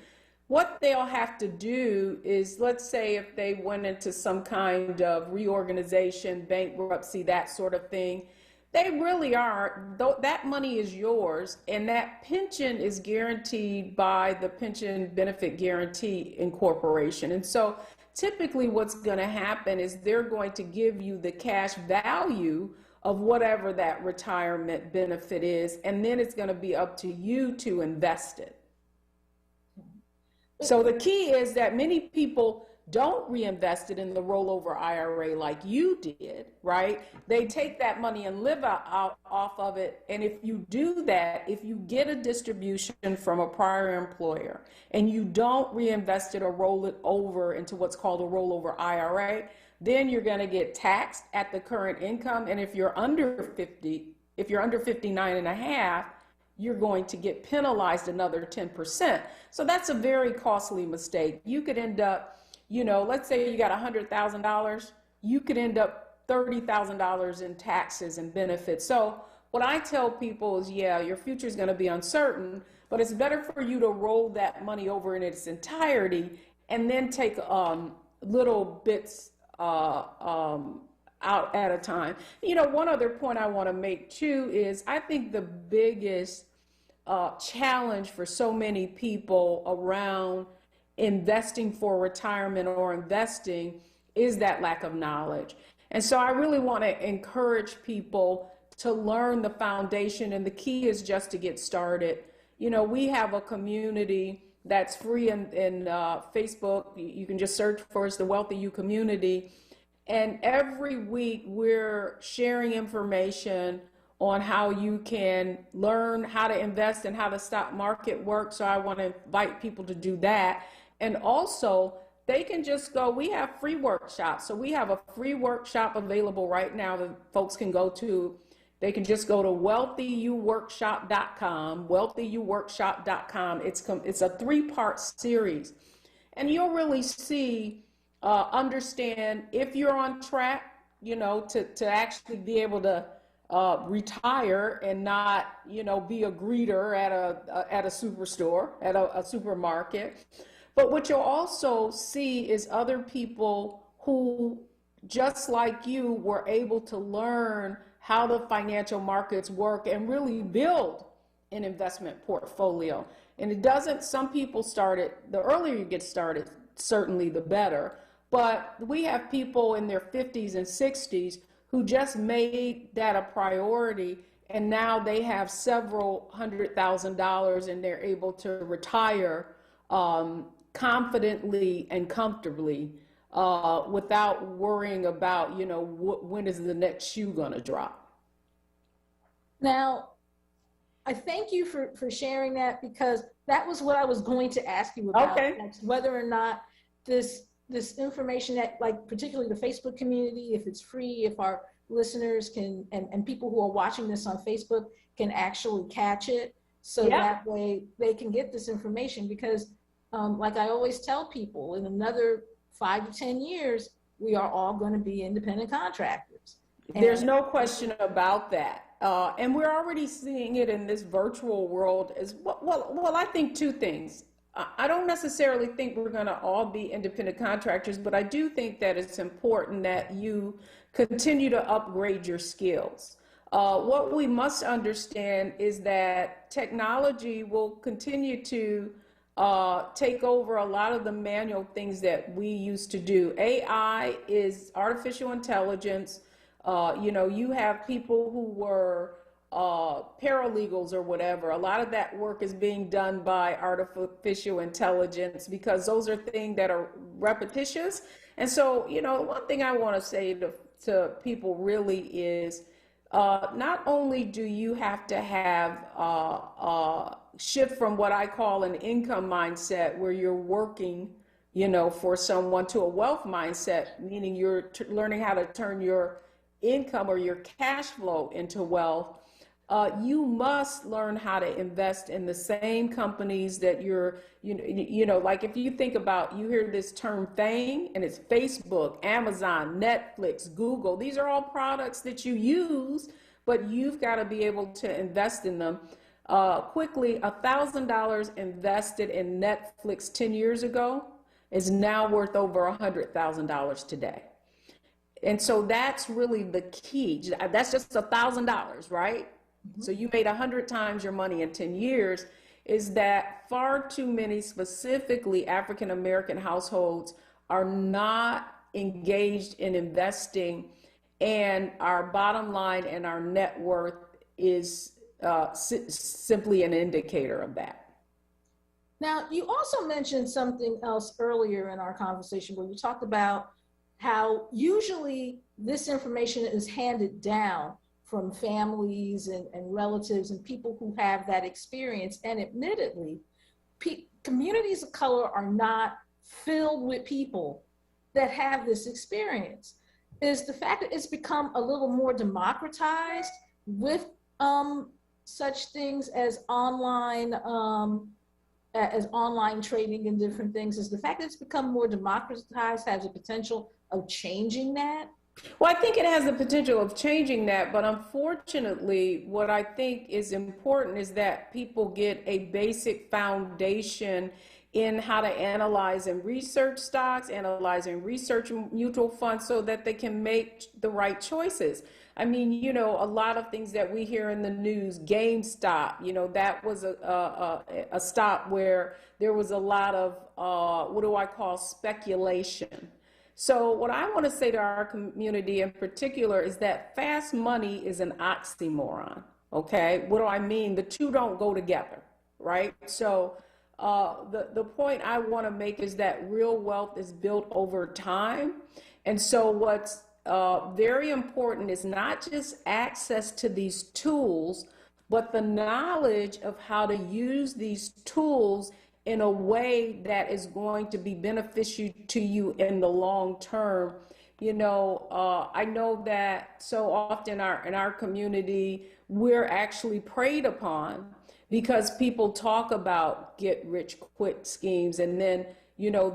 what they'll have to do is, let's say if they went into some kind of reorganization, bankruptcy, that sort of thing, they really are, that money is yours, and that pension is guaranteed by the Pension Benefit Guaranty Incorporation. And so typically what's going to happen is they're going to give you the cash value of whatever that retirement benefit is, and then it's going to be up to you to invest it. So the key is that many people don't reinvest it in the rollover IRA like you did, right? They take that money and live out off of it. And if you do that, if you get a distribution from a prior employer and you don't reinvest it or roll it over into what's called a rollover IRA, then you're going to get taxed at the current income. And if you're under 50, if you're under 59 and a half, you're going to get penalized another 10%. So that's a very costly mistake. You could end up, you know, let's say you got $100,000, you could end up $30,000 in taxes and benefits. So what I tell people is, yeah, your future is going to be uncertain, but it's better for you to roll that money over in its entirety and then take little bits out at a time. You know, one other point I want to make too is I think the biggest challenge for so many people around investing for retirement or investing is that lack of knowledge. And so I really want to encourage people to learn the foundation, and the key is just to get started. You know, we have a community that's free in Facebook. You can just search for us, the Wealthy You community. And every week we're sharing information on how you can learn how to invest and how the stock market works. So I want to invite people to do that. And also, they can just go, we have free workshops. So we have a free workshop available right now that folks can go to. They can just go to wealthyuworkshop.com, wealthyuworkshop.com. It's a 3-part series. And you'll really see, understand if you're on track, you know, to actually be able to retire and not, you know, be a greeter at a superstore, at a supermarket. But what you'll also see is other people who, just like you, were able to learn how the financial markets work and really build an investment portfolio. And it doesn't, some people start it, the earlier you get started, certainly the better. But we have people in their 50s and 60s who just made that a priority, and now they have several $100,000 and they're able to retire confidently and comfortably without worrying about, you know, when is the next shoe going to drop. Now, I thank you for sharing that, because that was what I was going to ask you about. Okay. Next, whether or not this information that, like, particularly the Facebook community, if it's free, if our listeners can, and people who are watching this on Facebook can actually catch it, so that way they can get this information. Because like I always tell people, in another 5 to 10 years, we are all going to be independent contractors. There's no question about that. And we're already seeing it in this virtual world as well. Well, I think two things. I don't necessarily think we're going to all be independent contractors, but I do think that it's important that you continue to upgrade your skills. What we must understand is that technology will continue to take over a lot of the manual things that we used to do. AI is artificial intelligence. You have people who were paralegals or whatever. A lot of that work is being done by artificial intelligence because those are things that are repetitious. And so, one thing I want to say to people really is not only do you have to have shift from what I call an income mindset where you're working, for someone to a wealth mindset, meaning you're learning how to turn your income or your cash flow into wealth. You must learn how to invest in the same companies that like if you think about, you hear this term FANG, and it's Facebook, Amazon, Netflix, Google. These are all products that you use, but you've got to be able to invest in them. Quickly, $1,000 invested in Netflix 10 years ago is now worth over $100,000 today. And so that's really the key. That's just $1,000, right? Mm-hmm. So you made 100 times your money in 10 years. Is that far too many, specifically African American households, are not engaged in investing, and our bottom line and our net worth is simply an indicator of that. Now, you also mentioned something else earlier in our conversation where you talked about how usually this information is handed down from families and relatives and people who have that experience. And admittedly, communities of color are not filled with people that have this experience. Is the fact that it's become a little more democratized with such things as online trading and different things. Is the fact that it's become more democratized has the potential of changing that? Well, I think it has the potential of changing that, but unfortunately, what I think is important is that people get a basic foundation in how to analyze and research stocks, analyze and research mutual funds so that they can make the right choices. I mean, a lot of things that we hear in the news, GameStop, that was a stop where there was a lot of, what do I call, speculation. So what I want to say to our community in particular is that fast money is an oxymoron, okay? What do I mean? The two don't go together, right? So the point I want to make is that real wealth is built over time. And so what's very important is not just access to these tools, but the knowledge of how to use these tools in a way that is going to be beneficial to you in the long term. I know that so often in our community, we're actually preyed upon because people talk about get rich quick schemes, and then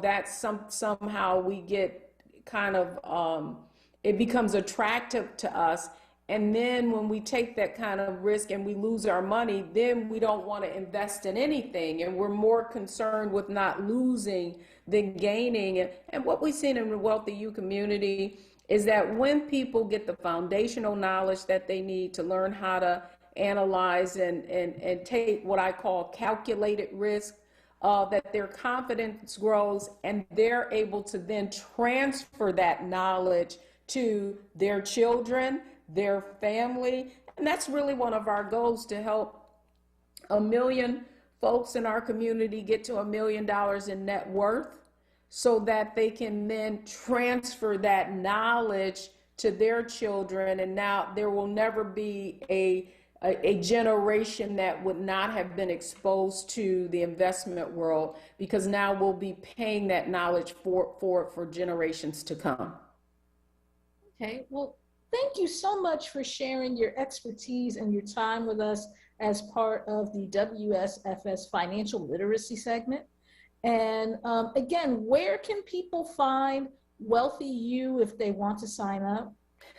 that's somehow we get kind of it becomes attractive to us. And then when we take that kind of risk and we lose our money, then we don't want to invest in anything. And we're more concerned with not losing than gaining. And what we've seen in the Wealthy You community is that when people get the foundational knowledge that they need to learn how to analyze and take what I call calculated risk, that their confidence grows and they're able to then transfer that knowledge to their children, their family. And that's really one of our goals, to help 1 million folks in our community get to $1 million in net worth so that they can then transfer that knowledge to their children. And now there will never be a generation that would not have been exposed to the investment world, because now we'll be paying that knowledge for generations to come. Okay, well, thank you so much for sharing your expertise and your time with us as part of the WSFS Financial Literacy segment. And again, where can people find Wealthy You if they want to sign up?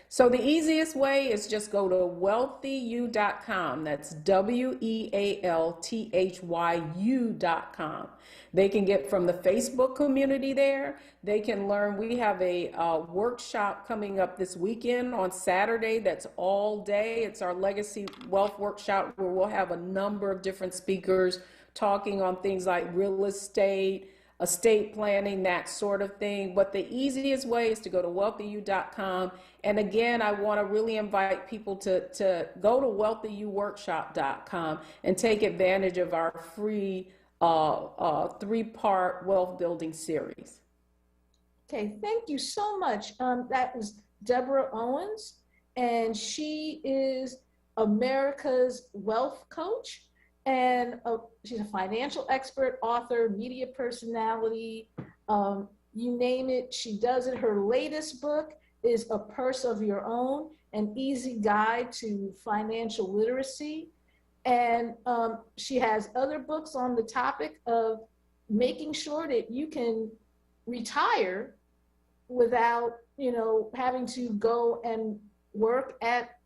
So the easiest way is just go to wealthyu.com. That's WEALTHYU.com. They can get from the Facebook community there. They can learn. We have a workshop coming up this weekend on Saturday that's all day. It's our Legacy Wealth Workshop where we'll have a number of different speakers talking on things like real estate, estate planning, that sort of thing. But the easiest way is to go to wealthyu.com. And again, I want to really invite people to go to wealthyuworkshop.com and take advantage of our free 3-part wealth building series. Okay, thank you so much. That was Deborah Owens, and she is America's wealth coach. And she's a financial expert, author, media personality, you name it, she does it. Her latest book is A Purse of Your Own, an easy guide to financial literacy. And she has other books on the topic of making sure that you can retire without, having to go and work at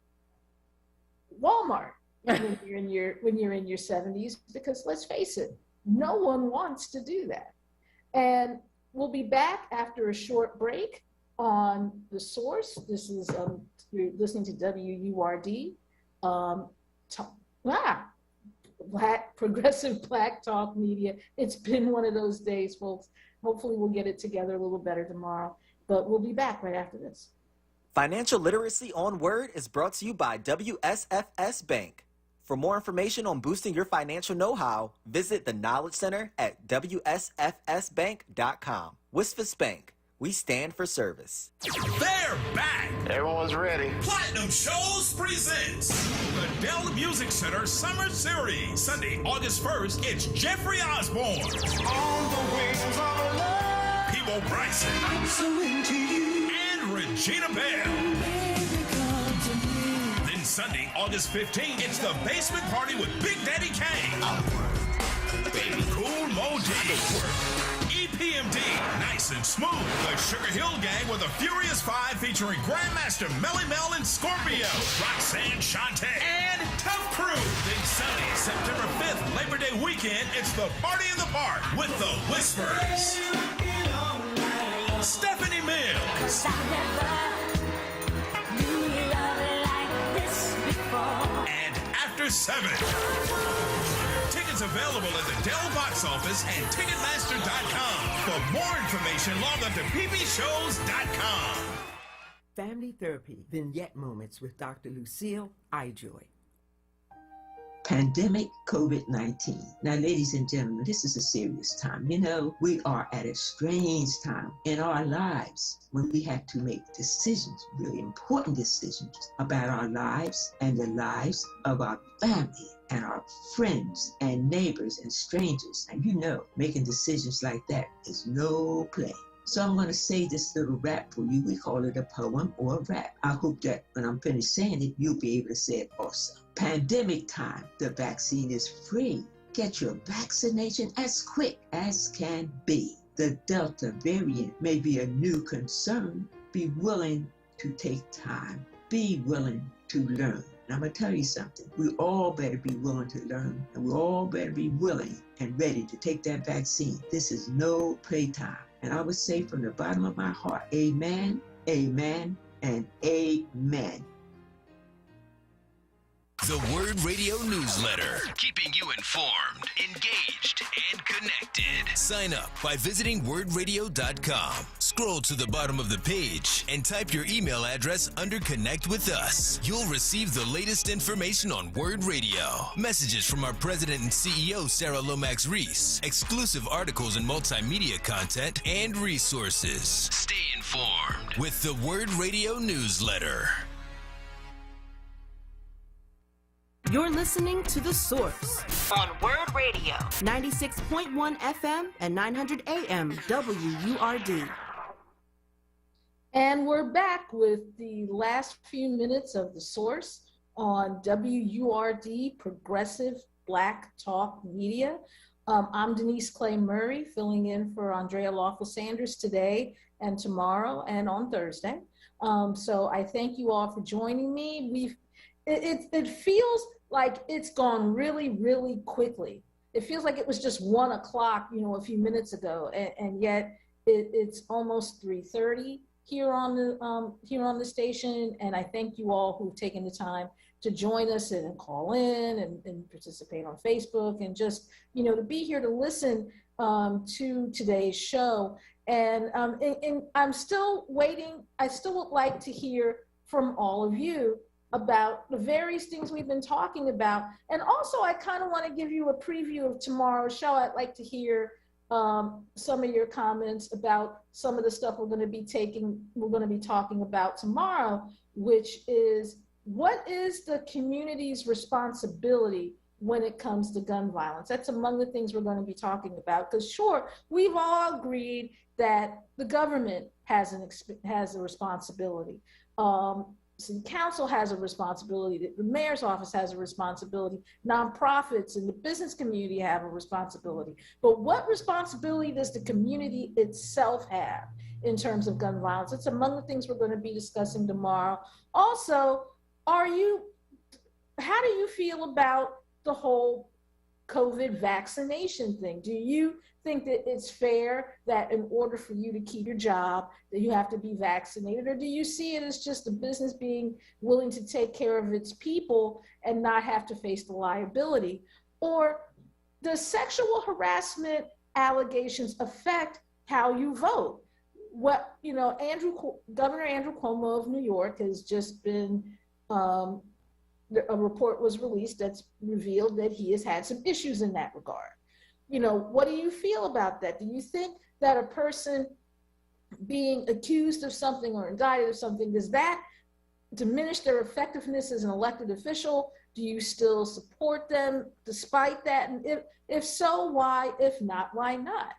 Walmart. when you're in your 70s, because let's face it, no one wants to do that. And we'll be back after a short break on The Source. This is you're listening to WURD, Progressive Black Talk Media. It's been one of those days, folks. Hopefully we'll get it together a little better tomorrow, but we'll be back right after this. Financial Literacy on WURD is brought to you by WSFS Bank. For more information on boosting your financial know-how, visit the Knowledge Center at WSFSbank.com. WSFS Bank, we stand for service. They're back! Everyone's ready. Platinum Shows presents the Dell Music Center Summer Series. Sunday, August 1st, it's Jeffrey Osborne. On the wings of love. Peebo Bryson. I'm so into you. And Regina Bell. Sunday, August 15th, it's the Basement Party with Big Daddy Kane. Baby Cool Mo D. EPMD, Nice and Smooth. The Sugar Hill Gang with the Furious Five featuring Grandmaster Melly Mel and Scorpio. Roxanne Shante. And Tough Crew. Big Sunday, September 5th, Labor Day weekend, it's the Party in the Park with the Whispers. Stephanie Mills. And After 7. Tickets available at the Dell box office and Ticketmaster.com. For more information, log on to ppshows.com. Family Therapy Vignette Moments with Dr. Lucille Ijoy. Pandemic COVID-19. Now, ladies and gentlemen, this is a serious time. We are at a strange time in our lives when we have to make decisions, really important decisions about our lives and the lives of our family and our friends and neighbors and strangers. And making decisions like that is no play. So I'm going to say this little rap for you. We call it a poem or a rap. I hope that when I'm finished saying it, you'll be able to say it also. Pandemic time, the vaccine is free. Get your vaccination as quick as can be. The Delta variant may be a new concern. Be willing to take time. Be willing to learn. And I'm going to tell you something. We all better be willing to learn, and we all better be willing and ready to take that vaccine. This is no playtime. And I would say from the bottom of my heart, amen, amen, and amen. The WURD Radio Newsletter, keeping you informed, engaged, and connected. Sign up by visiting wordradio.com. Scroll to the bottom of the page and type your email address under Connect with Us. You'll receive the latest information on WURD Radio, messages from our president and CEO, Sarah Lomax Reese, exclusive articles and multimedia content, and resources. Stay informed with the WURD Radio Newsletter. You're listening to The Source on WURD Radio, 96.1 FM and 900 AM WURD. And we're back with the last few minutes of The Source on WURD, Progressive Black Talk Media. I'm Denise Clay Murray, filling in for Andrea Lawful Sanders today and tomorrow and on Thursday. So I thank you all for joining me. It feels like it's gone really, really quickly. It feels like it was just 1 o'clock, a few minutes ago, and yet it's almost 3:30 here on the station. And I thank you all who've taken the time to join us and call in and participate on Facebook and just to be here to listen to today's show. And I'm still waiting. I still would like to hear from all of you about the various things we've been talking about. And also, I kind of want to give you a preview of tomorrow's show. I'd like to hear some of your comments about some of the stuff we're going to be talking about tomorrow, which is, what is the community's responsibility when it comes to gun violence? That's among the things we're going to be talking about. Because sure, we've all agreed that the government has a responsibility. City council has a responsibility, the mayor's office has a responsibility, nonprofits and the business community have a responsibility. But what responsibility does the community itself have in terms of gun violence? It's among the things we're going to be discussing tomorrow. Also, how do you feel about the whole COVID vaccination thing? Do you think that it's fair that in order for you to keep your job that you have to be vaccinated, or do you see it as just a business being willing to take care of its people and not have to face the liability? Or does sexual harassment allegations affect how you vote? Governor Andrew Cuomo of New York has just been a report was released that's revealed that he has had some issues in that regard. What do you feel about that? Do you think that a person being accused of something or indicted of something, does that diminish their effectiveness as an elected official? Do you still support them despite that? And if so, why? If not, why not?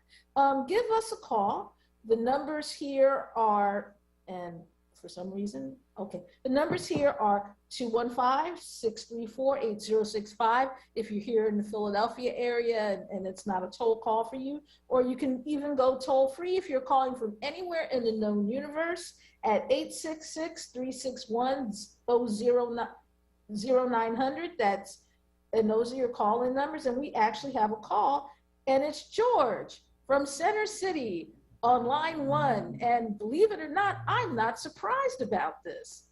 Give us a call. The numbers here are, and for some reason, okay. The numbers here are 215-634-8065 if you're here in the Philadelphia area and it's not a toll call for you. Or you can even go toll free if you're calling from anywhere in the known universe at 866-361-0900. And those are your call-in numbers. And we actually have a call, and it's George from Center City on line 1, and believe it or not, I'm not surprised about this.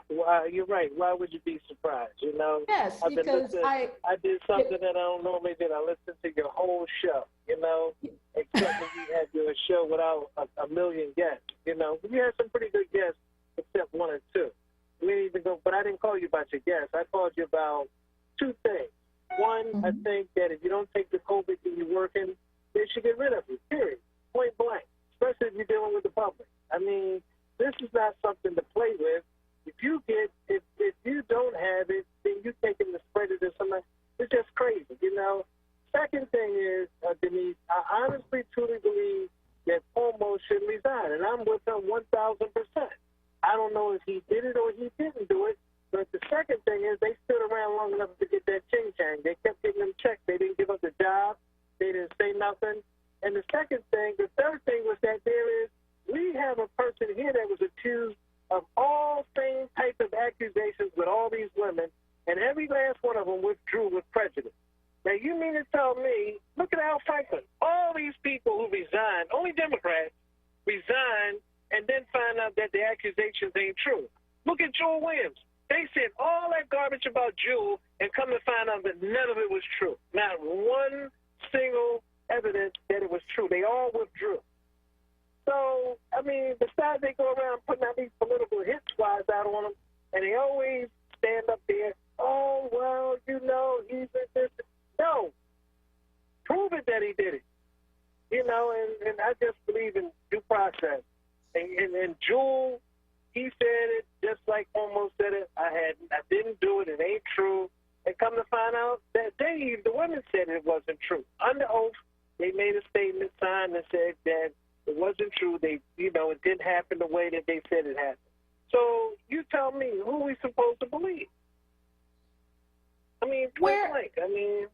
Well, you're right. Why would you be surprised? Yes, because I did something that I don't normally do. I listened to your whole show, except when you had your show without a million guests. You had some pretty good guests, except 1 or 2. We didn't even go, but I didn't call you about your guests. I called you about 2 things. One, I think that if you don't take the COVID and you're working, they should get rid of you, period, point blank, especially if you're dealing with the public. I mean, this is not something to play with. If you don't have it, then you're taking the spread it to somebody. It's just crazy, Second thing is, Denise, I honestly, truly believe that Cuomo should resign, and I'm with him 1,000%. I don't know if he did it or he didn't do it, but the second thing is they stood around long enough to get that ching-chang. They kept getting them checks. They didn't give up the job. They didn't say nothing. And the third thing was that we have a person here that was accused of all same types of accusations with all these women, and every last one of them withdrew with prejudice. Now, you mean to tell me, look at Al Franken, all these people who resigned, only Democrats, resigned and then find out that the accusations ain't true. Look at Jewel Williams. They said all that garbage about Jewel and come to find out that none of it was true. Not one single evidence that it was true. They all withdrew. So, I mean, besides they go around putting out these political hit squads out on them, and they always stand up there, oh, well, he did this. No. Prove it that he did it. And I just believe in due process. And Jewel, he said it just like Cuomo said it. I didn't do it. It ain't true. And come to find out that the women said it wasn't true. Under oath, they made a statement signed and said that it wasn't true. It didn't happen the way that they said it happened. So you tell me, who are we supposed to believe? I mean, point blank. I mean,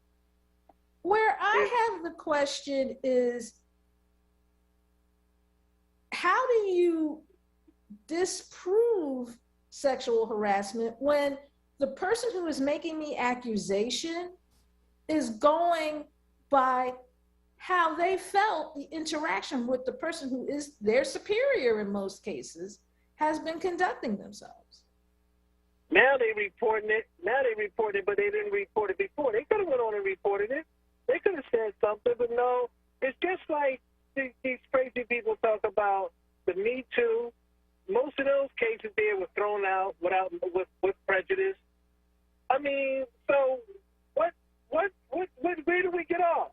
Where I have the question is, how do you disprove sexual harassment when the person who is making the accusation is going by how they felt the interaction with the person who is their superior in most cases has been conducting themselves? Now they reporting it. But they didn't report it before. They could have went on and reported it. They could have said something, but no. It's just like these crazy people talk about the Me Too. Most of those cases there were thrown out with prejudice. I mean, so where do we get off?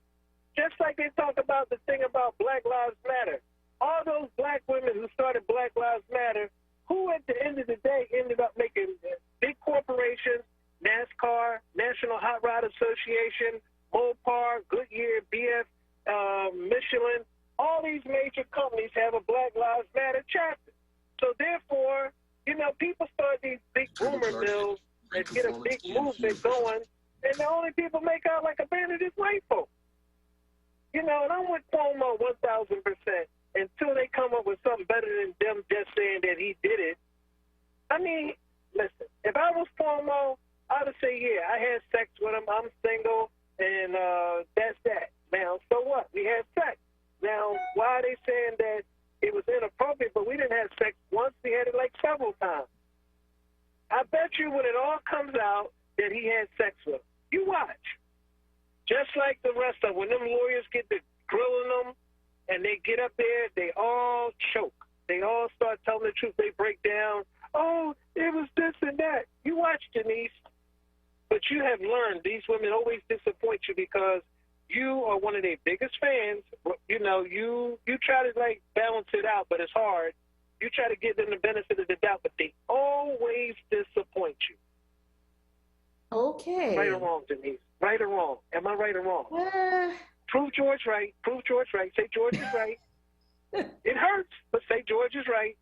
Just like they talk about the thing about Black Lives Matter. All those black women who started Black Lives Matter, who at the end of the day ended up making big corporations, NASCAR, National Hot Rod Association, Mopar, Goodyear, BF, Michelin, all these major companies have a Black Lives Matter chapter. So therefore, people start these big rumor mills and get a big movement going, and the only people make out like a bandit is white folks. And I'm with Cuomo 1,000% until they come up with something better than them just saying that he did it. I mean, listen, if I was Cuomo, I would say, yeah, I had sex with him, I'm single, and that's that. Now, so what? We had sex. Now, why are they saying that it was inappropriate, but we didn't have sex once? We had it like several times. I bet you when it all comes out that he had sex with him. You watch. Just like the rest of them, when them lawyers get to grilling them and they get up there, they all choke. They all start telling the truth. They break down. Oh, it was this and that. You watch, Denise. But you have learned these women always disappoint you because you are one of their biggest fans. You try to like balance it out, but it's hard. You try to give them the benefit of the doubt, but they always disappoint you. Okay. Right or wrong, Denise? Right or wrong? Am I right or wrong? Prove George right. Prove George right. Say George is right. It hurts, but say George is right.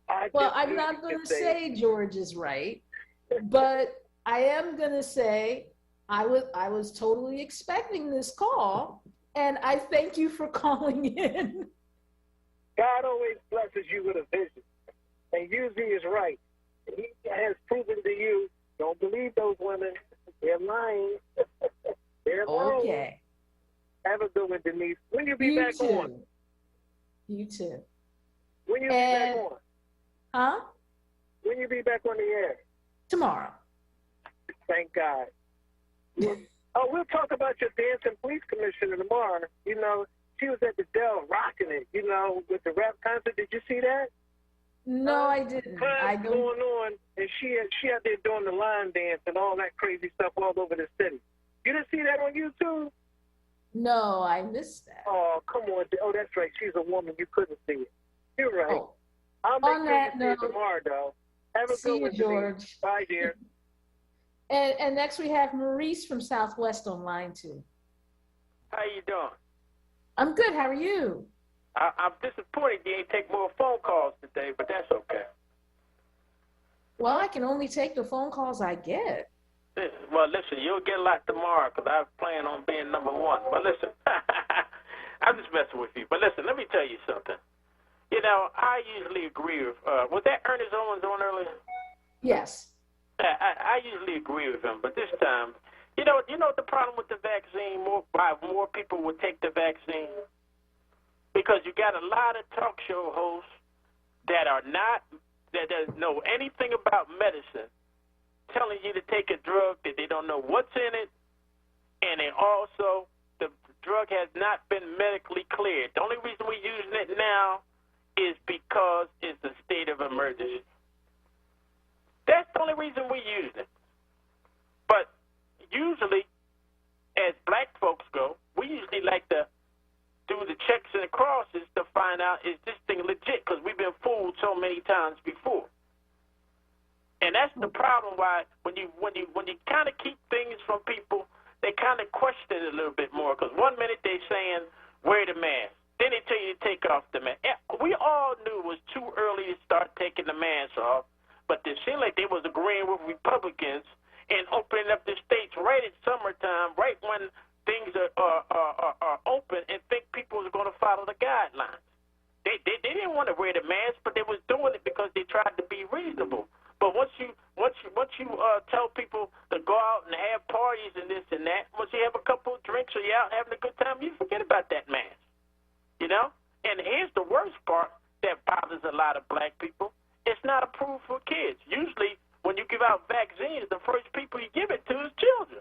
I'm not going to say George is right, but I am going to say I was totally expecting this call, and I thank you for calling in. God always blesses you with a vision, and usually is right. He has proven to you, don't believe those women. They're lying. They're lying. Okay. Have a good one, Denise. When you be back on? You too. When you be back on? Huh? When you be back on the air? Tomorrow. Thank God. We'll talk about your dancing police commissioner tomorrow. She was at the Dell rocking it, with the rap concert. Did you see that? No, I didn't. Crimes going on, and she out there doing the line dance and all that crazy stuff all over the city. You didn't see that on YouTube? No, I missed that. Oh, come on. Oh, that's right. She's a woman. You couldn't see it. You're right. Oh. I'll make sure you see it tomorrow, though. Have a good one, George. Bye, dear. And next we have Maurice from Southwest on line 2. How you doing? I'm good. How are you? I'm disappointed you ain't take more phone calls today, but that's okay. Well, I can only take the phone calls I get. Listen, you'll get a lot tomorrow because I plan on being number 1. But listen, I'm just messing with you. But listen, let me tell you something. I usually agree with, was that Ernest Owens on earlier? Yes. I usually agree with him, but this time, you know the problem with the vaccine, more people would take the vaccine? Because you got a lot of talk show hosts that don't know anything about medicine, telling you to take a drug that they don't know what's in it, and the drug has not been medically cleared. The only reason we're using it now is because it's a state of emergency. That's the only reason we're using it. But usually, as black folks go, we usually like to do the checks and the crosses to find out is this thing legit, because we've been fooled so many times before. And that's the problem why when you kind of keep things from people, they kind of question it a little bit more, because one minute they're saying wear the mask, then they tell you to take off the mask. We all knew it was too early to start taking the mask off, but it seemed like they was agreeing with Republicans and opening up the states right at summertime, right when things are open and think people are going to follow the guidelines. They didn't want to wear the mask, but they was doing it because they tried to be reasonable. But once you tell people to go out and have parties and this and that, once you have a couple of drinks or you're out having a good time, you forget about that mask. You know? And here's the worst part that bothers a lot of black people. It's not approved for kids. Usually when you give out vaccines, the first people you give it to is children.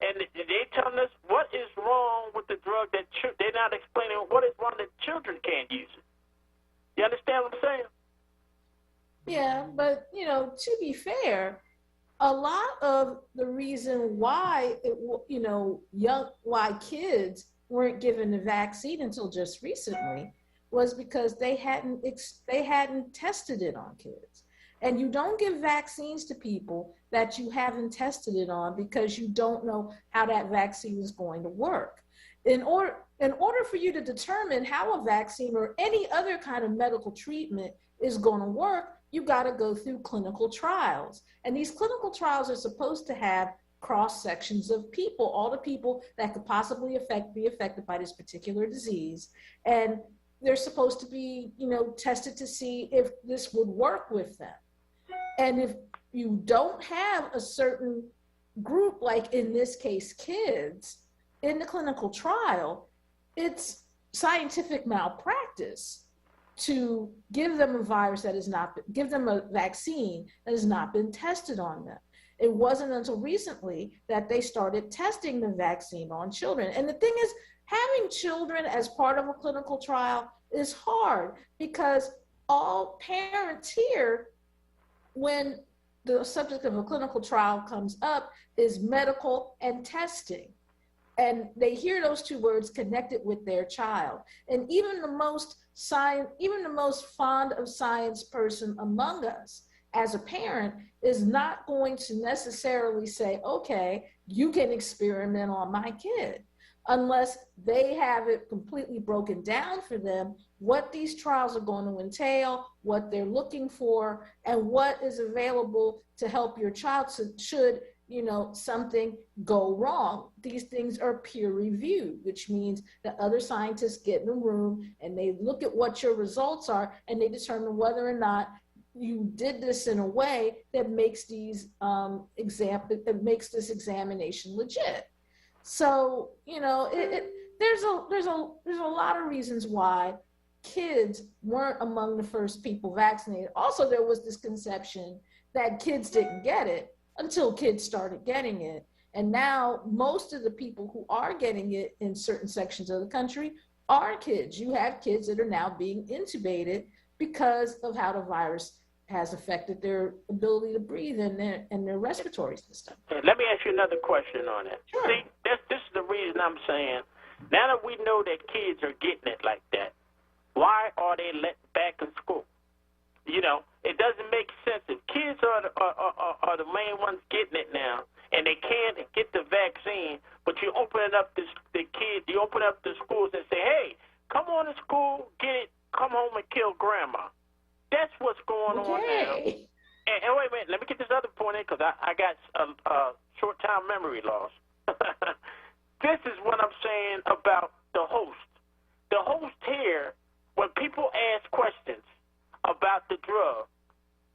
And they're telling us what is wrong with the drug that they're not explaining what is wrong that children can't use it. You understand what I'm saying? Yeah, but, to be fair, a lot of the reason why, why kids weren't given the vaccine until just recently was because they hadn't tested it on kids. And you don't give vaccines to people that you haven't tested it on because you don't know how that vaccine is going to work. In order for you to determine how a vaccine or any other kind of medical treatment is going to work, you got to go through clinical trials. And these clinical trials are supposed to have cross sections of people, all the people that could possibly be affected by this particular disease. And they're supposed to be, tested to see if this would work with them. And if you don't have a certain group, like in this case, kids, in the clinical trial, it's scientific malpractice to give them a virus that is not, give them a vaccine that has not been tested on them. It wasn't until recently that they started testing the vaccine on children. And the thing is, having children as part of a clinical trial is hard because all parents here, when the subject of a clinical trial comes up, is medical and testing. And they hear those two words connected with their child. And even the most fond of science person among us as a parent is not going to necessarily say, okay, you can experiment on my kid, unless they have it completely broken down for them, what these trials are going to entail, what they're looking for, and what is available to help your child should something go wrong. These things are peer reviewed, which means that other scientists get in a room and they look at what your results are and they determine whether or not you did this in a way that makes these makes this examination legit. So there's a lot of reasons why kids weren't among the first people vaccinated. Also, there was this conception that kids didn't get it until kids started getting it. And now most of the people who are getting it in certain sections of the country are kids. You have kids that are now being intubated because of how the virus has affected their ability to breathe and their respiratory system. Let me ask you another question on that. Sure. See, this is the reason I'm saying, now that we know that kids are getting it like that, why are they let back in school? It doesn't make sense. If kids are the main ones getting it now, and they can't get the vaccine, but you open up the schools and say, hey, come on to school, get it, come home and kill grandma. That's what's going on now. And wait a minute, let me get this other point in because I got short-time memory loss. This is what I'm saying about the host. The host here, when people ask questions about the drug,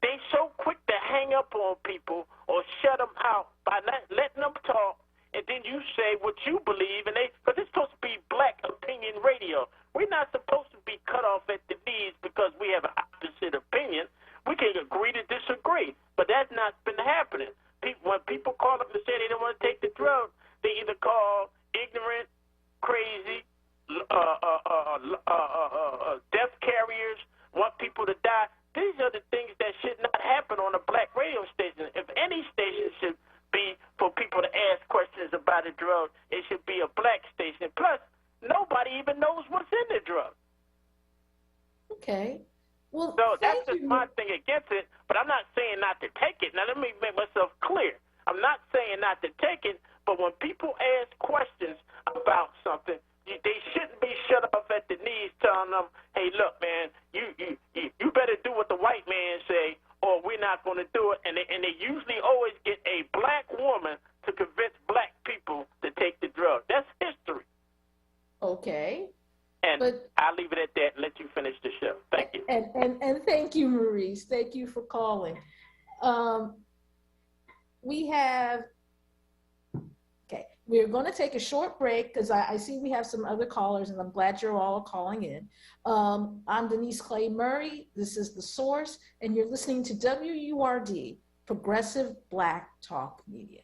they so quick to hang up on people or shut them out by not letting them talk, and then you say what you believe, and because it's supposed to be black opinion radio. We're not supposed to be cut off at the knees because we have an opposite opinion. We can agree to disagree, but that's not been happening. When people call up and say they don't want to take the drug, they either call ignorant, crazy, death carriers, want people to die. These are the things that should not happen on a black radio station. If any station should be for people to ask questions about a drug, it should be a black station. Plus, nobody even knows what's in the drug. Okay. Well, so that's just my thing against it, but I'm not saying not to take it. Now, let me make myself clear. I'm not saying not to take it, but when people ask questions about something, they shouldn't be shut off at the knees telling them, hey, look, man, you better do what the white man say or we're not going to do it. And they usually always get a black woman to convince black people to take the drug. That's leave it at that and let you finish the show. Thank you. And thank you, Maurice. Thank you for calling. We're going to take a short break because I see we have some other callers, and I'm glad you're all calling in. I'm Denise Clay Murray. This is The Source, and you're listening to WURD, Progressive Black Talk Media.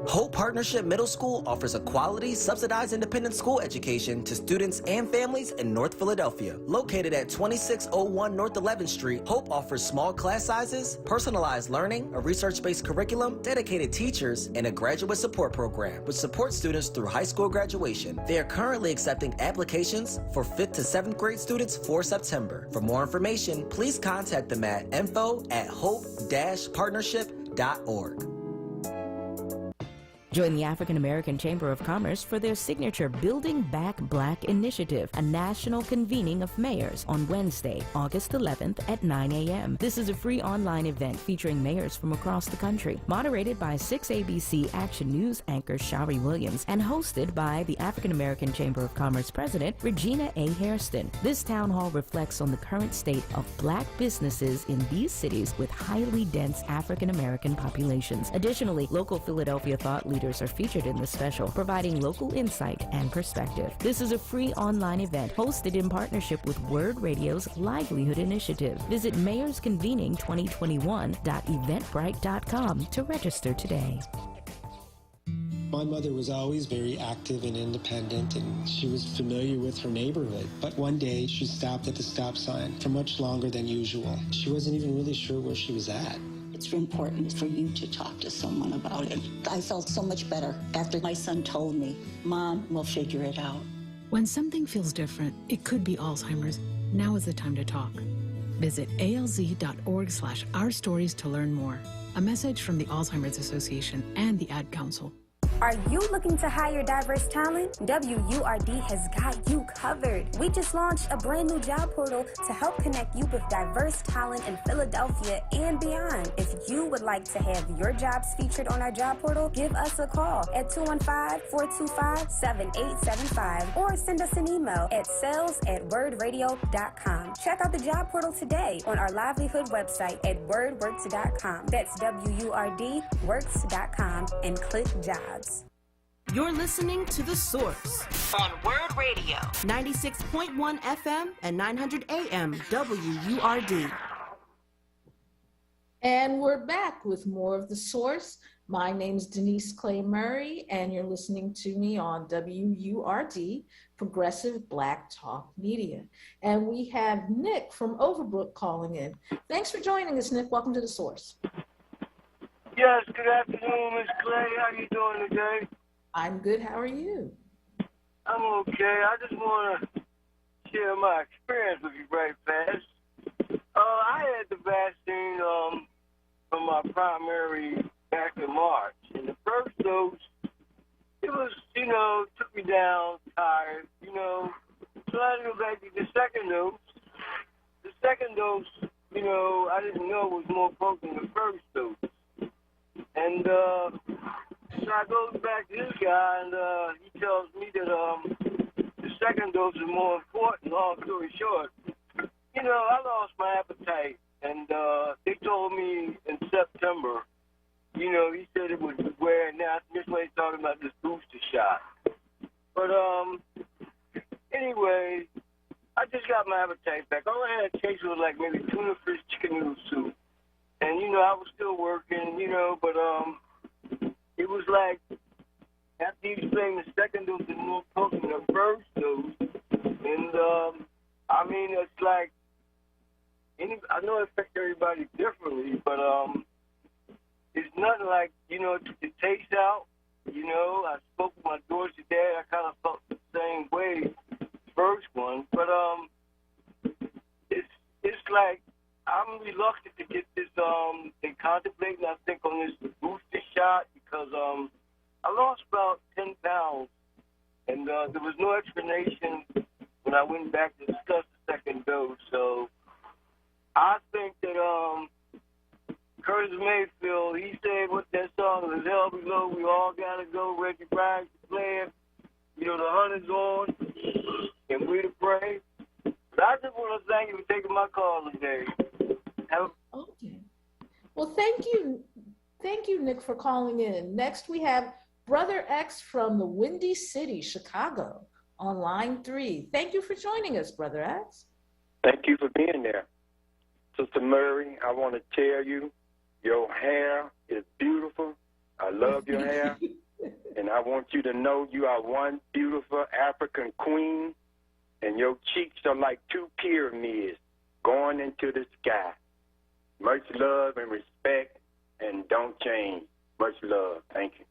Hope Partnership Middle School offers a quality, subsidized independent school education to students and families in North Philadelphia. Located at 2601 North 11th Street, Hope offers small class sizes, personalized learning, a research-based curriculum, dedicated teachers, and a graduate support program, which supports students through high school graduation. They are currently accepting applications for 5th to 7th grade students for September. For more information, please contact them at info@hope-partnership.org. Join the African American Chamber of Commerce for their signature Building Back Black initiative, a national convening of mayors on Wednesday, August 11th at 9 a.m. This is a free online event featuring mayors from across the country, moderated by 6ABC Action News anchor Shari Williams and hosted by the African American Chamber of Commerce President Regina A. Hairston. This town hall reflects on the current state of black businesses in these cities with highly dense African American populations. Additionally, local Philadelphia thought leaders are featured in the special, providing local insight and perspective. This is a free online event hosted in partnership with WURD Radio's Livelihood Initiative. Visit mayorsconvening2021.eventbrite.com to register today. My mother was always very active and independent, and she was familiar with her neighborhood. But one day, she stopped at the stop sign for much longer than usual. She wasn't even really sure where she was at. It's important for you to talk to someone about it. I felt so much better after my son told me, Mom, we'll figure it out. When something feels different, it could be Alzheimer's. Now is the time to talk. Visit alz.org/ourstories to learn more. A message from the Alzheimer's Association and the Ad Council. Are you looking to hire diverse talent? WURD has got you covered. We just launched a brand new job portal to help connect you with diverse talent in Philadelphia and beyond. If you would like to have your jobs featured on our job portal, give us a call at 215-425-7875 or send us an email at sales@wordradio.com. Check out the job portal today on our livelihood website at wordworks.com. That's WURDworks.com and click jobs. You're listening to The Source on WURD Radio, 96.1 FM and 900 AM WURD. And we're back with more of The Source. My name's Denise Clay Murray, and you're listening to me on WURD, Progressive Black Talk Media. And we have Nick from Overbrook calling in. Thanks for joining us, Nick. Welcome to The Source. Yes, good afternoon, Ms. Clay. How you doing today? I'm good. How are you? I'm okay. I just want to share my experience with you right fast. I had the vaccine from my primary back in March. And the first dose, it was, took me down, tired, So I had to go back to the second dose. The second dose, I didn't know it was more potent than the first dose. And so I go back to this guy, and he tells me that the second dose is more important. Long story short, I lost my appetite, and they told me in September, he said it would be wearing out. This way he's talking about this booster shot. But anyway, I just got my appetite back. All I had to taste was like maybe tuna fish chicken noodle soup. And, I was still working, but it was like, after you explained the second dose is more potent than the first dose. And, it's like, I know it affects everybody differently, but it's nothing like, to the taste out. I spoke with my daughter today. I kind of felt the same way, the first one. But it's like, I'm reluctant to get this, and contemplating, I think, on this booster shot because I lost about 10 pounds, and there was no explanation when I went back to discuss the second dose. So I think that Curtis Mayfield, he said what that song is, Hell Below, We All Gotta Go, Reggie Bryant's playing, the hunt is on, and we to pray. But I just want to thank you for taking my call today. Okay. Well, thank you. Thank you, Nick, for calling in. Next, we have Brother X from the Windy City, Chicago, on line 3. Thank you for joining us, Brother X. Thank you for being there. Sister Murray, I want to tell you, your hair is beautiful. I love your hair. And I want you to know you are one beautiful African queen, and your cheeks are like 2 pyramids going into the sky. Much love and respect, and don't change. Much love. Thank you.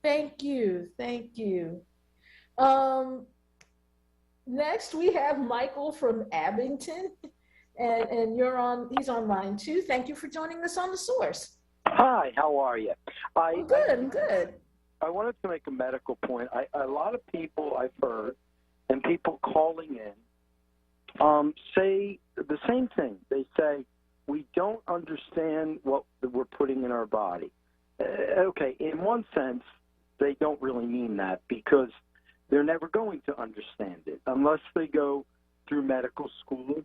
Thank you. Thank you. Next, we have Michael from Abington, and he's on line 2. Thank you for joining us on The Source. Hi, how are you? I'm good. I wanted to make a medical point. A lot of people I've heard, and people calling in, say the same thing. They say, we don't understand what we're putting in our body. Okay, in one sense, they don't really mean that, because they're never going to understand it unless they go through medical school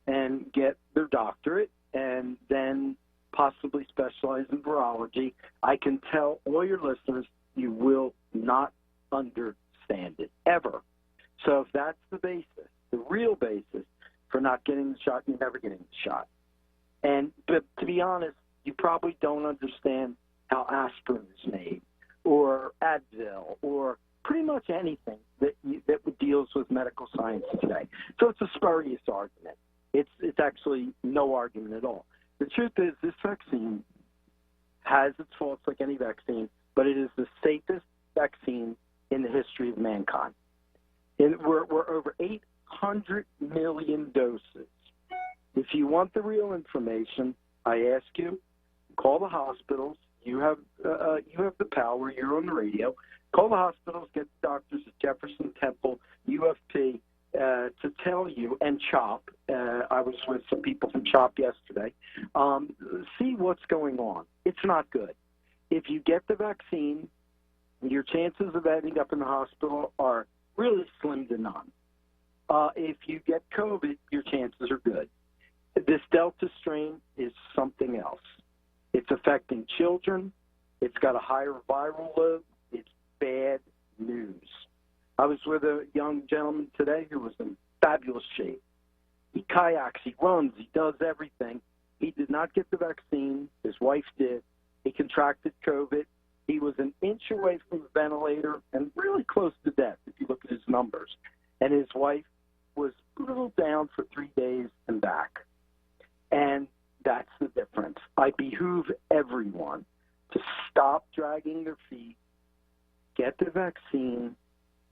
and get their doctorate and then possibly specialize in virology. I can tell all your listeners, you will not understand it, ever. So if that's the basis, the real basis for not getting the shot, you're never getting the shot. But to be honest, you probably don't understand how aspirin is made, or Advil, or pretty much anything that deals with medical science today. So it's a spurious argument. It's actually no argument at all. The truth is, this vaccine has its faults like any vaccine, but it is the safest vaccine in the history of mankind. And we're over 800 million doses. If you want the real information, I ask you, call the hospitals. You have the power. You're on the radio. Call the hospitals, get the doctors at Jefferson, Temple, UFP to tell you, and CHOP. I was with some people from CHOP yesterday. See what's going on. It's not good. If you get the vaccine, your chances of ending up in the hospital are really slim to none. If you get COVID, your chances are good. This Delta strain is something else. It's affecting children. It's got a higher viral load. It's bad news. I was with a young gentleman today who was in fabulous shape. He kayaks, he runs, he does everything. He did not get the vaccine. His wife did. He contracted COVID. He was an inch away from the ventilator and really close to death if you look at his numbers. And his wife was a little down for 3 days and back. And that's the difference. I behoove everyone to stop dragging their feet, get the vaccine,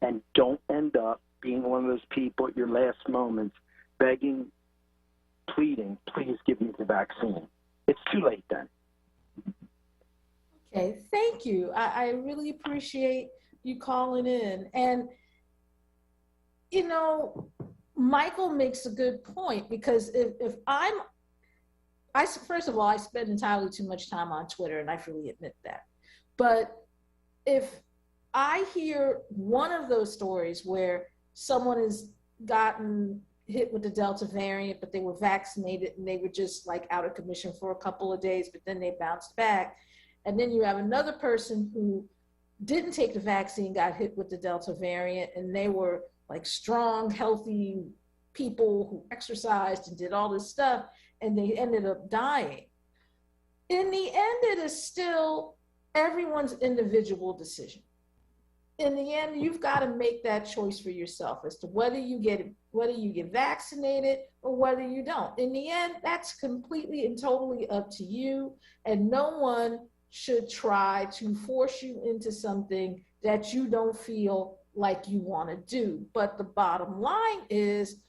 and don't end up being one of those people at your last moments begging, pleading, please give me the vaccine. It's too late then. Okay, thank you. I really appreciate you calling in. And, you know, Michael makes a good point, because if first of all, I spend entirely too much time on Twitter, and I freely admit that. But if I hear one of those stories where someone has gotten hit with the Delta variant, but they were vaccinated and they were just like out of commission for a couple of days, but then they bounced back. And then you have another person who didn't take the vaccine, got hit with the Delta variant, and they were like strong, healthy people who exercised and did all this stuff, and they ended up dying. In the end, it is still everyone's individual decision. In the end, you've got to make that choice for yourself as to whether you get vaccinated or whether you don't. In the end, that's completely and totally up to you, and no one should try to force you into something that you don't feel like you want to do. But the bottom line is,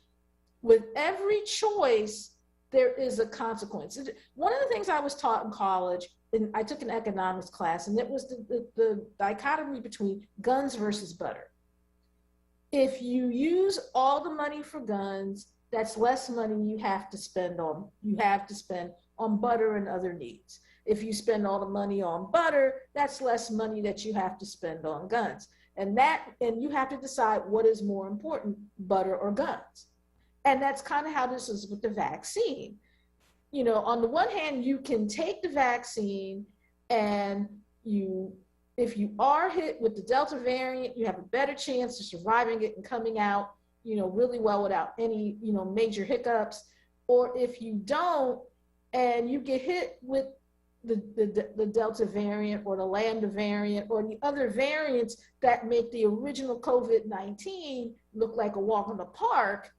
with every choice, there is a consequence. One of the things I was taught in college, and I took an economics class, and it was the dichotomy between guns versus butter. If you use all the money for guns, that's less money you have to spend on butter and other needs. If you spend all the money on butter, that's less money that you have to spend on guns. And you have to decide what is more important, butter or guns. And that's kind of how this is with the vaccine. You know, on the one hand, you can take the vaccine and if you are hit with the Delta variant, you have a better chance of surviving it and coming out, you know, really well without any, you know, major hiccups. Or if you don't, and you get hit with the Delta variant or the Lambda variant or the other variants that make the original COVID-19 look like a walk in the park,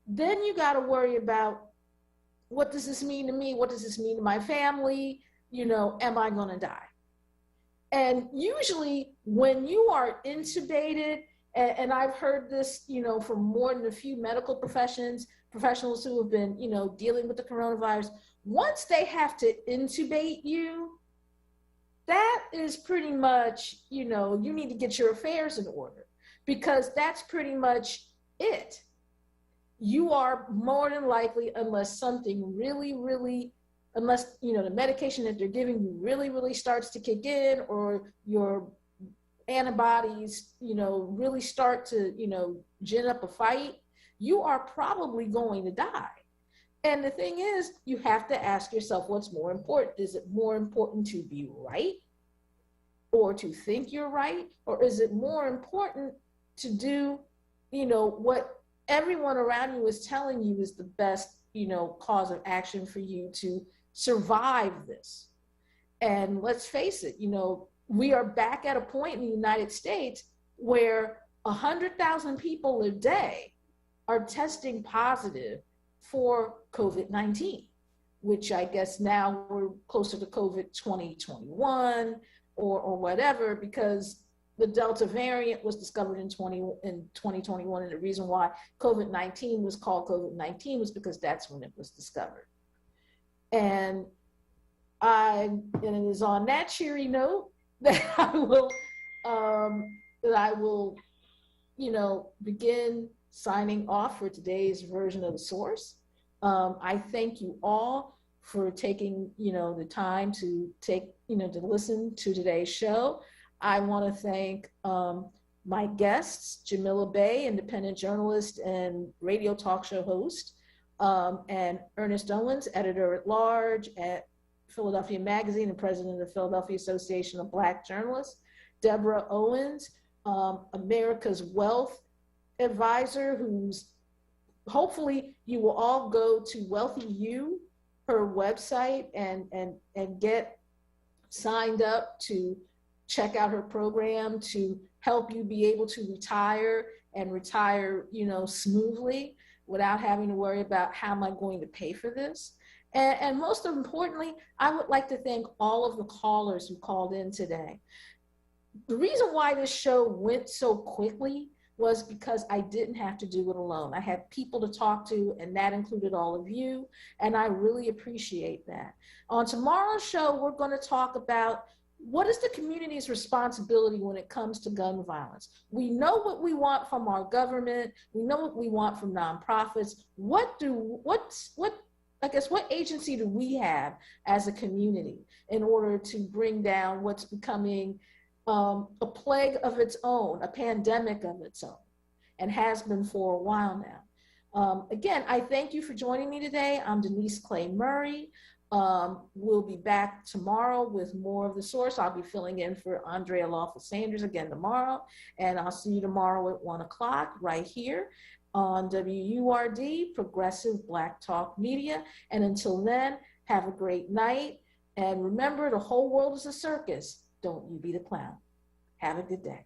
then you got to worry about, what does this mean to me? What does this mean to my family? You know, am I going to die? And usually when you are intubated, and I've heard this, you know, from more than a few medical professionals who have been, you know, dealing with the coronavirus, once they have to intubate you, that is pretty much, you know, you need to get your affairs in order, because that's pretty much it. You are more than likely, unless something unless, you know, the medication that they're giving you really starts to kick in, or your antibodies, you know, really start to, you know, gin up a fight, you are probably going to die. And the thing is, you have to ask yourself, what's more important? Is it more important to be right, or to think you're right? Or is it more important to do, you know, what everyone around you is telling you is the best, you know, cause of action for you to survive this? And let's face it, you know, we are back at a point in the United States where 100,000 people a day are testing positive for COVID-19, which I guess now we're closer to COVID 2021 or whatever, because the Delta variant was discovered in 2021, and the reason why COVID-19 was called COVID-19 was because that's when it was discovered. And it is on that cheery note that I will, you know, begin signing off for today's version of The Source. I thank you all for taking, you know, the time to to listen to today's show. I want to thank my guests, Jamila Bey, independent journalist and radio talk show host, and Ernest Owens, editor-at-large at Philadelphia Magazine and president of the Philadelphia Association of Black Journalists, Deborah Owens, America's Wealth advisor, who's hopefully you will all go to Wealthy You, her website, and get signed up to check out her program to help you be able to retire, you know, smoothly without having to worry about how am I going to pay for this. And most importantly, I would like to thank all of the callers who called in today. The reason why this show went so quickly was because I didn't have to do it alone. I had people to talk to, and that included all of you, and I really appreciate that. On tomorrow's show, we're going to talk about what is the community's responsibility when it comes to gun violence. We know what we want from our government. We know what we want from nonprofits. What agency do we have as a community in order to bring down what's becoming a plague of its own, a pandemic of its own, and has been for a while now. Again, I thank you for joining me today. I'm Denise Clay Murray. We'll be back tomorrow with more of The Source. I'll be filling in for Andrea Lawful Sanders again tomorrow, and I'll see you tomorrow at 1 o'clock right here on WURD, Progressive Black Talk Media. And until then, have a great night. And remember, the whole world is a circus. Don't you be the clown. Have a good day.